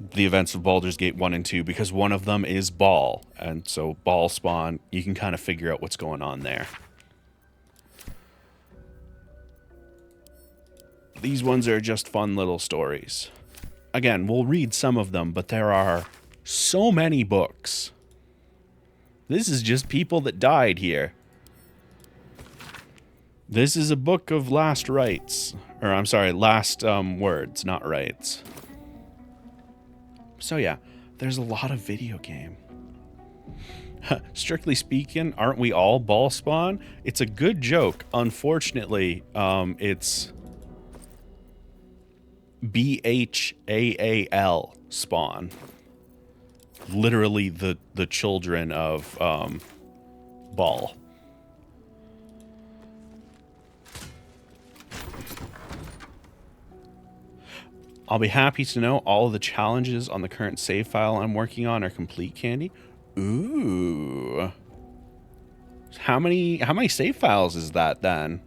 the events of Baldur's Gate 1 and 2 because one of them is Ball. And so Ball spawn, you can kind of figure out what's going on there. These ones are just fun little stories. Again, we'll read some of them, but there are so many books. This is just people that died here. This is a book of last rites. Or, I'm sorry, last words, not rights. So yeah, there's a lot of video game. Strictly speaking, aren't we all ball spawn? It's a good joke. Unfortunately, it's BHAAL spawn. Literally the children of Ball. I'll be happy to know all of the challenges on the current save file I'm working on are complete, Candy. Ooh. How many save files is that then?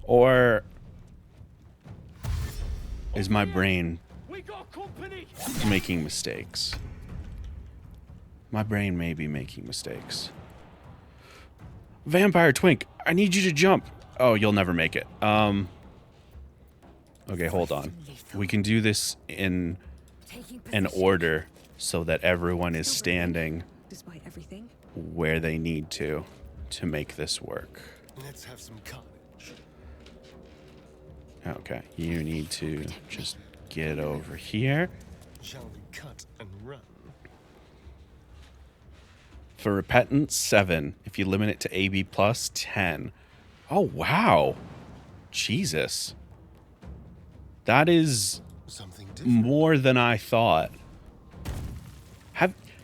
Or is my brain making mistakes? My brain may be making mistakes. Vampire Twink, I need you to jump. Oh, you'll never make it. Okay, hold on. We can do this in an order so that everyone is standing where they need to make this work. Let's have some carnage. Okay, you need to just get over here. Shall we cut and run? For repentance, 7. If you limit it to AB+, 10. Oh, wow. Jesus. That is more than I thought.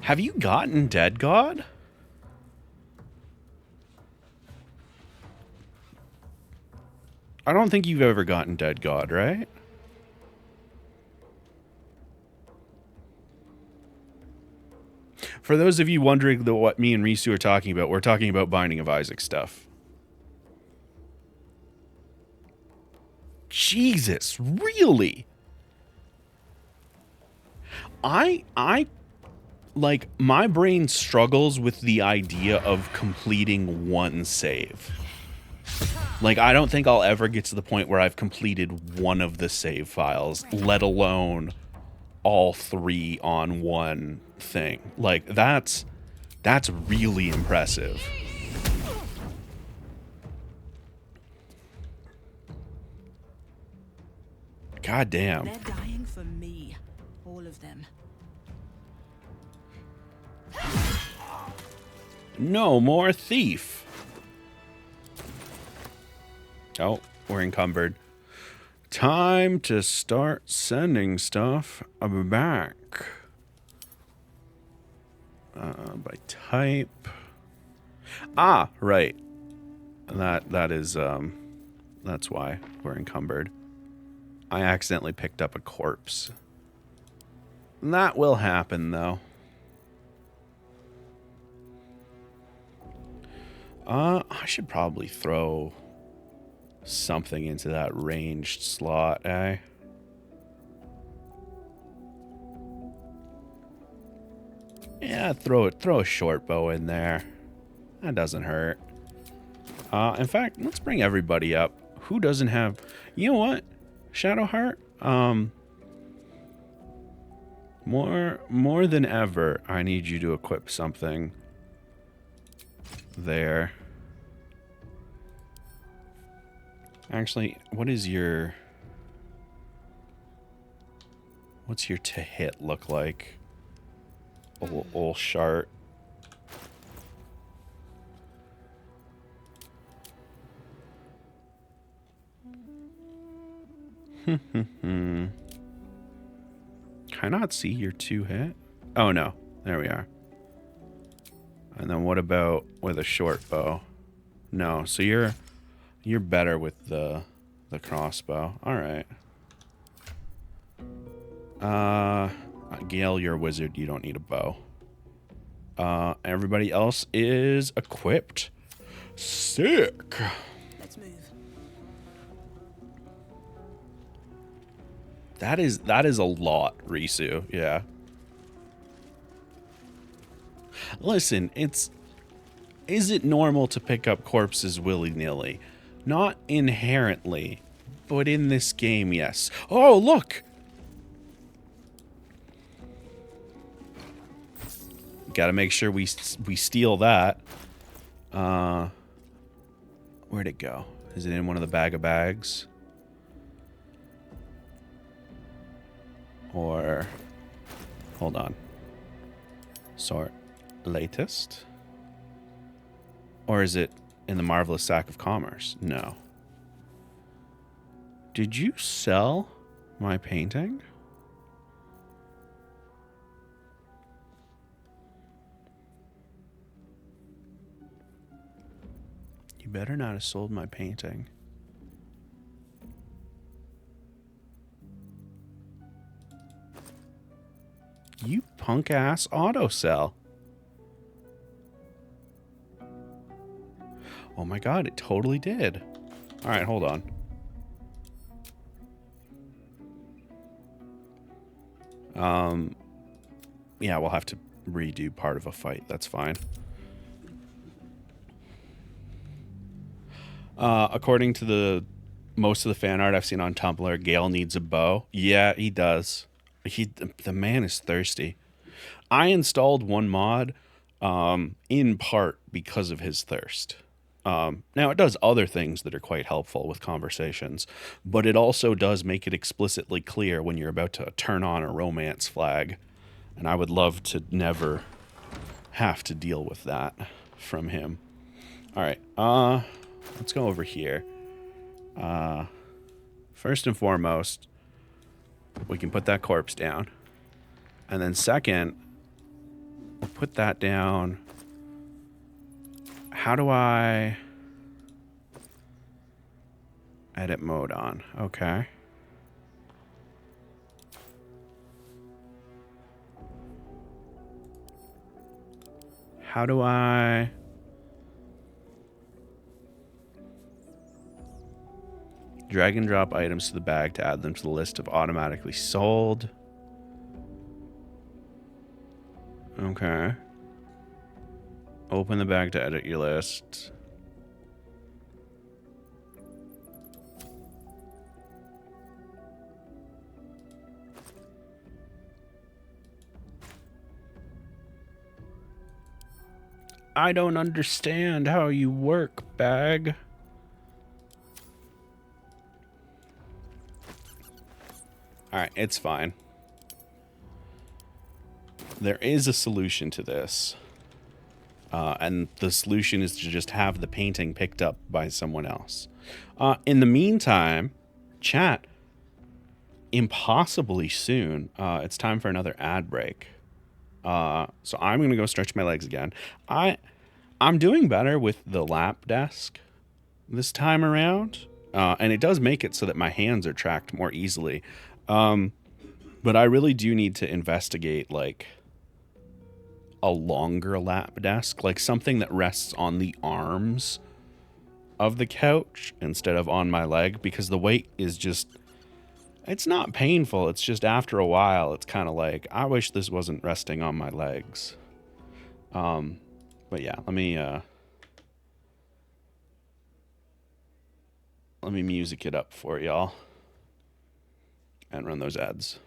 Have you gotten Dead God? I don't think you've ever gotten Dead God, right? For those of you wondering what me and Risu are talking about, we're talking about Binding of Isaac stuff. Jesus, really? I like, my brain struggles with the idea of completing one save. Like, I don't think I'll ever get to the point where I've completed one of the save files, let alone all 3 on one thing. Like, that's really impressive. God damn. They're dying for me, all of them. No more thief. Oh, we're encumbered. Time to start sending stuff back. By type. Ah, right. That is that's why we're encumbered. I accidentally picked up a corpse. That will happen though. I should probably throw something into that ranged slot, eh? Yeah, throw a short bow in there. That doesn't hurt. In fact, let's bring everybody up. Who doesn't have... You know what? Shadowheart? More than ever, I need you to equip something there. Actually, what's your to hit look like? Old shart. Can I not see your 2 hit? Oh no, there we are. And then what about with a short bow? No, so you're better with the crossbow. All right. Gale, you're a wizard. You don't need a bow. Everybody else is equipped. Sick. Let's move. That is a lot, Risu. Yeah. Listen, is it normal to pick up corpses willy-nilly? Not inherently, but in this game, yes. Oh, look! Gotta make sure we steal that. Where'd it go? Is it in one of the bag of bags? Or... Hold on. Sort. Latest? Or is it in the Marvelous Sack of Commerce? No. Did you sell my painting? You better not have sold my painting. You punk-ass autosell. Oh my god, it totally did. Alright, hold on. Yeah, we'll have to redo part of a fight. That's fine. According to most of the fan art I've seen on Tumblr, Gale needs a bow. Yeah, he does. The man is thirsty. I installed one mod in part because of his thirst. Now, it does other things that are quite helpful with conversations, but it also does make it explicitly clear when you're about to turn on a romance flag, and I would love to never have to deal with that from him. All right, let's go over here. First and foremost, we can put that corpse down. And then second, we'll put that down. How do I edit mode on? Okay. How do I... Drag and drop items to the bag to add them to the list of automatically sold. Okay. Open the bag to edit your list. I don't understand how you work, bag. Alright, it's fine. There is a solution to this. And the solution is to just have the painting picked up by someone else. In the meantime, chat, impossibly soon, it's time for another ad break. So I'm going to go stretch my legs again. I'm doing better with the lap desk this time around. And it does make it so that my hands are tracked more easily. But I really do need to investigate, like, a longer lap desk, like something that rests on the arms of the couch instead of on my leg, because the weight is just, it's not painful. It's just after a while, it's kind of like, I wish this wasn't resting on my legs. But yeah, let me music it up for y'all and run those ads.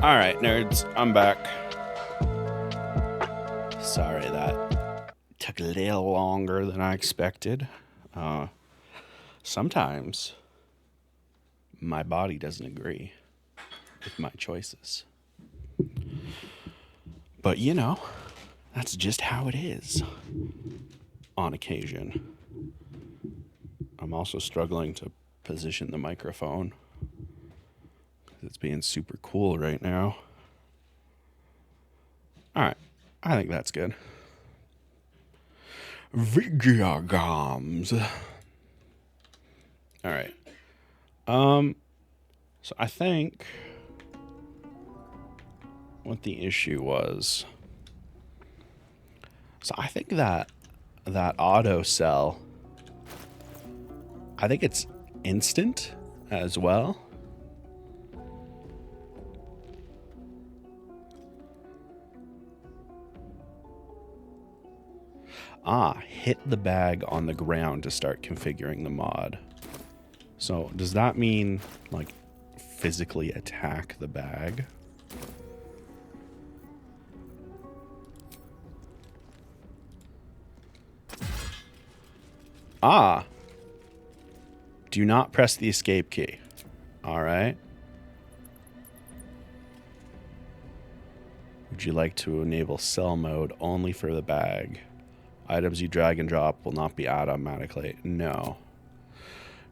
All right, nerds, I'm back. Sorry that took a little longer than I expected. Sometimes my body doesn't agree with my choices. But you know, that's just how it is on occasion. I'm also struggling to position the microphone. It's being super cool right now. All right, I think that's good. Video games. All right. So I think what the issue was. So I think that auto sell, I think it's instant as well. Hit the bag on the ground to start configuring the mod. So does that mean like physically attack the bag? Do not press the escape key. All right. Would you like to enable sell mode only for the bag? Items you drag and drop will not be automatically. No.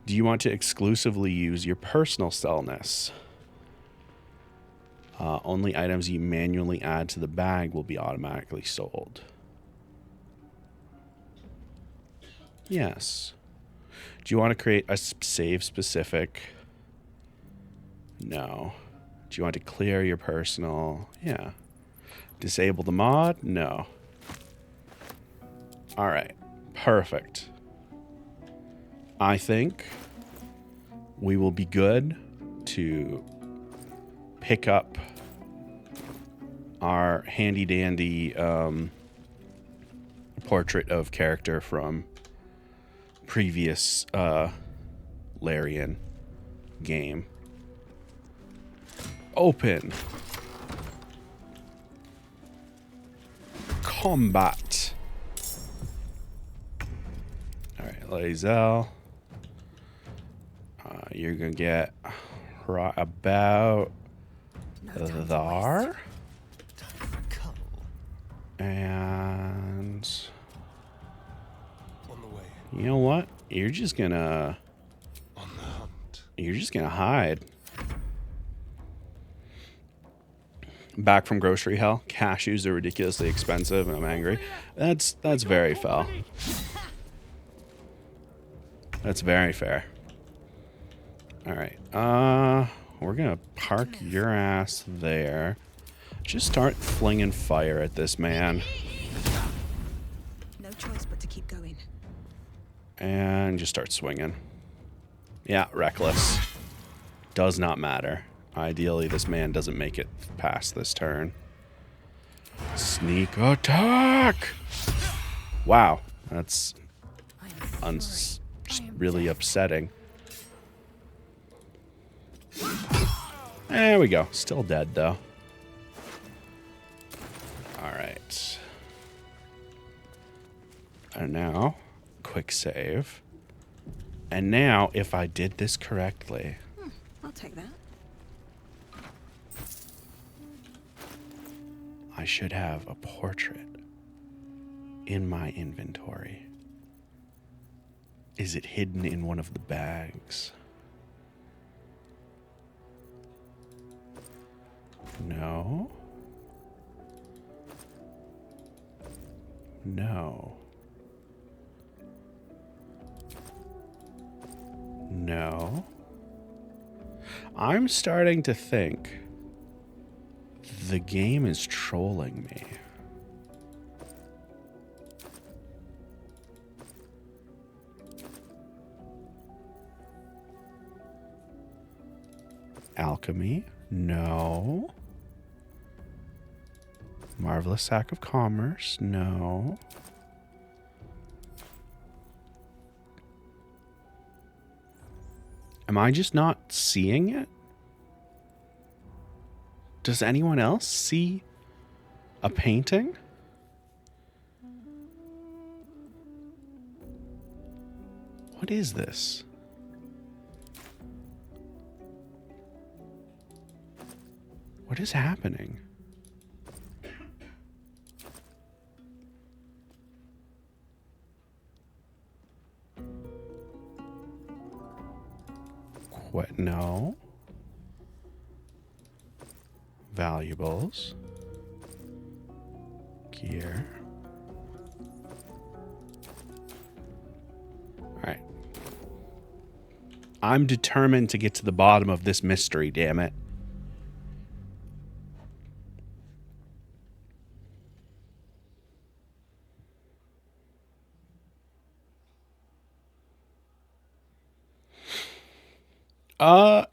Do you want to exclusively use your personal sellness? Only items you manually add to the bag will be automatically sold. Yes. Do you want to create a save specific? No. Do you want to clear your personal? Yeah. Disable the mod? No. All right. Perfect. I think we will be good to pick up our handy dandy portrait of character from previous Larian game. Open. Combat. All right, Lae'zel. You're gonna get right about there. And you know what? You're just gonna hide. Back from grocery hell. Cashews are ridiculously expensive and I'm angry. That's very foul. That's very fair. All right. We're gonna park your ass there. Just start flinging fire at this man. No choice but to keep going. And just start swinging. Yeah, reckless. Does not matter. Ideally, this man doesn't make it past this turn. Sneak attack! Wow, that's just really upsetting. There we go. Still dead, though. Alright. And now, quick save. And now, if I did this correctly... I'll take that. I should have a portrait in my inventory. Is it hidden in one of the bags? No. No. No. I'm starting to think the game is trolling me. Alchemy? No. Marvelous Sack of Commerce? No. Am I just not seeing it? Does anyone else see a painting? What is this? What is happening? What? No. Valuables. Gear. Alright. I'm determined to get to the bottom of this mystery, damn it.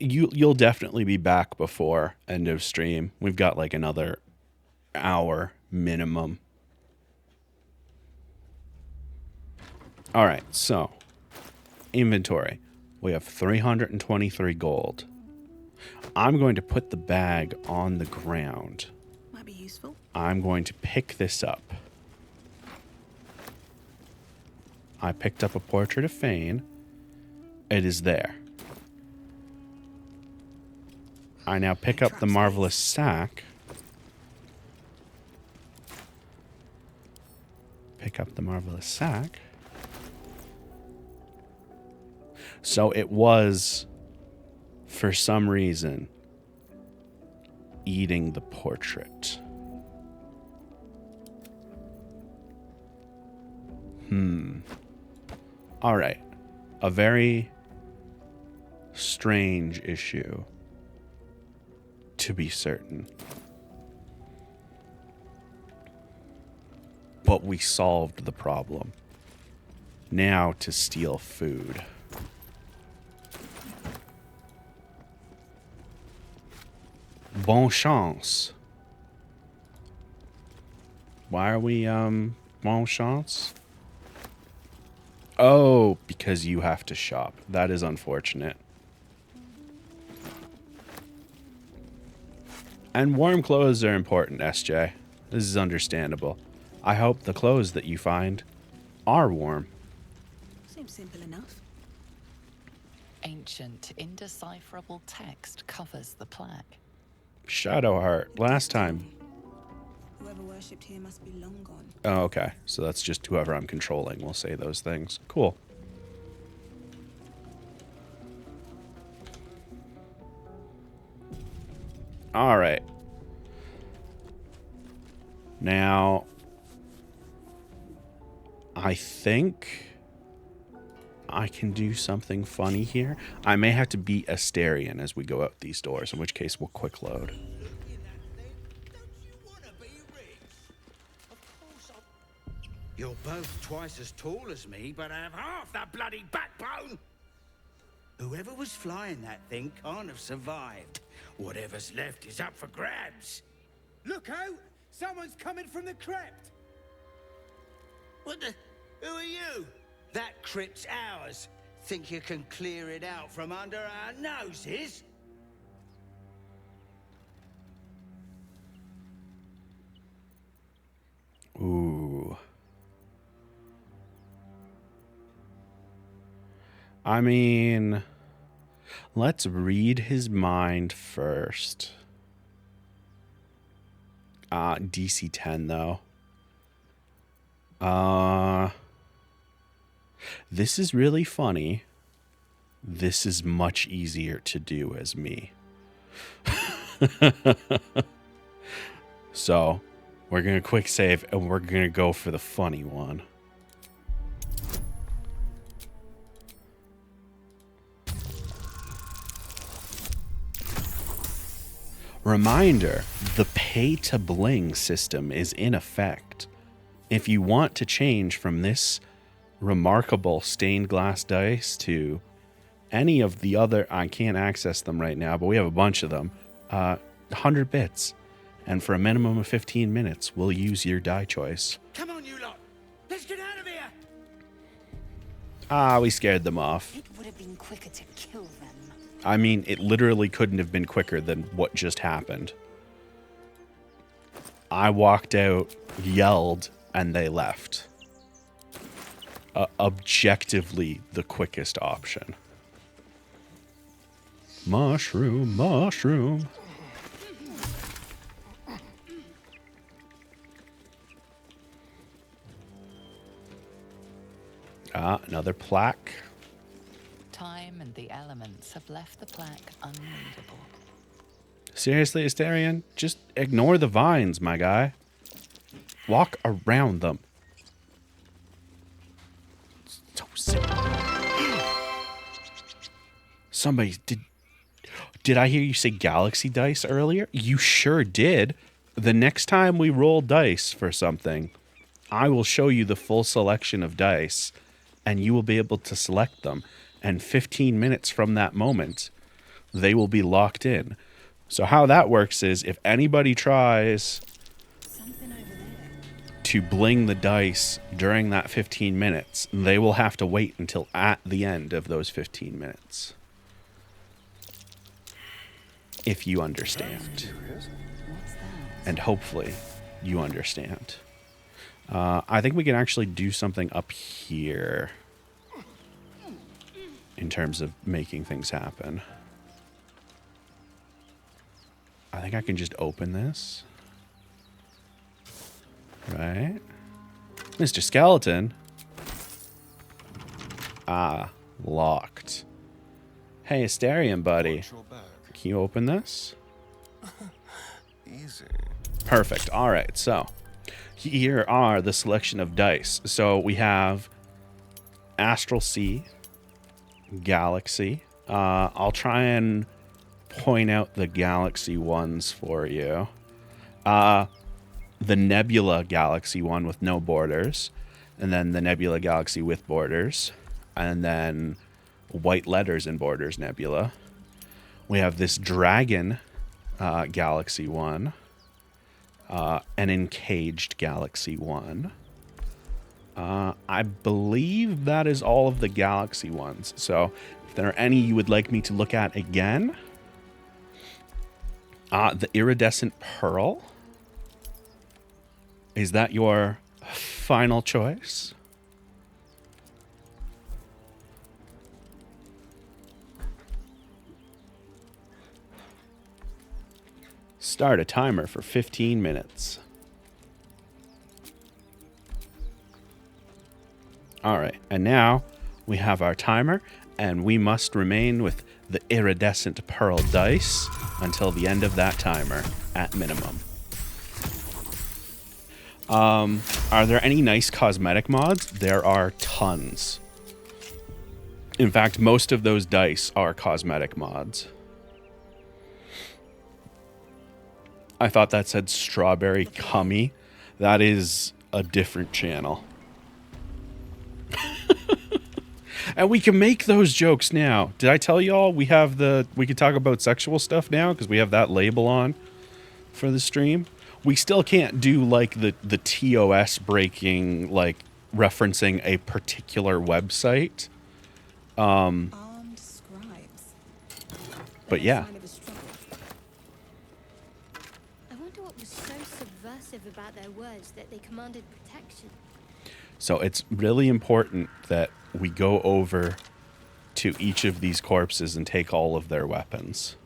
You'll definitely be back before end of stream. We've got like another hour minimum. All right, so inventory. We have 323 gold. I'm going to put the bag on the ground. Might be useful. I'm going to pick this up. I picked up a portrait of Fane. It is there. I now pick up the marvelous sack. Pick up the marvelous sack. So it was, for some reason, eating the portrait. All right. A very strange issue, to be certain. But we solved the problem. Now to steal food. Bon chance. Why are we, bon chance? Oh, because you have to shop. That is unfortunate. And warm clothes are important, SJ. This is understandable. I hope the clothes that you find are warm. Seems simple enough. Ancient, indecipherable text covers the plaque. Shadowheart. Last time. Whoever worshipped here must be long gone. Oh, okay. So that's just whoever I'm controlling will say those things. Cool. All right. Now, I think I can do something funny here. I may have to beat Asterion as we go out these doors, in which case we'll quick load. You're both twice as tall as me, but have half that bloody backbone. Whoever was flying that thing can't have survived. Whatever's left is up for grabs. Look out! Someone's coming from the crypt! What the? Who are you? That crypt's ours. Think you can clear it out from under our noses? Ooh. I mean, let's read his mind first. DC 10 though. This is really funny. This is much easier to do as me. So, we're going to quick save and we're going to go for the funny one. Reminder, the pay to bling system is in effect. If you want to change from this remarkable stained glass dice to any of the other, I can't access them right now, but we have a bunch of them, 100 bits. And for a minimum of 15 minutes, we'll use your die choice. Come on, you lot. Let's get out of here. We scared them off. It would have been quicker to kill them. I mean, it literally couldn't have been quicker than what just happened. I walked out, yelled, and they left. Objectively the quickest option. Mushroom, mushroom. Another plaque. Time and the elements have left the plaque unreadable. Seriously, Asterion? Just ignore the vines, my guy. Walk around them. So simple. Somebody, did I hear you say galaxy dice earlier? You sure did. The next time we roll dice for something, I will show you the full selection of dice, and you will be able to select them. And 15 minutes from that moment, they will be locked in. So how that works is if anybody tries to bling the dice during that 15 minutes, they will have to wait until at the end of those 15 minutes. If you understand. And hopefully you understand. I think we can actually do something up here in terms of making things happen. I think I can just open this. Right? Mr. Skeleton. Locked. Hey, Asterion, buddy. Can you open this? Easy. Perfect. All right, so here are the selection of dice. So we have Astral Sea, Galaxy. I'll try and point out the Galaxy ones for you. The Nebula Galaxy one with no borders, and then the Nebula Galaxy with borders, and then white letters and borders Nebula. We have this Dragon Galaxy one, an Encaged Galaxy one. I believe that is all of the Galaxy ones. So if there are any you would like me to look at again, the Iridescent Pearl. Is that your final choice? Start a timer for 15 minutes. All right, and now we have our timer, and we must remain with the Iridescent Pearl dice until the end of that timer, at minimum. Are there any nice cosmetic mods? There are tons. In fact, most of those dice are cosmetic mods. I thought that said Strawberry Cummy. That is a different channel. And we can make those jokes now. Did I tell y'all we have we can talk about sexual stuff now because we have that label on for the stream? We still can't do like the TOS breaking, like referencing a particular website. Armed scribes. But yeah. I wonder what was so subversive about their words that they commanded protection. So it's really important that we go over to each of these corpses and take all of their weapons.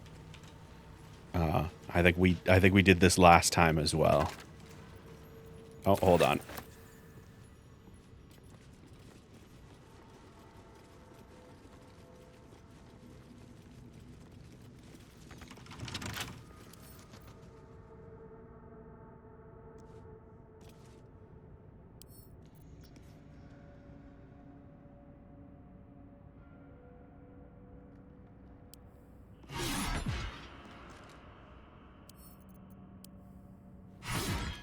I think we did this last time as well. Oh, hold on.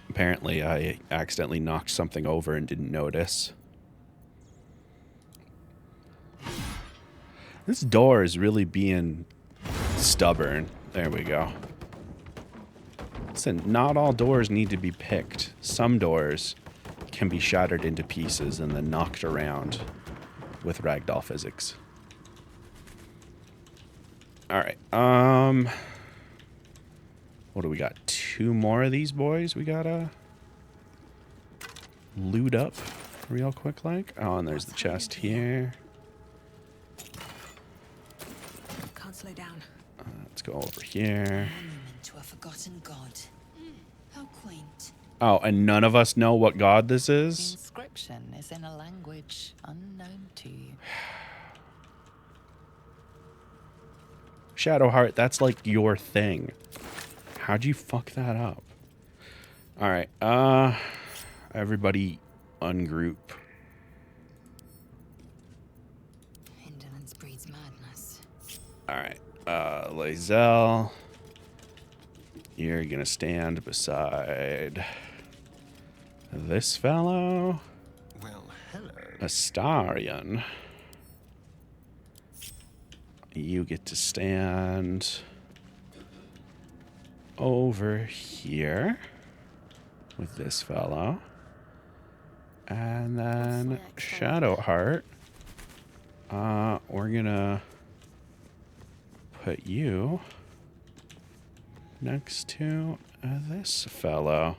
Apparently, I accidentally knocked something over and didn't notice. This door is really being stubborn. There we go. Listen, not all doors need to be picked. Some doors can be shattered into pieces and then knocked around with ragdoll physics. Alright, what do we got? 2 more of these boys we gotta loot up real quick like. Oh, and there's the chest here. Can't slow down. Let's go over here. Monument to a forgotten god. How quaint. Oh, and none of us know what god this The is? inscription is in a language unknown to you. Shadowheart, that's like your thing. How'd you fuck that up? Alright, everybody ungroup. Indolence breeds madness. Alright, Lae'zel, you're gonna stand beside this fellow. Well, hello. Astarion. You get to stand over here with this fellow. And then Shadowheart. We're gonna put you next to this fellow.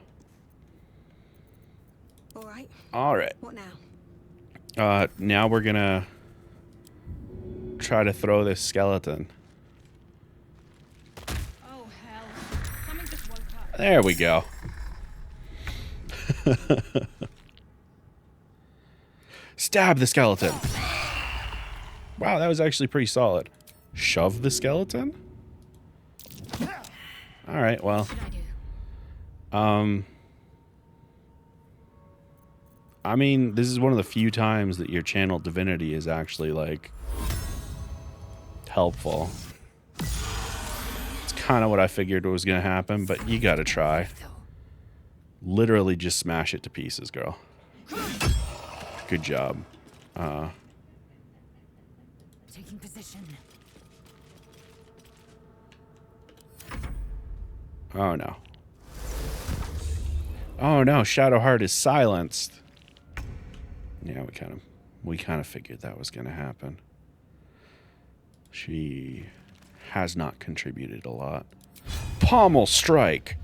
All right. All right. What now? Now we're gonna try to throw this skeleton. Oh, hell. Something just woke up. There we go. Stab the skeleton. Wow, that was actually pretty solid. Shove the skeleton? Alright, well. I mean, this is one of the few times that your channel divinity is actually, like, helpful. It's kind of what I figured was going to happen, but you got to try. Literally just smash it to pieces, girl. Good job. Taking position. Oh no. Oh no, Shadowheart is silenced. Yeah, we kind of figured that was going to happen. She has not contributed a lot. Pommel strike.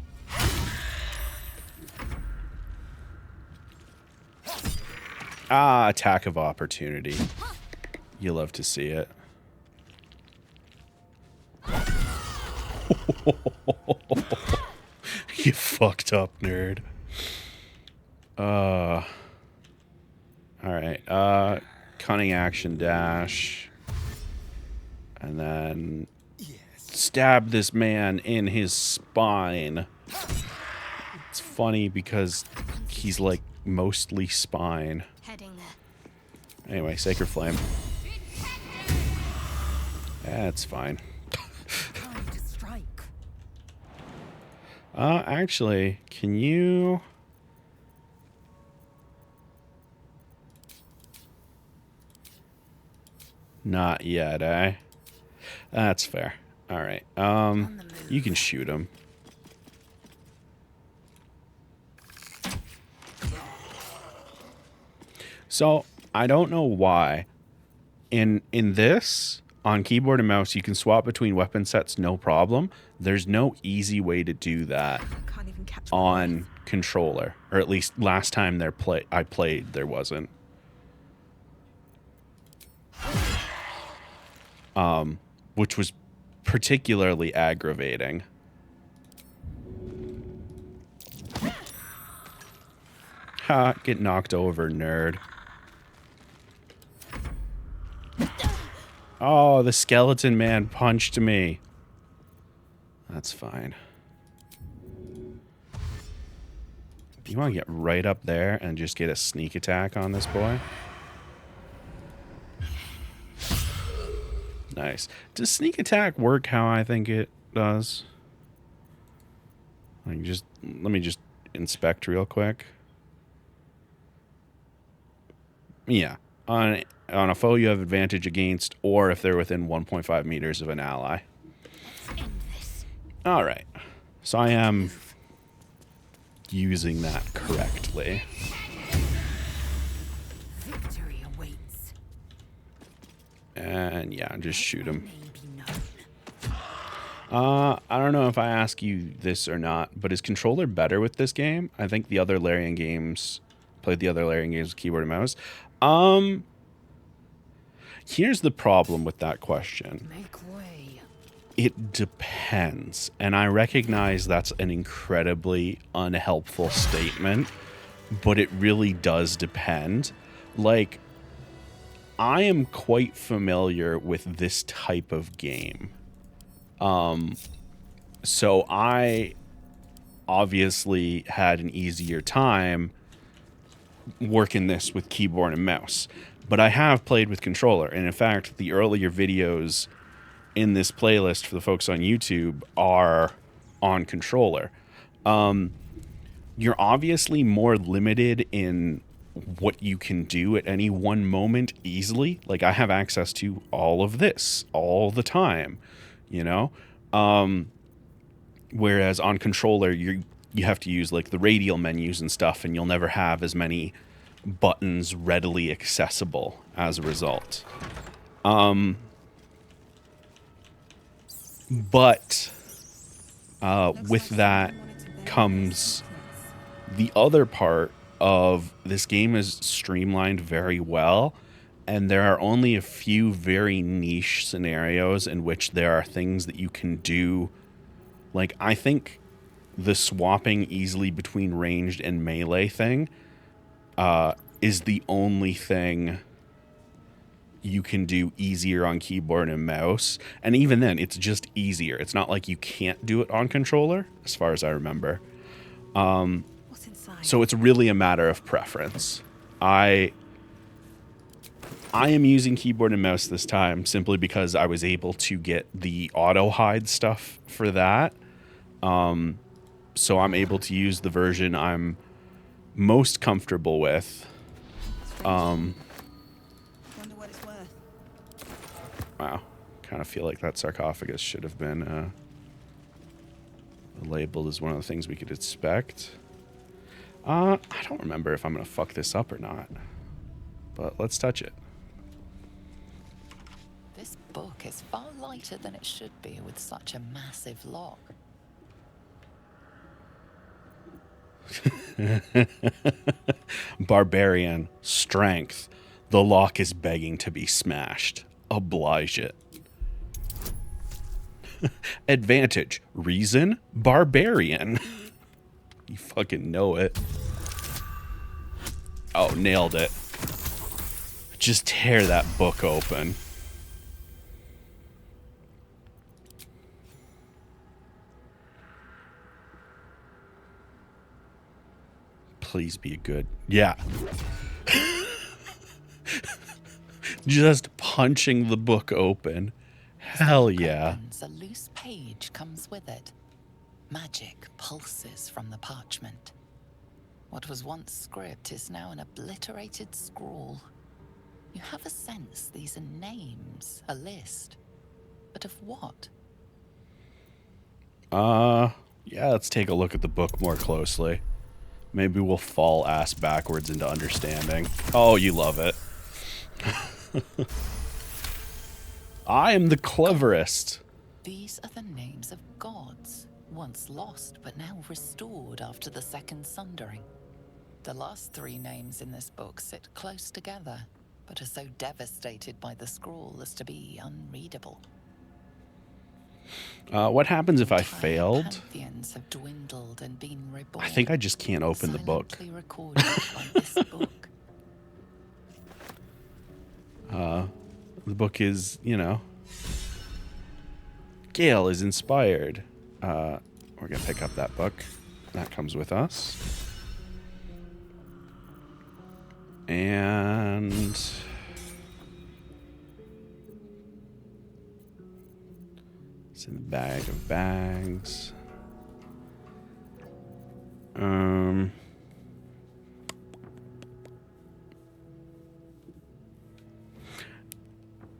Ah, attack of opportunity. You love to see it. You fucked up, nerd. Alright, cunning action dash. And then stab this man in his spine. It's funny because he's like mostly spine. Heading there. Anyway, Sacred Flame. That's fine. Time to strike. Actually, can you... Not yet, eh? That's fair. Alright, you can shoot him. So, I don't know why. In this, on keyboard and mouse, you can swap between weapon sets no problem. There's no easy way to do that on controller. Or at least last time I played, there wasn't. Which was particularly aggravating. Ha, get knocked over, nerd. Oh, the skeleton man punched me. That's fine. You want to get right up there and just get a sneak attack on this boy? Nice. Does sneak attack work how I think it does? Like, just let me just inspect real quick. Yeah. On a foe you have advantage against, or if they're within 1.5 meters of an ally. Alright. So I am using that correctly. Victory awaits. And yeah, just shoot him. I don't know if I ask you this or not, but is controller better with this game? I think the other Larian games, played the other Larian games with keyboard and mouse. Here's the problem with that question. Make way. It depends. And I recognize that's an incredibly unhelpful statement, but it really does depend. Like, I am quite familiar with this type of game. So I obviously had an easier time working this with keyboard and mouse, but I have played with controller. And in fact, the earlier videos in this playlist for the folks on YouTube are on controller. You're obviously more limited in what you can do at any one moment easily. Like, I have access to all of this all the time, you know? Whereas on controller, you have to use like the radial menus and stuff, and you'll never have as many buttons readily accessible as a result. But with that comes the other part of this game is streamlined very well, and there are only a few very niche scenarios in which there are things that you can do. Like, I think the swapping easily between ranged and melee thing is the only thing you can do easier on keyboard and mouse. And even then, it's just easier. It's not like you can't do it on controller, as far as I remember. So it's really a matter of preference. I am using keyboard and mouse this time simply because I was able to get the auto hide stuff for that. So I'm able to use the version I'm most comfortable with. Wonder what it's worth. Wow. Kind of feel like that sarcophagus should have been labeled as one of the things we could inspect. I don't remember if I'm going to fuck this up or not. But let's touch it. This book is far lighter than it should be with such a massive lock. Barbarian, strength. The lock is begging to be smashed. Oblige it. Advantage, reason, barbarian. You fucking know it. Oh, nailed it. Just tear that book open. Please be good. Yeah. Just punching the book open. Hell yeah. A loose page comes with it. Magic pulses from the parchment. What was once script is now an obliterated scrawl. You have a sense these are names, a list. But of what? Yeah, let's take a look at the book more closely. Maybe we'll fall ass backwards into understanding. Oh, you love it. I am the cleverest. These are the names of gods, once lost but now restored after the Second Sundering. The last three names in this book sit close together, but are so devastated by the scroll as to be unreadable. What happens if I failed? Pantheons have dwindled and been reborn. I think I just can't open the book. Silently recorded by this book. The book is, you know, Gale is inspired. We're gonna pick up that book. That comes with us. And it's in the bag of bags.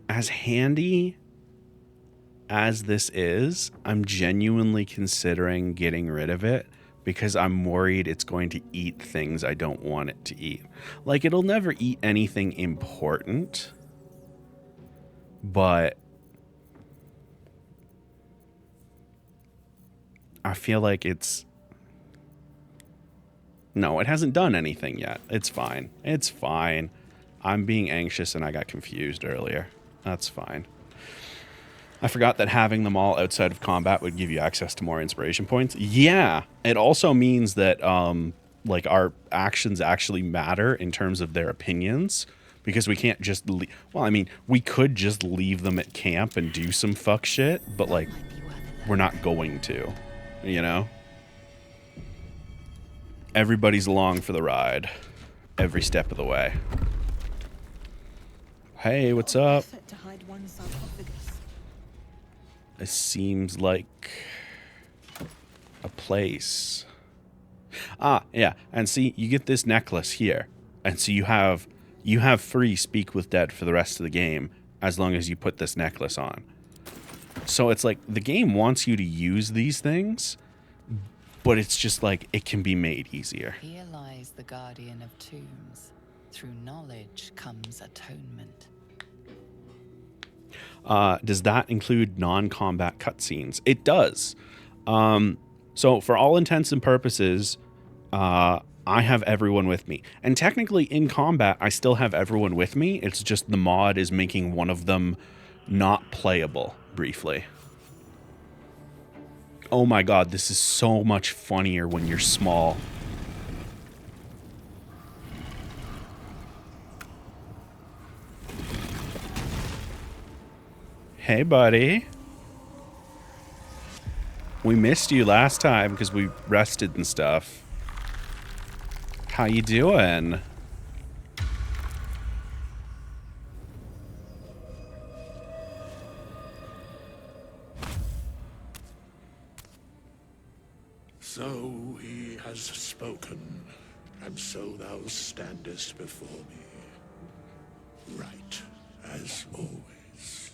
As handy as this is, I'm genuinely considering getting rid of it because I'm worried it's going to eat things I don't want it to eat. Like, it'll never eat anything important, but I feel like it's... No, it hasn't done anything yet. It's fine. It's fine. I'm being anxious and I got confused earlier. That's fine. I forgot that having them all outside of combat would give you access to more inspiration points. Yeah, it also means that like our actions actually matter in terms of their opinions, because we can't just well, I mean, we could just leave them at camp and do some fuck shit, but like we're not going to, you know? Everybody's along for the ride every step of the way. Hey, what's up? It seems like a place. Ah, yeah. And see, you get this necklace here. And so you have free Speak with Dead for the rest of the game as long as you put this necklace on. So it's like the game wants you to use these things, but it's just like it can be made easier. Here lies the guardian of tombs. Through knowledge comes atonement. Does that include non-combat cutscenes? It does. So for all intents and purposes, I have everyone with me. And technically in combat, I still have everyone with me. It's just the mod is making one of them not playable briefly. Oh my god, this is so much funnier when you're small. Hey, buddy. We missed you last time because we rested and stuff. How you doing? So he has spoken, and so thou standest before me. Right, as always.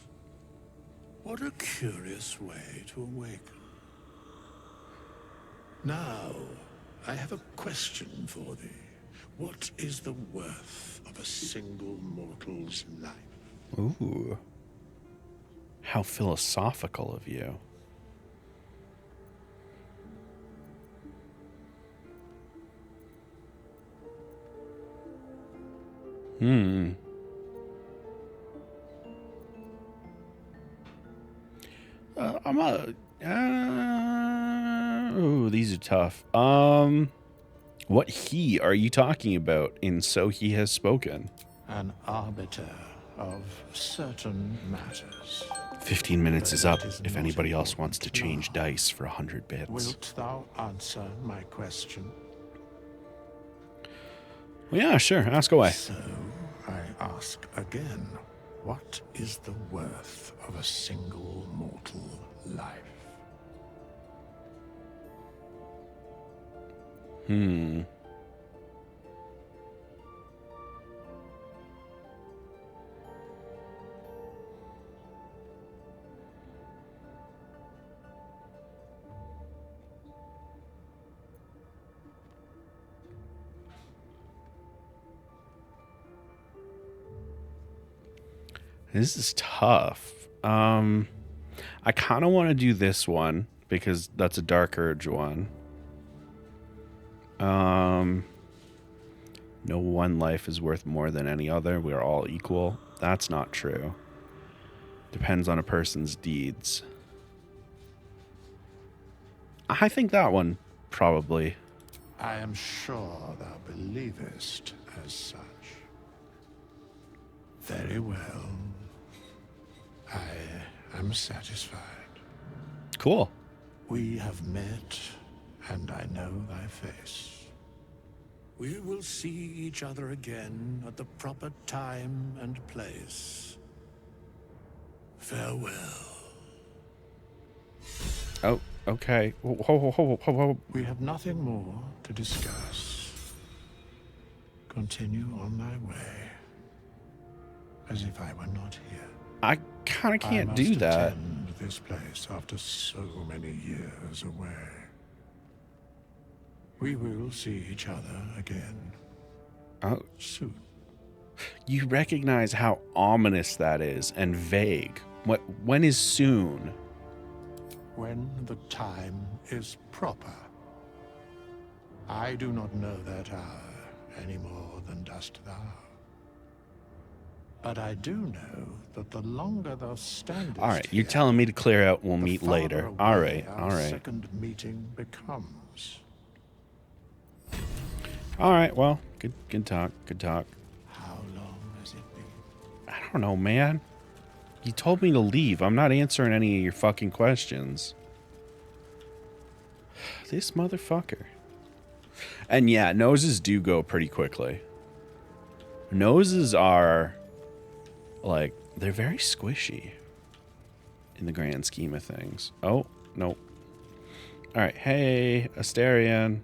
What a curious way to awaken. Now, I have a question for thee. What is the worth of a single mortal's life? Ooh. How philosophical of you. Oh, these are tough. What he are you talking about in So He Has Spoken? An arbiter of certain matters. 15 minutes is up if anybody else wants to change dice for 100 bits. Wilt thou answer my question? Well, yeah, sure. Ask away. So, I ask again, what is the worth of a single mortal life? This is tough. I kind of want to do this one because that's a Dark Urge one. No one life is worth more than any other. We are all equal. That's not true. Depends on a person's deeds. I think that one, probably. I am sure thou believest as such. Very well. I am satisfied. Cool. We have met, and I know thy face. We will see each other again at the proper time and place. Farewell. Oh, okay. Whoa. We have nothing more to discuss. Continue on thy way, as if I were not here. I kind of can't do that. I must attend this place after so many years away. We will see each other again. Oh, soon. You recognize how ominous that is and vague. When is soon? When the time is proper. I do not know that hour any more than dost thou. But I do know that the longer thou standest All right, you're telling me to clear out. We'll meet later. All right. our second meeting becomes. All right. Well, good talk. Good talk. How long has it been? I don't know, man. You told me to leave. I'm not answering any of your fucking questions. This motherfucker. And yeah, noses do go pretty quickly. Noses are, like, they're very squishy in the grand scheme of things. Oh, nope. All right. Hey, Asterion.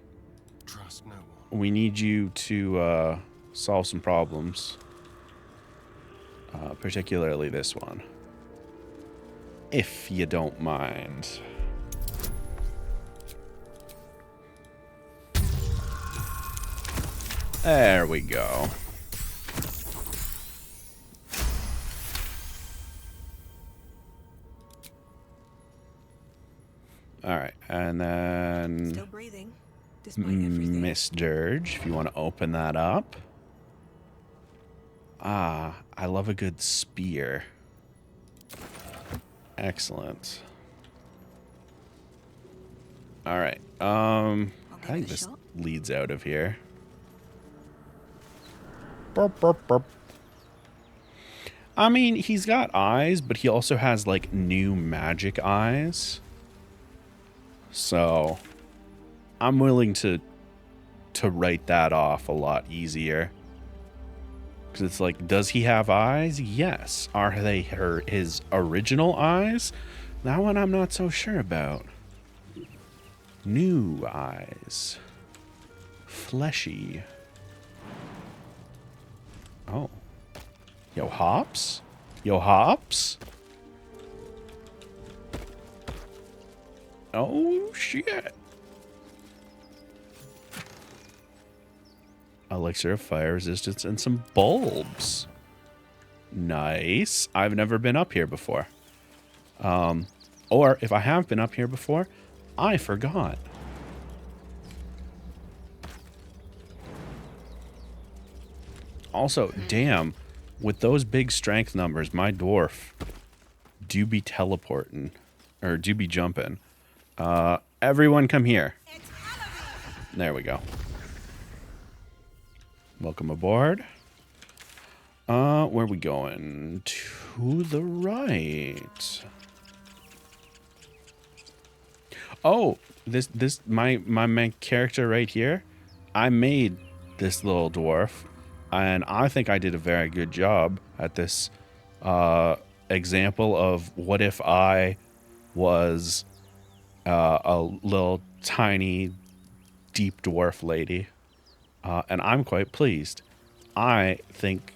Trust no one. We need you to solve some problems. Particularly this one. If you don't mind. There we go. All right, and then Still breathing, despite everything. Miss Dirge, if you want to open that up. Ah, I love a good spear. Excellent. All right. I think this leads out of here. Burp, burp, burp. I mean, he's got eyes, but he also has like new magic eyes. So I'm willing to write that off a lot easier. Because it's like, does he have eyes? Yes. Are they his original eyes? That one I'm not so sure about. New eyes. Fleshy. Oh. Yo, Hops? Yo, Hops? Oh, shit. Elixir of fire resistance and some bulbs. Nice. I've never been up here before. Or if I have been up here before, I forgot. Also, damn, with those big strength numbers, my dwarf do be teleporting, or do be jumping. Everyone come here. There we go. Welcome aboard. Where are we going? To the right. Oh, my main character right here. I made this little dwarf, and I think I did a very good job at this example of what if I was a little tiny deep dwarf lady. And I'm quite pleased. I think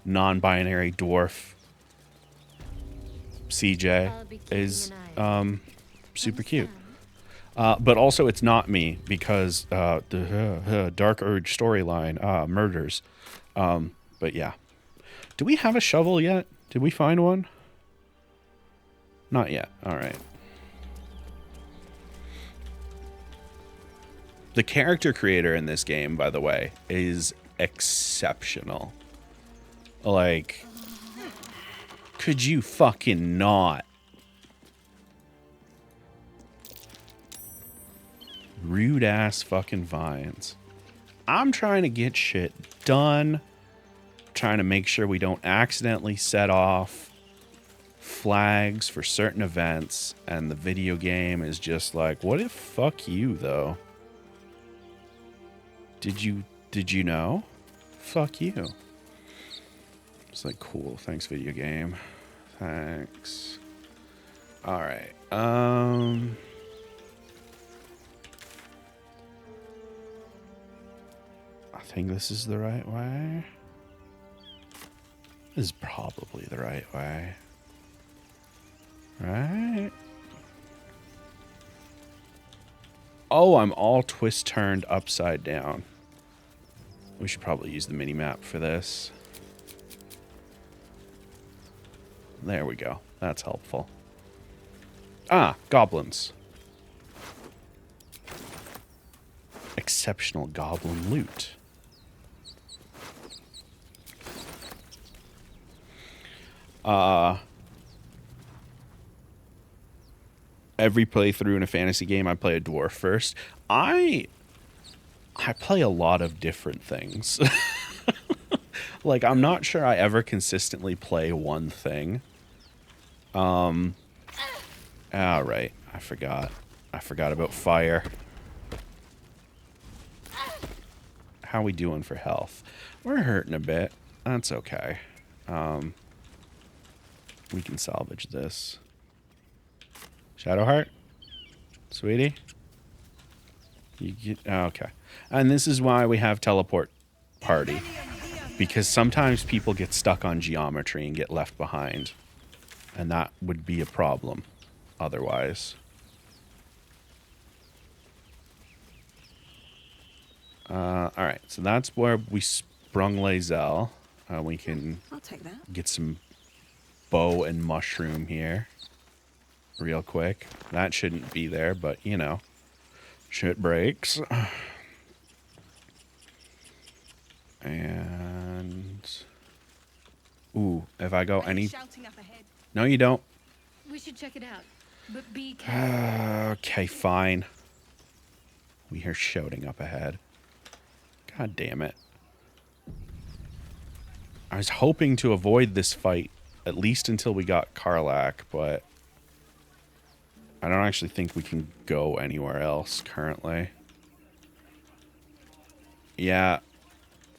non-binary dwarf CJ is super cute. But also it's not me because the Dark Urge storyline murders. But yeah. Do we have a shovel yet? Did we find one? Not yet. All right. The character creator in this game, by the way, is exceptional. Like, could you fucking not? Rude ass fucking vines. I'm trying to get shit done. Trying to make sure we don't accidentally set off flags for certain events, and the video game is just like, what if fuck you though? Did you know? Fuck you. It's like, cool, thanks video game. Thanks. Alright. I think this is the right way. This is probably the right way. Right? Oh, I'm all twist-turned upside down. We should probably use the mini-map for this. There we go. That's helpful. Ah, goblins. Exceptional goblin loot. Every playthrough in a fantasy game, I play a dwarf first. I play a lot of different things. Like, I'm not sure I ever consistently play one thing. Right. I forgot. I forgot about fire. How we doing for health? We're hurting a bit. That's okay. We can salvage this. Shadowheart? Sweetie? You get, okay. And this is why we have teleport party. Because sometimes people get stuck on geometry and get left behind. And that would be a problem otherwise. Alright, so that's where we sprung Lae'zel. We can I'll take that. get some bow and mushroom here. Real quick. That shouldn't be there, but you know. Shit breaks. And ooh, if I go any no you don't. We should check it out. But be careful. Okay, fine. We hear shouting up ahead. God damn it. I was hoping to avoid this fight at least until we got Karlach, but I don't actually think we can go anywhere else currently. Yeah,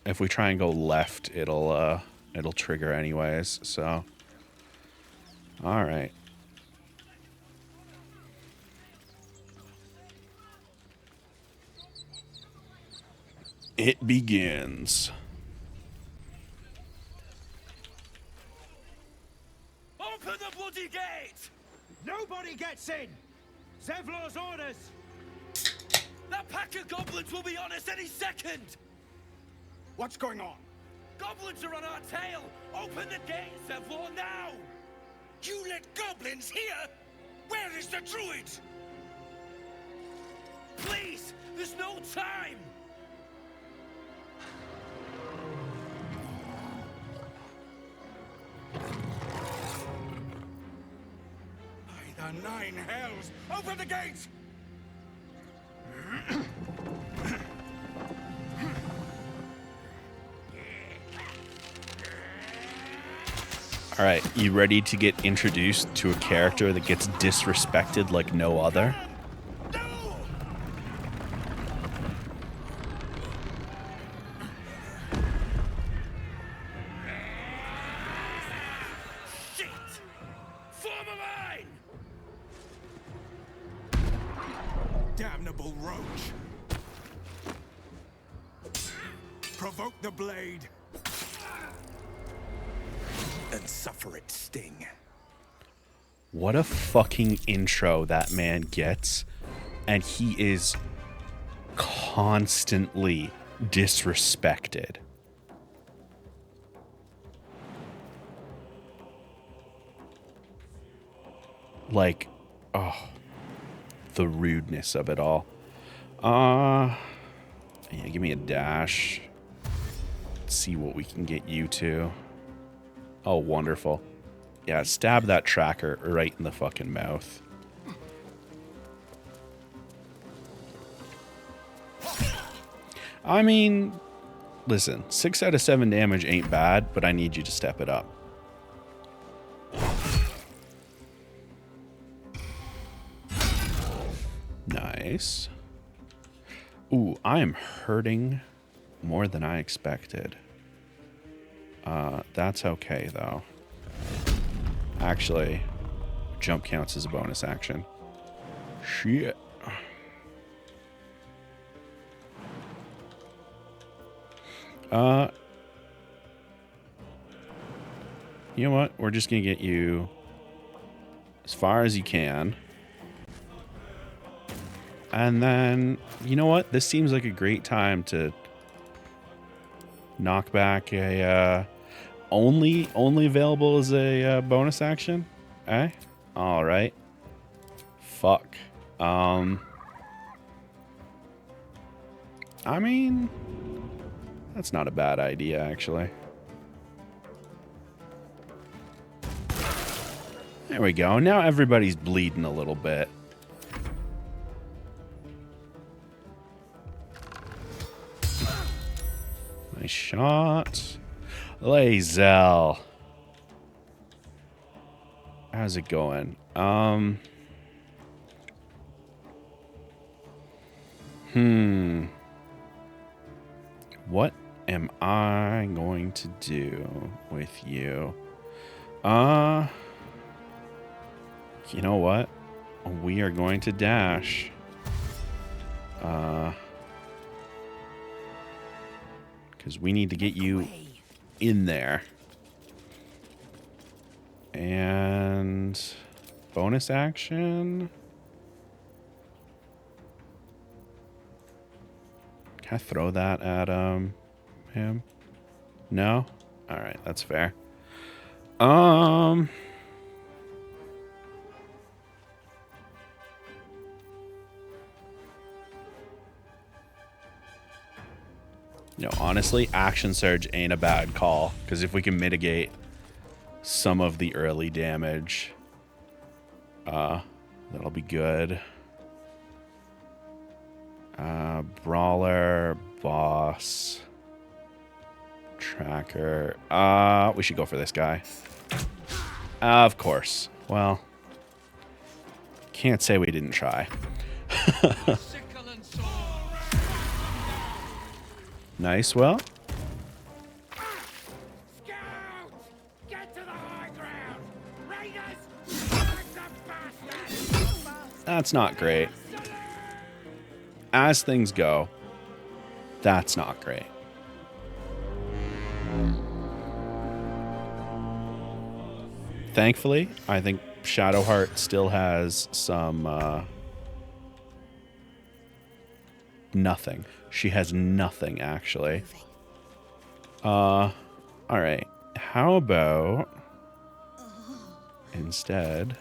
if we try and go left, it'll trigger anyways, so. Alright. It begins. Open the bloody gate! Nobody gets in! Zevlor's orders! That pack of goblins will be on us any second! What's going on? Goblins are on our tail! Open the gate, Zevlor, now! You let goblins here? Where is the druid? Please! There's no time! By the nine hells! Open the gates! All right, you ready to get introduced to a character that gets disrespected like no other? Shit! Form a line! Damnable roach! Provoke the blade and suffer its sting. What a fucking intro that man gets, and he is constantly disrespected. Like, oh, the rudeness of it all. Yeah, give me a dash. Let's see what we can get you to. Oh, wonderful. Yeah, stab that tracker right in the fucking mouth. I mean, listen, 6 out of 7 damage ain't bad, but I need you to step it up. Nice. Ooh, I am hurting more than I expected. That's okay, though. Actually, jump counts as a bonus action. Shit. You know what? We're just gonna get you as far as you can. And then, you know what? This seems like a great time to knock back a only available as a bonus action. Eh? All right. Fuck. I mean, that's not a bad idea, actually. There we go. Now everybody's bleeding a little bit. Nice shot. Lazel. How's it going? What am I going to do with you? You know what? We are going to dash. Because we need to get you in there. And bonus action. Can I throw that at him? No? Alright, that's fair. No, honestly, Action Surge ain't a bad call. Because if we can mitigate some of the early damage, that'll be good. Brawler, boss, tracker. We should go for this guy. Of course. Well, can't say we didn't try. Nice, well. That's not great. As things go, that's not great. Thankfully, I think Shadowheart still has some nothing. She has nothing, actually. Alright. How about instead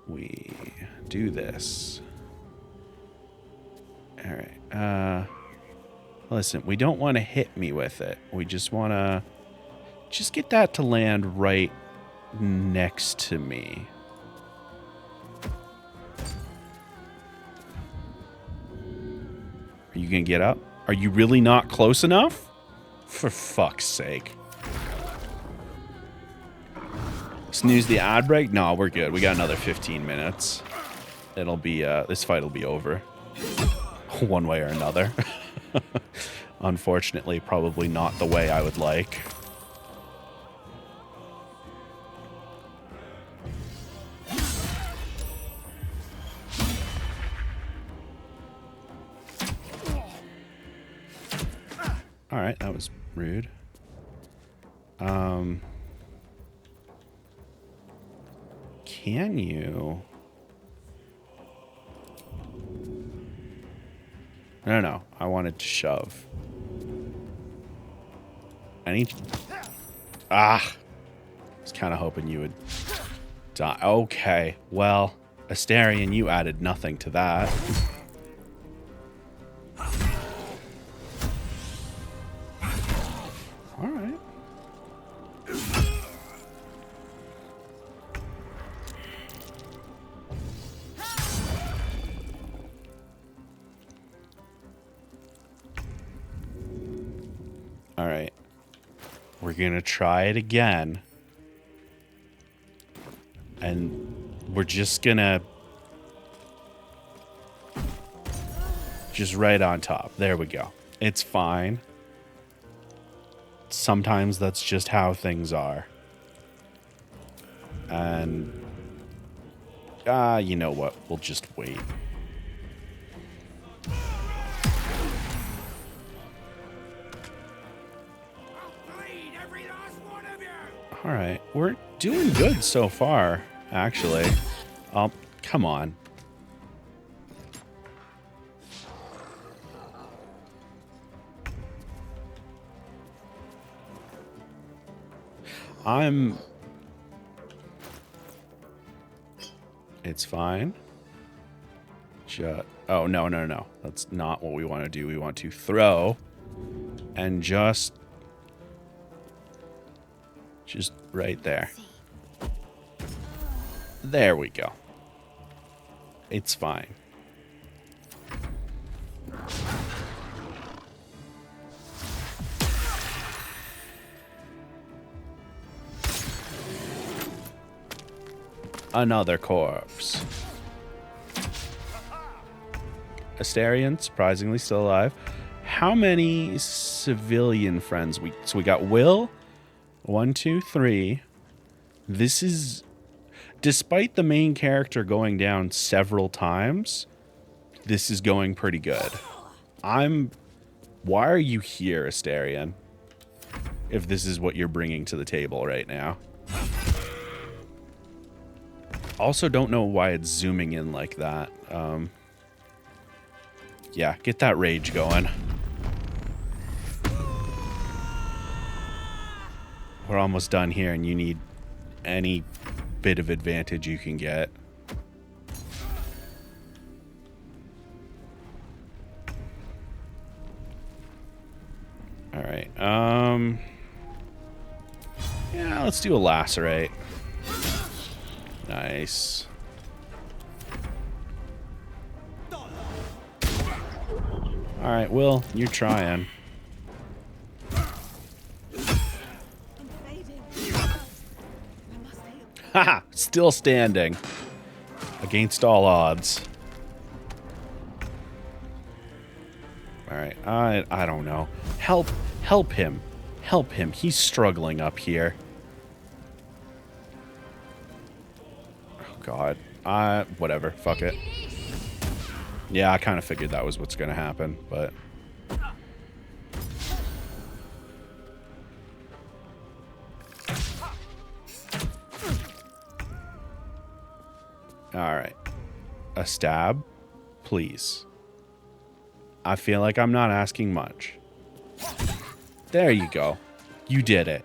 we do this? Alright. Listen, we don't want to hit me with it. We just want to just get that to land right next to me. Are you going to get up? Are you really not close enough? For fuck's sake. Snooze the ad break? No, we're good. We got another 15 minutes. It'll be, this fight will be over. One way or another. Unfortunately, probably not the way I would like. Alright, that was rude. Can you... No, I wanted to shove. I need... I was kind of hoping you would die. Okay, well, Astarion, you added nothing to that. Alright. All right. We're going to try it again. And we're just going to... Just right on top. There we go. It's fine. Sometimes that's just how things are. And... you know what? We'll just wait. Alright, we're doing good so far, actually. Come on. It's fine. Oh, no. That's not what we want to do. We want to throw and just right there. There we go. It's fine. Another corpse. Astarion, surprisingly still alive. How many civilian friends so we got Will? 1, 2, 3. This is, despite the main character going down several times, this is going pretty good. Why are you here, Astarion? If this is what you're bringing to the table right now. Also don't know why it's zooming in like that. Yeah, get that rage going. We're almost done here, and you need any bit of advantage you can get. All right. Yeah, let's do a lacerate. Nice. All right, Will, you're trying. Haha, still standing. Against all odds. All right, I don't know. Help him. Help him. He's struggling up here. Oh god. Whatever. Fuck it. Yeah, I kind of figured that was what's going to happen, but all right. A stab, please. I feel like I'm not asking much. There you go. You did it.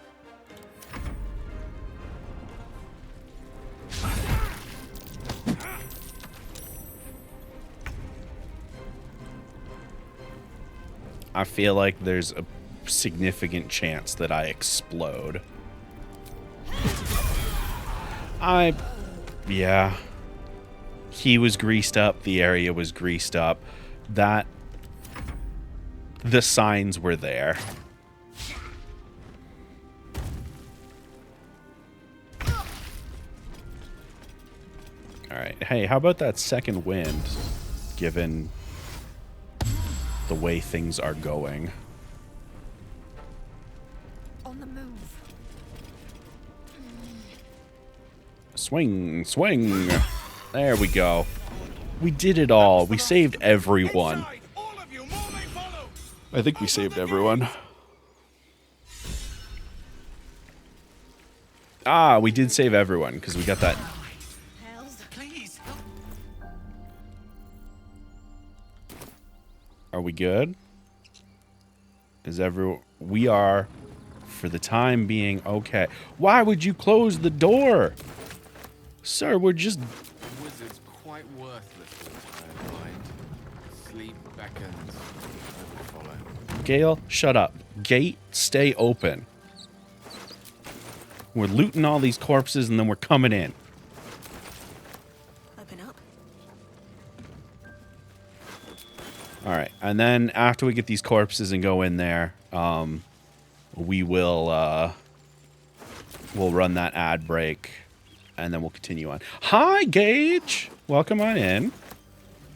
I feel like there's a significant chance that I explode. Yeah. He was greased up. The area was greased up. The signs were there. All right. Hey, how about that second wind, given the way things are going? On the move. Swing, swing. There we go. We did it all. We saved everyone. I think we saved everyone. Ah, we did save everyone because we got that. Are we good? We are, for the time being, okay. Why would you close the door? Sir, we're just... The wizard's quite worthless with his own mind. Sleep beckons, follow. Gale, shut up. Gate, stay open. We're looting all these corpses and then we're coming in. Open up. All right, and then after we get these corpses and go in there, we will we'll run that ad break, and then we'll continue on. Hi, Gage! Welcome on in.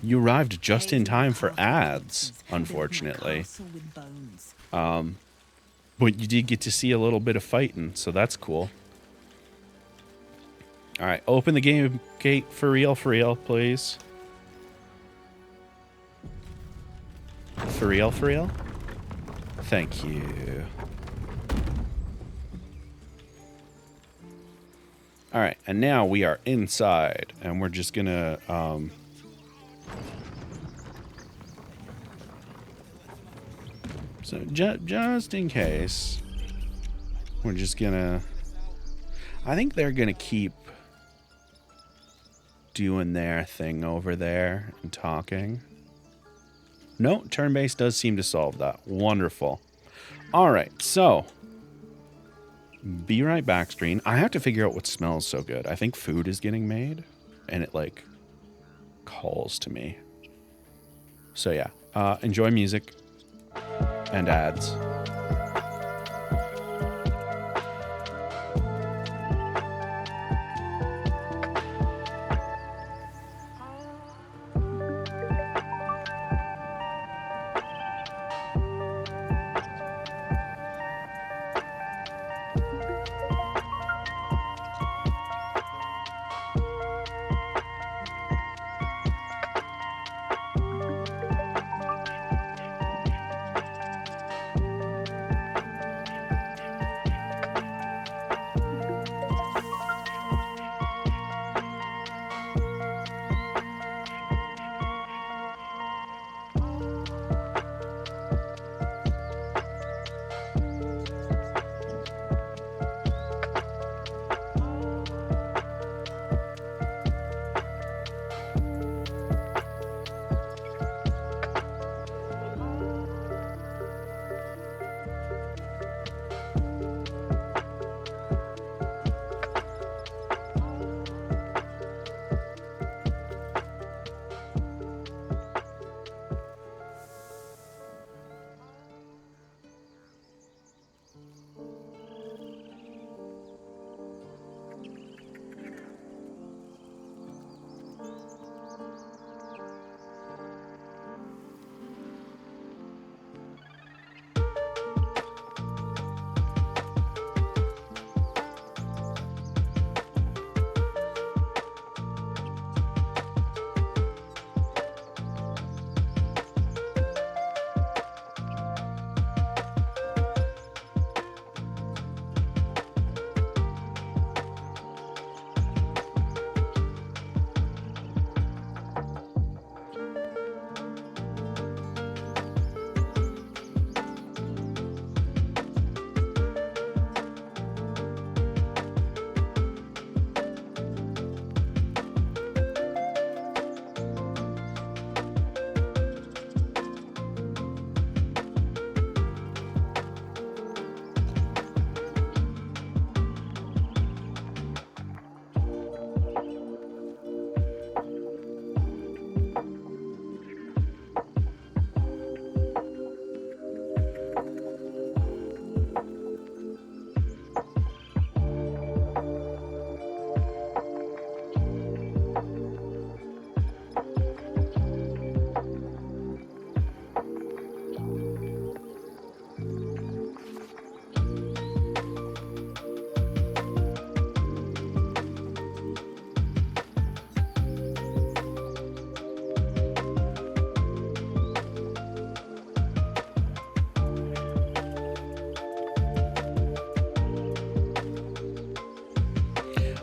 You arrived just in time for ads, unfortunately. But you did get to see a little bit of fighting, so that's cool. All right, open the game gate for real, please. For real? Thank you. All right, and now we are inside, and we're just gonna so just in case, we're just gonna. I think they're gonna keep doing their thing over there and talking. No, turn-based does seem to solve that. Wonderful. All right, so be right back, screen. I have to figure out what smells so good. I think food is getting made, and it like calls to me. So yeah, enjoy music and ads.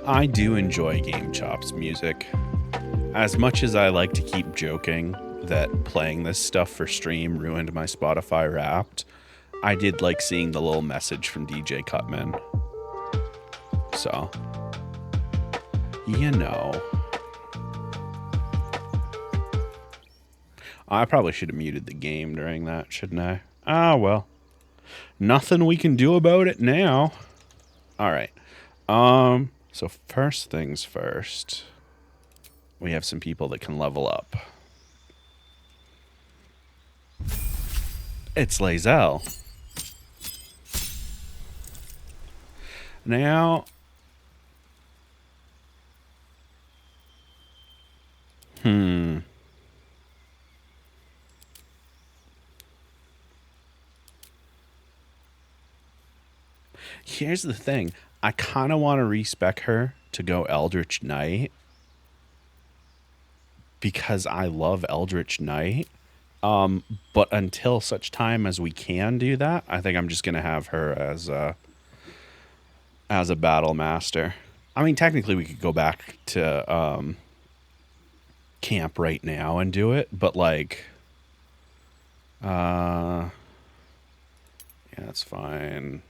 I do enjoy Game Chop's music. As much as I like to keep joking that playing this stuff for stream ruined my Spotify Wrapped, I did like seeing the little message from DJ Cutman. So, you know. I probably should have muted the game during that, shouldn't I? Ah, well. Nothing we can do about it now. All right. So first things first, we have some people that can level up. It's Lae'zel. Now, here's the thing. I kind of want to respec her to go Eldritch Knight because I love Eldritch Knight. But until such time as we can do that, I think I'm just going to have her as a battle master. I mean, technically we could go back to camp right now and do it, but like yeah, that's fine.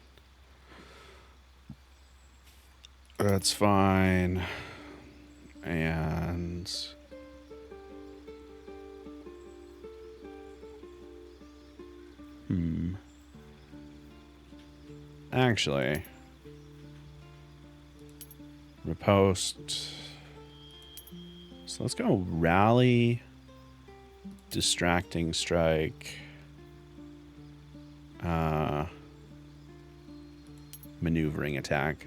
That's fine. And actually, riposte. So let's go rally, distracting strike, maneuvering attack.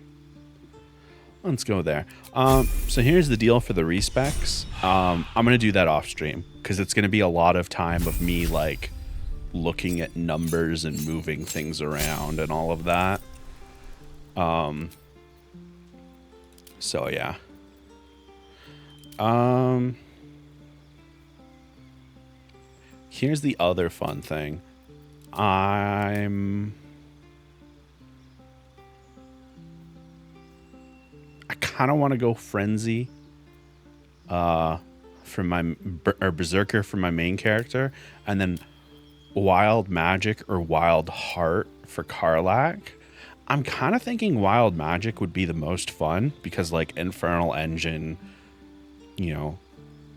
Let's go there. So here's the deal for the respecs. I'm going to do that off stream because it's going to be a lot of time of me like looking at numbers and moving things around and all of that. So yeah. Here's the other fun thing. I kind of want to go Frenzy for my Berserker for my main character, and then Wild Magic or Wild Heart for Karlach. I'm kind of thinking Wild Magic would be the most fun because like Infernal Engine, you know,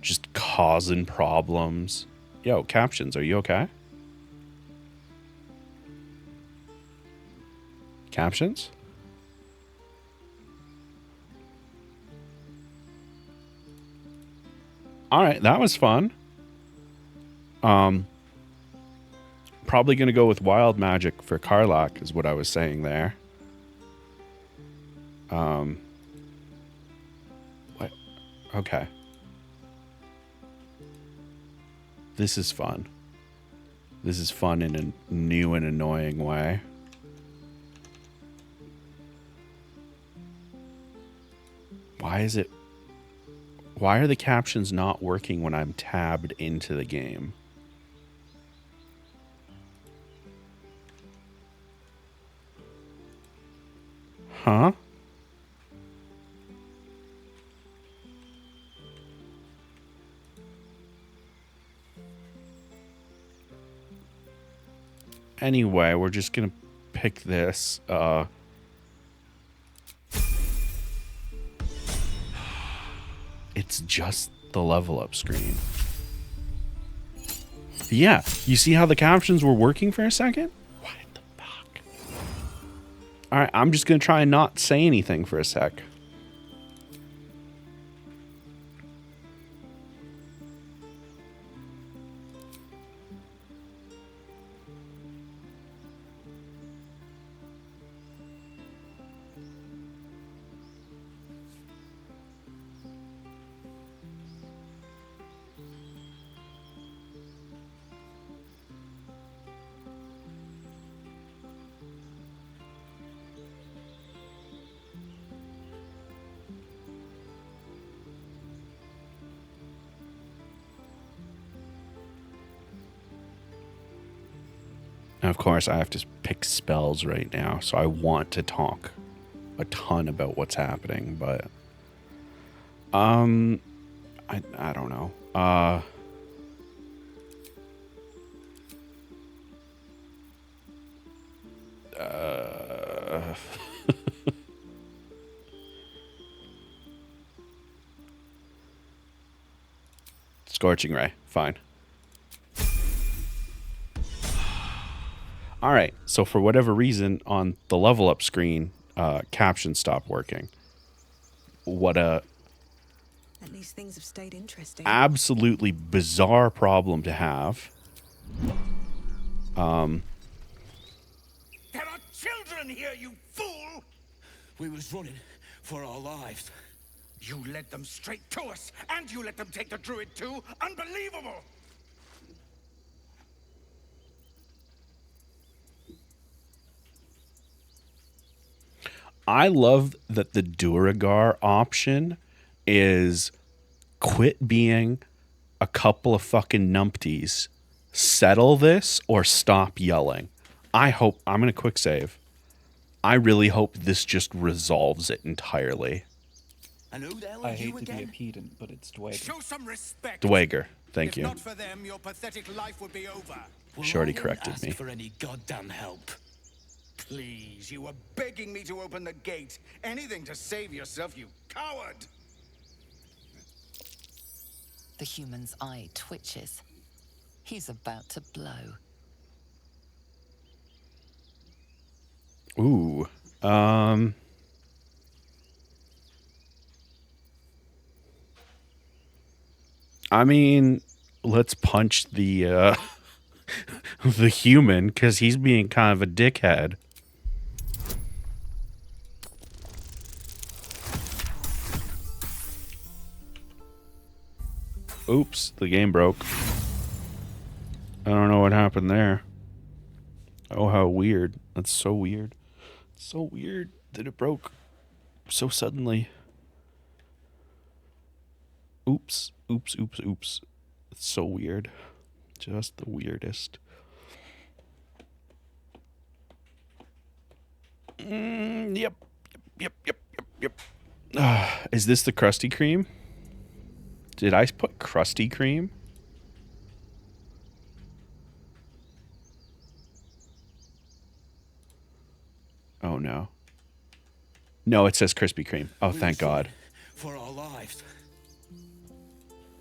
just causing problems. Yo, Captions, are you okay? Captions? All right, that was fun. Probably going to go with Wild Magic for Karlach is what I was saying there. What? Okay. This is fun. This is fun in a new and annoying way. Why are the captions not working when I'm tabbed into the game? Huh? Anyway, we're just gonna pick this. It's just the level up screen. Yeah, you see how the captions were working for a second? What the fuck? All right, I'm just gonna try and not say anything for a sec. And of course, I have to pick spells right now, so I want to talk a ton about what's happening, but I don't know. Scorching Ray, fine. All right, so for whatever reason on the level up screen, captions stopped working. What a At least things have stayed interesting. absolutely bizarre problem to have. There are children here, you fool! We was running for our lives. You led them straight to us, and you let them take the druid too? Unbelievable! I love that the Duragar option is quit being a couple of fucking numpties. Settle this or stop yelling. I'm going to quick save. I really hope this just resolves it entirely. And who the hell I are you hate to be a again? pedant, but it's Dwayne. Show some respect. Dwager, thank If you. not for them, your pathetic life would be over. Shorty I didn't corrected ask me. for any goddamn help. Please, you were begging me to open the gate. Anything to save yourself, you coward! The human's eye twitches. He's about to blow. Ooh. I mean, let's punch the the human because he's being kind of a dickhead. Oops, the game broke. I don't know what happened there. Oh, how weird. That's so weird. So weird that it broke so suddenly. Oops, oops, oops, oops. It's so weird. Just the weirdest. Yep. Is this the Krusty Kreme? Did I put Krusty Kreme? Oh no. No, it says Krispy Kreme. Oh, thank God. For our lives.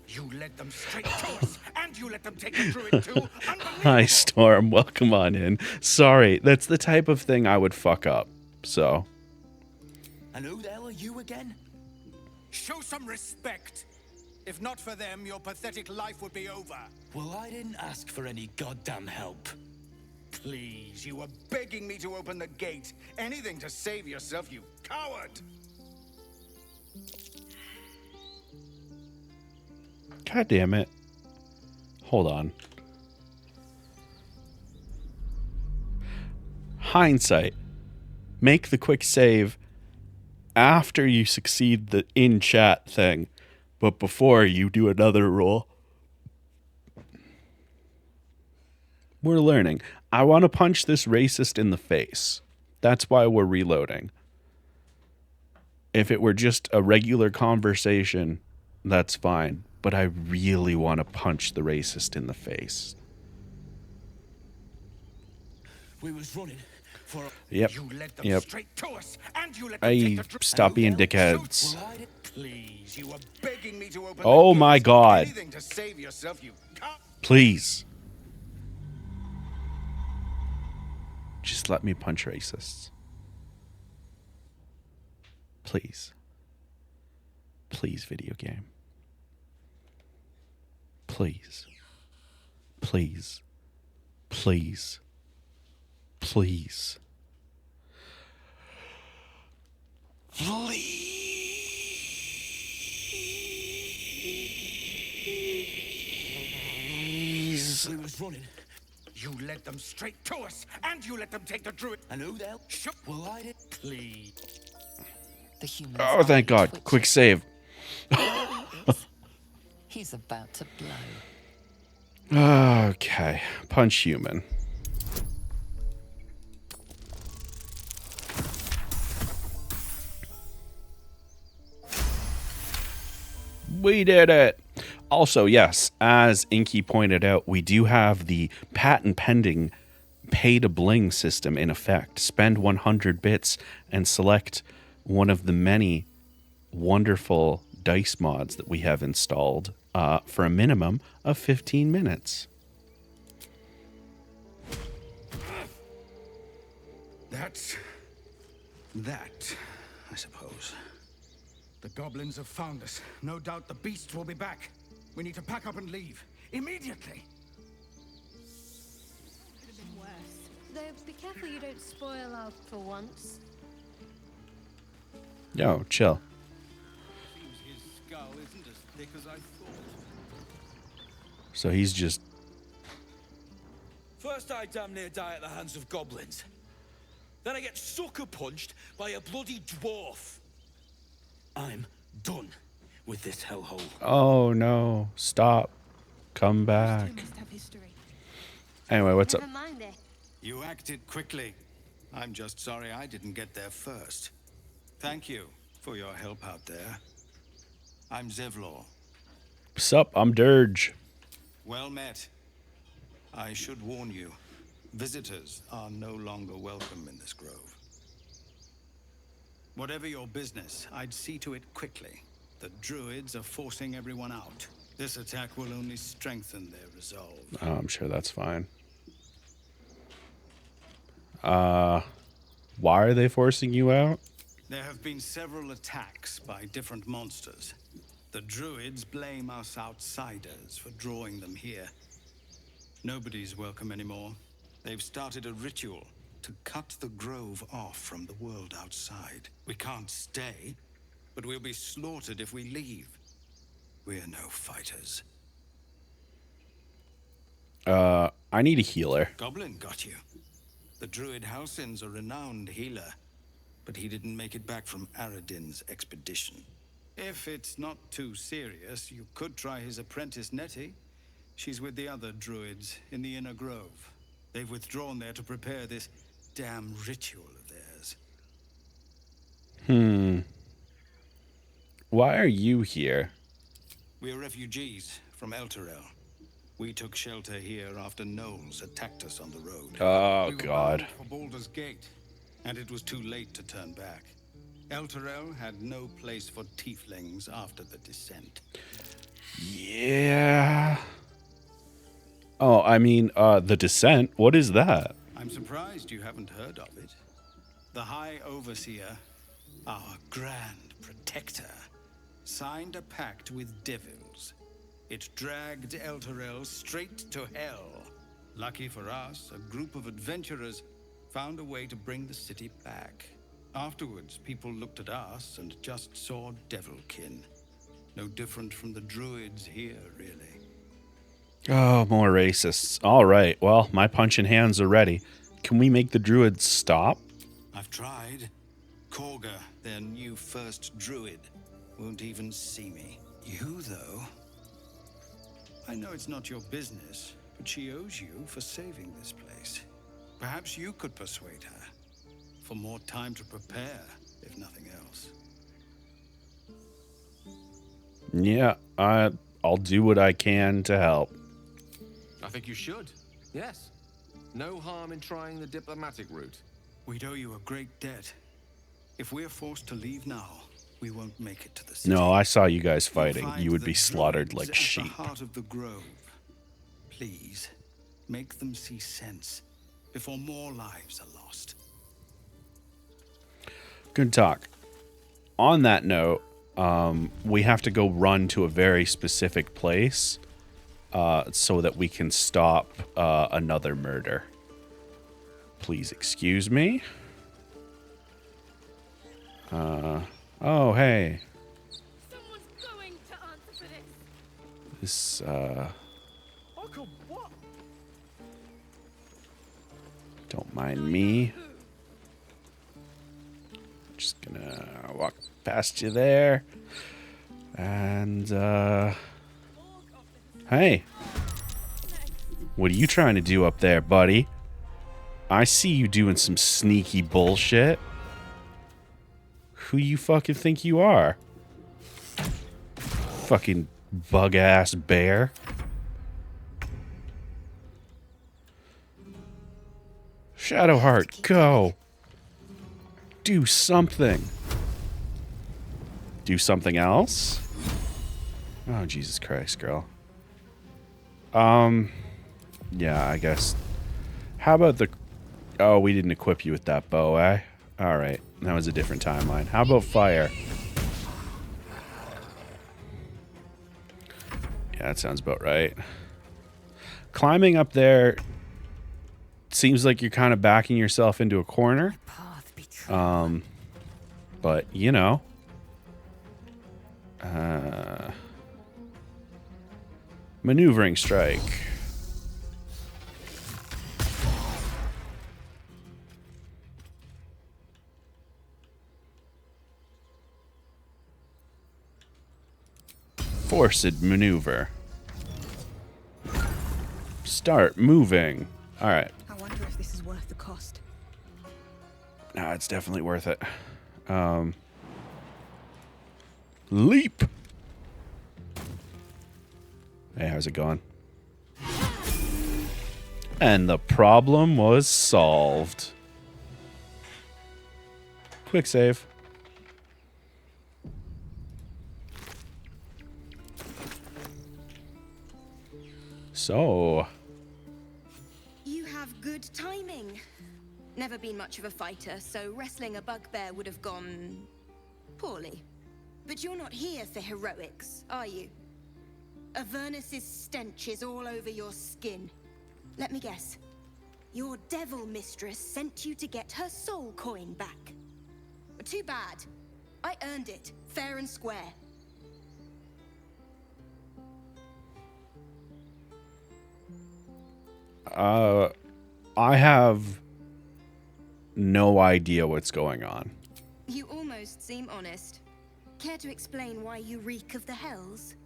You led them straight to us, and you let them take the druid too? Hi, Storm. Welcome on in. Sorry, that's the type of thing I would fuck up. So. And who the hell are you again? Show some respect. If not for them, your pathetic life would be over. Well, I didn't ask for any goddamn help. Please, you were begging me to open the gate. Anything to save yourself, you coward! God damn it. Hold on. Hindsight. Make the quick save after you succeed the in chat thing, but before you do another roll. We're learning. I want to punch this racist in the face. That's why we're reloading. If it were just a regular conversation, that's fine. But I really want to punch the racist in the face. We was running for Yep. You led them Yep. straight to us, and you let them take I the stop being dickheads. Please, you were begging me to open Oh the my gate. God. Anything to save yourself, you Please. Just let me punch racists. Please. Please, video game. Please. Please. Please. Please. Please. We was running. You led them straight to us, and you let them take the druid. And who the hell? Well, I did. Please. The human. Oh, thank God. Quick save. He's about to blow. Okay. Punch human. We did it. Also, yes, as Inky pointed out, we do have the patent pending pay to bling system in effect. Spend 100 bits and select one of the many wonderful dice mods that we have installed for a minimum of 15 minutes. That, I suppose. The goblins have found us. No doubt the beasts will be back. We need to pack up and leave. Immediately! Could have been worse. Though be careful you don't spoil our for once. Yo, chill. Seems his skull isn't as thick as I thought. So he's just... First I damn near die at the hands of goblins. Then I get sucker punched by a bloody dwarf. I'm done with this hellhole. Oh no, stop. Come back. Anyway, what's up? You acted quickly. I'm just sorry I didn't get there first. Thank you for your help out there. I'm Zevlor. Sup, I'm Dirge. Well met. I should warn you, visitors are no longer welcome in this grove. Whatever your business, I'd see to it quickly. The druids are forcing everyone out. This attack will only strengthen their resolve. Oh, I'm sure that's fine. Why are they forcing you out? There have been several attacks by different monsters. The druids blame us outsiders for drawing them here. Nobody's welcome anymore. They've started a ritual to cut the grove off from the world outside. We can't stay, but we'll be slaughtered if we leave. We're no fighters. I need a healer. Goblin got you. The druid Halsin's a renowned healer, but he didn't make it back from Aradin's expedition. If it's not too serious, you could try his apprentice Nettie. She's with the other druids in the inner grove. They've withdrawn there to prepare this damn ritual of theirs. Why are you here? We're refugees from Elturel. We took shelter here after gnolls attacked us on the road. Oh, we were God. bound for Baldur's Gate, and it was too late to turn back. Elturel had no place for tieflings after the descent. Yeah. Oh, I mean, the Descent. What is that? I'm surprised you haven't heard of it. The High Overseer, our Grand Protector, signed a pact with devils. It dragged Elturel straight to hell. Lucky for us, a group of adventurers found a way to bring the city back. Afterwards, people looked at us and just saw devilkin. No different from the druids here, really. Oh, more racists. All right. Well, my punching hands are ready. Can we make the druids stop? I've tried. Korga, their new first druid, won't even see me. You, though? I know it's not your business, but she owes you for saving this place. Perhaps you could persuade her. For more time to prepare, if nothing else. Yeah, I'll do what I can to help. I think you should. Yes. No harm in trying the diplomatic route. We'd owe you a great debt. If we're forced to leave now, we won't make it to the city. No, I saw you guys fighting. You'll You would find be the slaughtered druids like at sheep. the heart of the grove. Please, make them see sense before more lives are lost. Good talk. On that note, we have to go run to a very specific place so that we can stop another murder. Please excuse me. Oh, hey. Someone's going to answer for this. This, Uncle, what? don't mind me. Just gonna walk past you there. And, hey. What are you trying to do up there, buddy? I see you doing some sneaky bullshit. Who you fucking think you are? Fucking bug-ass bear. Shadowheart, go. Do something. Do something else? Oh, Jesus Christ, girl. Yeah, I guess. How about the... Oh, we didn't equip you with that bow, eh? Alright, that was a different timeline. How about fire? Yeah, that sounds about right. Climbing up there seems like you're kind of backing yourself into a corner. But but, you know. Maneuvering strike. Forced maneuver. Start moving. All right. I wonder if this is worth the cost. Nah, it's definitely worth it. Leap. Hey, how's it going? And the problem was solved. Quick save. So. You have good timing. Never been much of a fighter, so wrestling a bugbear would have gone poorly. But you're not here for heroics, are you? Avernus's stench is all over your skin. Let me guess. Your devil mistress sent you to get her soul coin back. Too bad. I earned it, fair and square. I have no idea what's going on. You almost seem honest. Care to explain why you reek of the hells?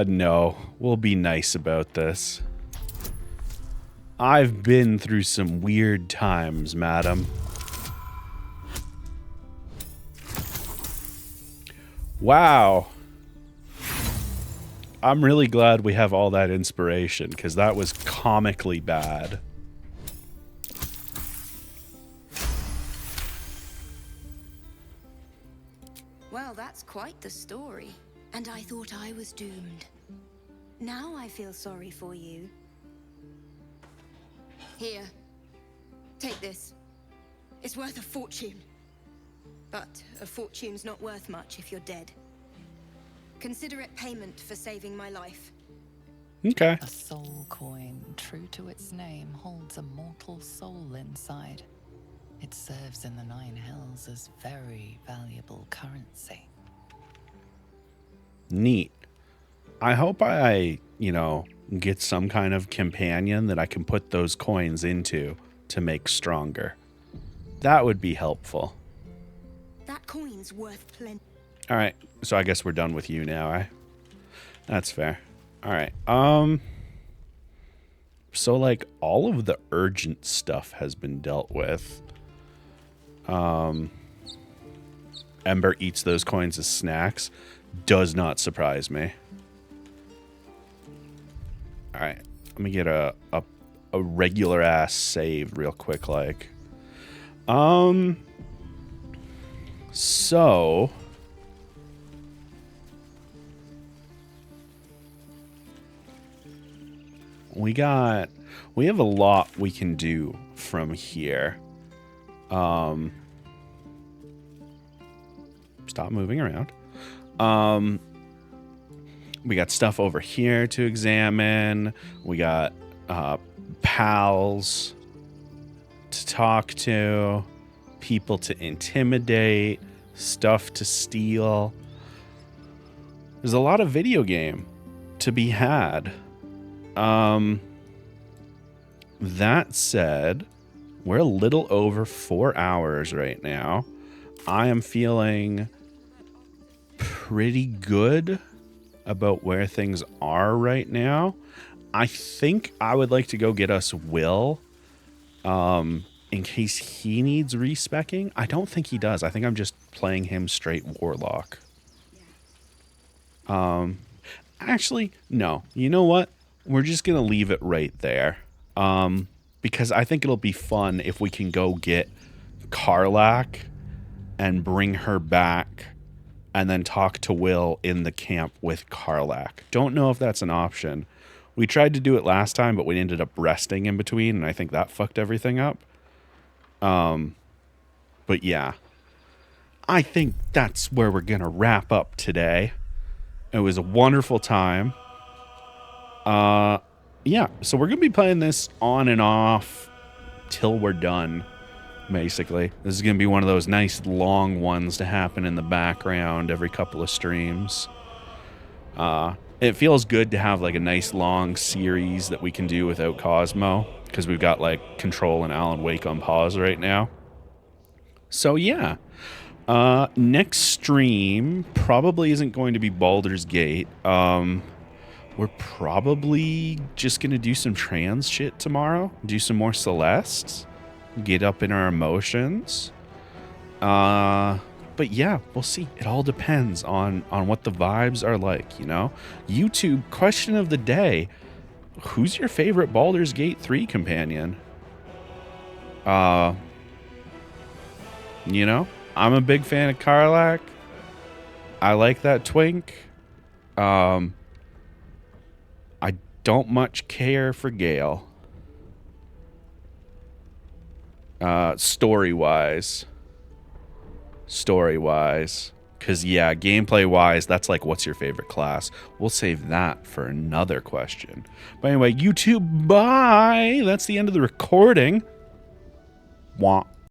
No. We'll be nice about this. I've been through some weird times, madam. Wow. I'm really glad we have all that inspiration, because that was comically bad. Well, that's quite the story. And I thought I was doomed. Now I feel sorry for you. Here. Take this. It's worth a fortune. But a fortune's not worth much if you're dead. Consider it payment for saving my life. Okay. A soul coin, true to its name, holds a mortal soul inside. It serves in the Nine Hells as very valuable currency. Neat. I hope I, get some kind of companion that I can put those coins into to make stronger. That would be helpful. That coin's worth plenty. All right. So I guess we're done with you now, eh? That's fair. All right. So like all of the urgent stuff has been dealt with. Ember eats those coins as snacks. Does not surprise me. All right. Let me get a regular ass save real quick like. So we have a lot we can do from here. Stop moving around. We got stuff over here to examine. We got pals to talk to, people to intimidate, stuff to steal. There's a lot of video game to be had. That said, we're a little over 4 hours right now. I am feeling pretty good about where things are right now. I think I would like to go get us Will, in case he needs respecking. I don't think he does. I think I'm just playing him straight Warlock. Actually, no. You know what? We're just going to leave it right there. Because I think it'll be fun if we can go get Karlach and bring her back and then talk to Will in the camp with Karlach. Don't know if that's an option. We tried to do it last time, but we ended up resting in between, and I think that fucked everything up. But yeah. I think that's where we're going to wrap up today. It was a wonderful time. Yeah, so we're going to be playing this on and off till we're done, basically. This is going to be one of those nice long ones to happen in the background every couple of streams. It feels good to have like a nice long series that we can do without Cosmo, because we've got like Control and Alan Wake on pause right now. So yeah, next stream probably isn't going to be Baldur's Gate. We're probably just going to do some trans shit tomorrow. Do some more Celeste. Get up in our emotions. But yeah, we'll see. It all depends on what the vibes are like, you know? YouTube, question of the day. Who's your favorite Baldur's Gate 3 companion? You know? I'm a big fan of Karlach. I like that twink. I don't much care for Gale. Story-wise. Because, yeah, gameplay-wise, that's like, what's your favorite class? We'll save that for another question. But anyway, YouTube, bye! That's the end of the recording. Wah.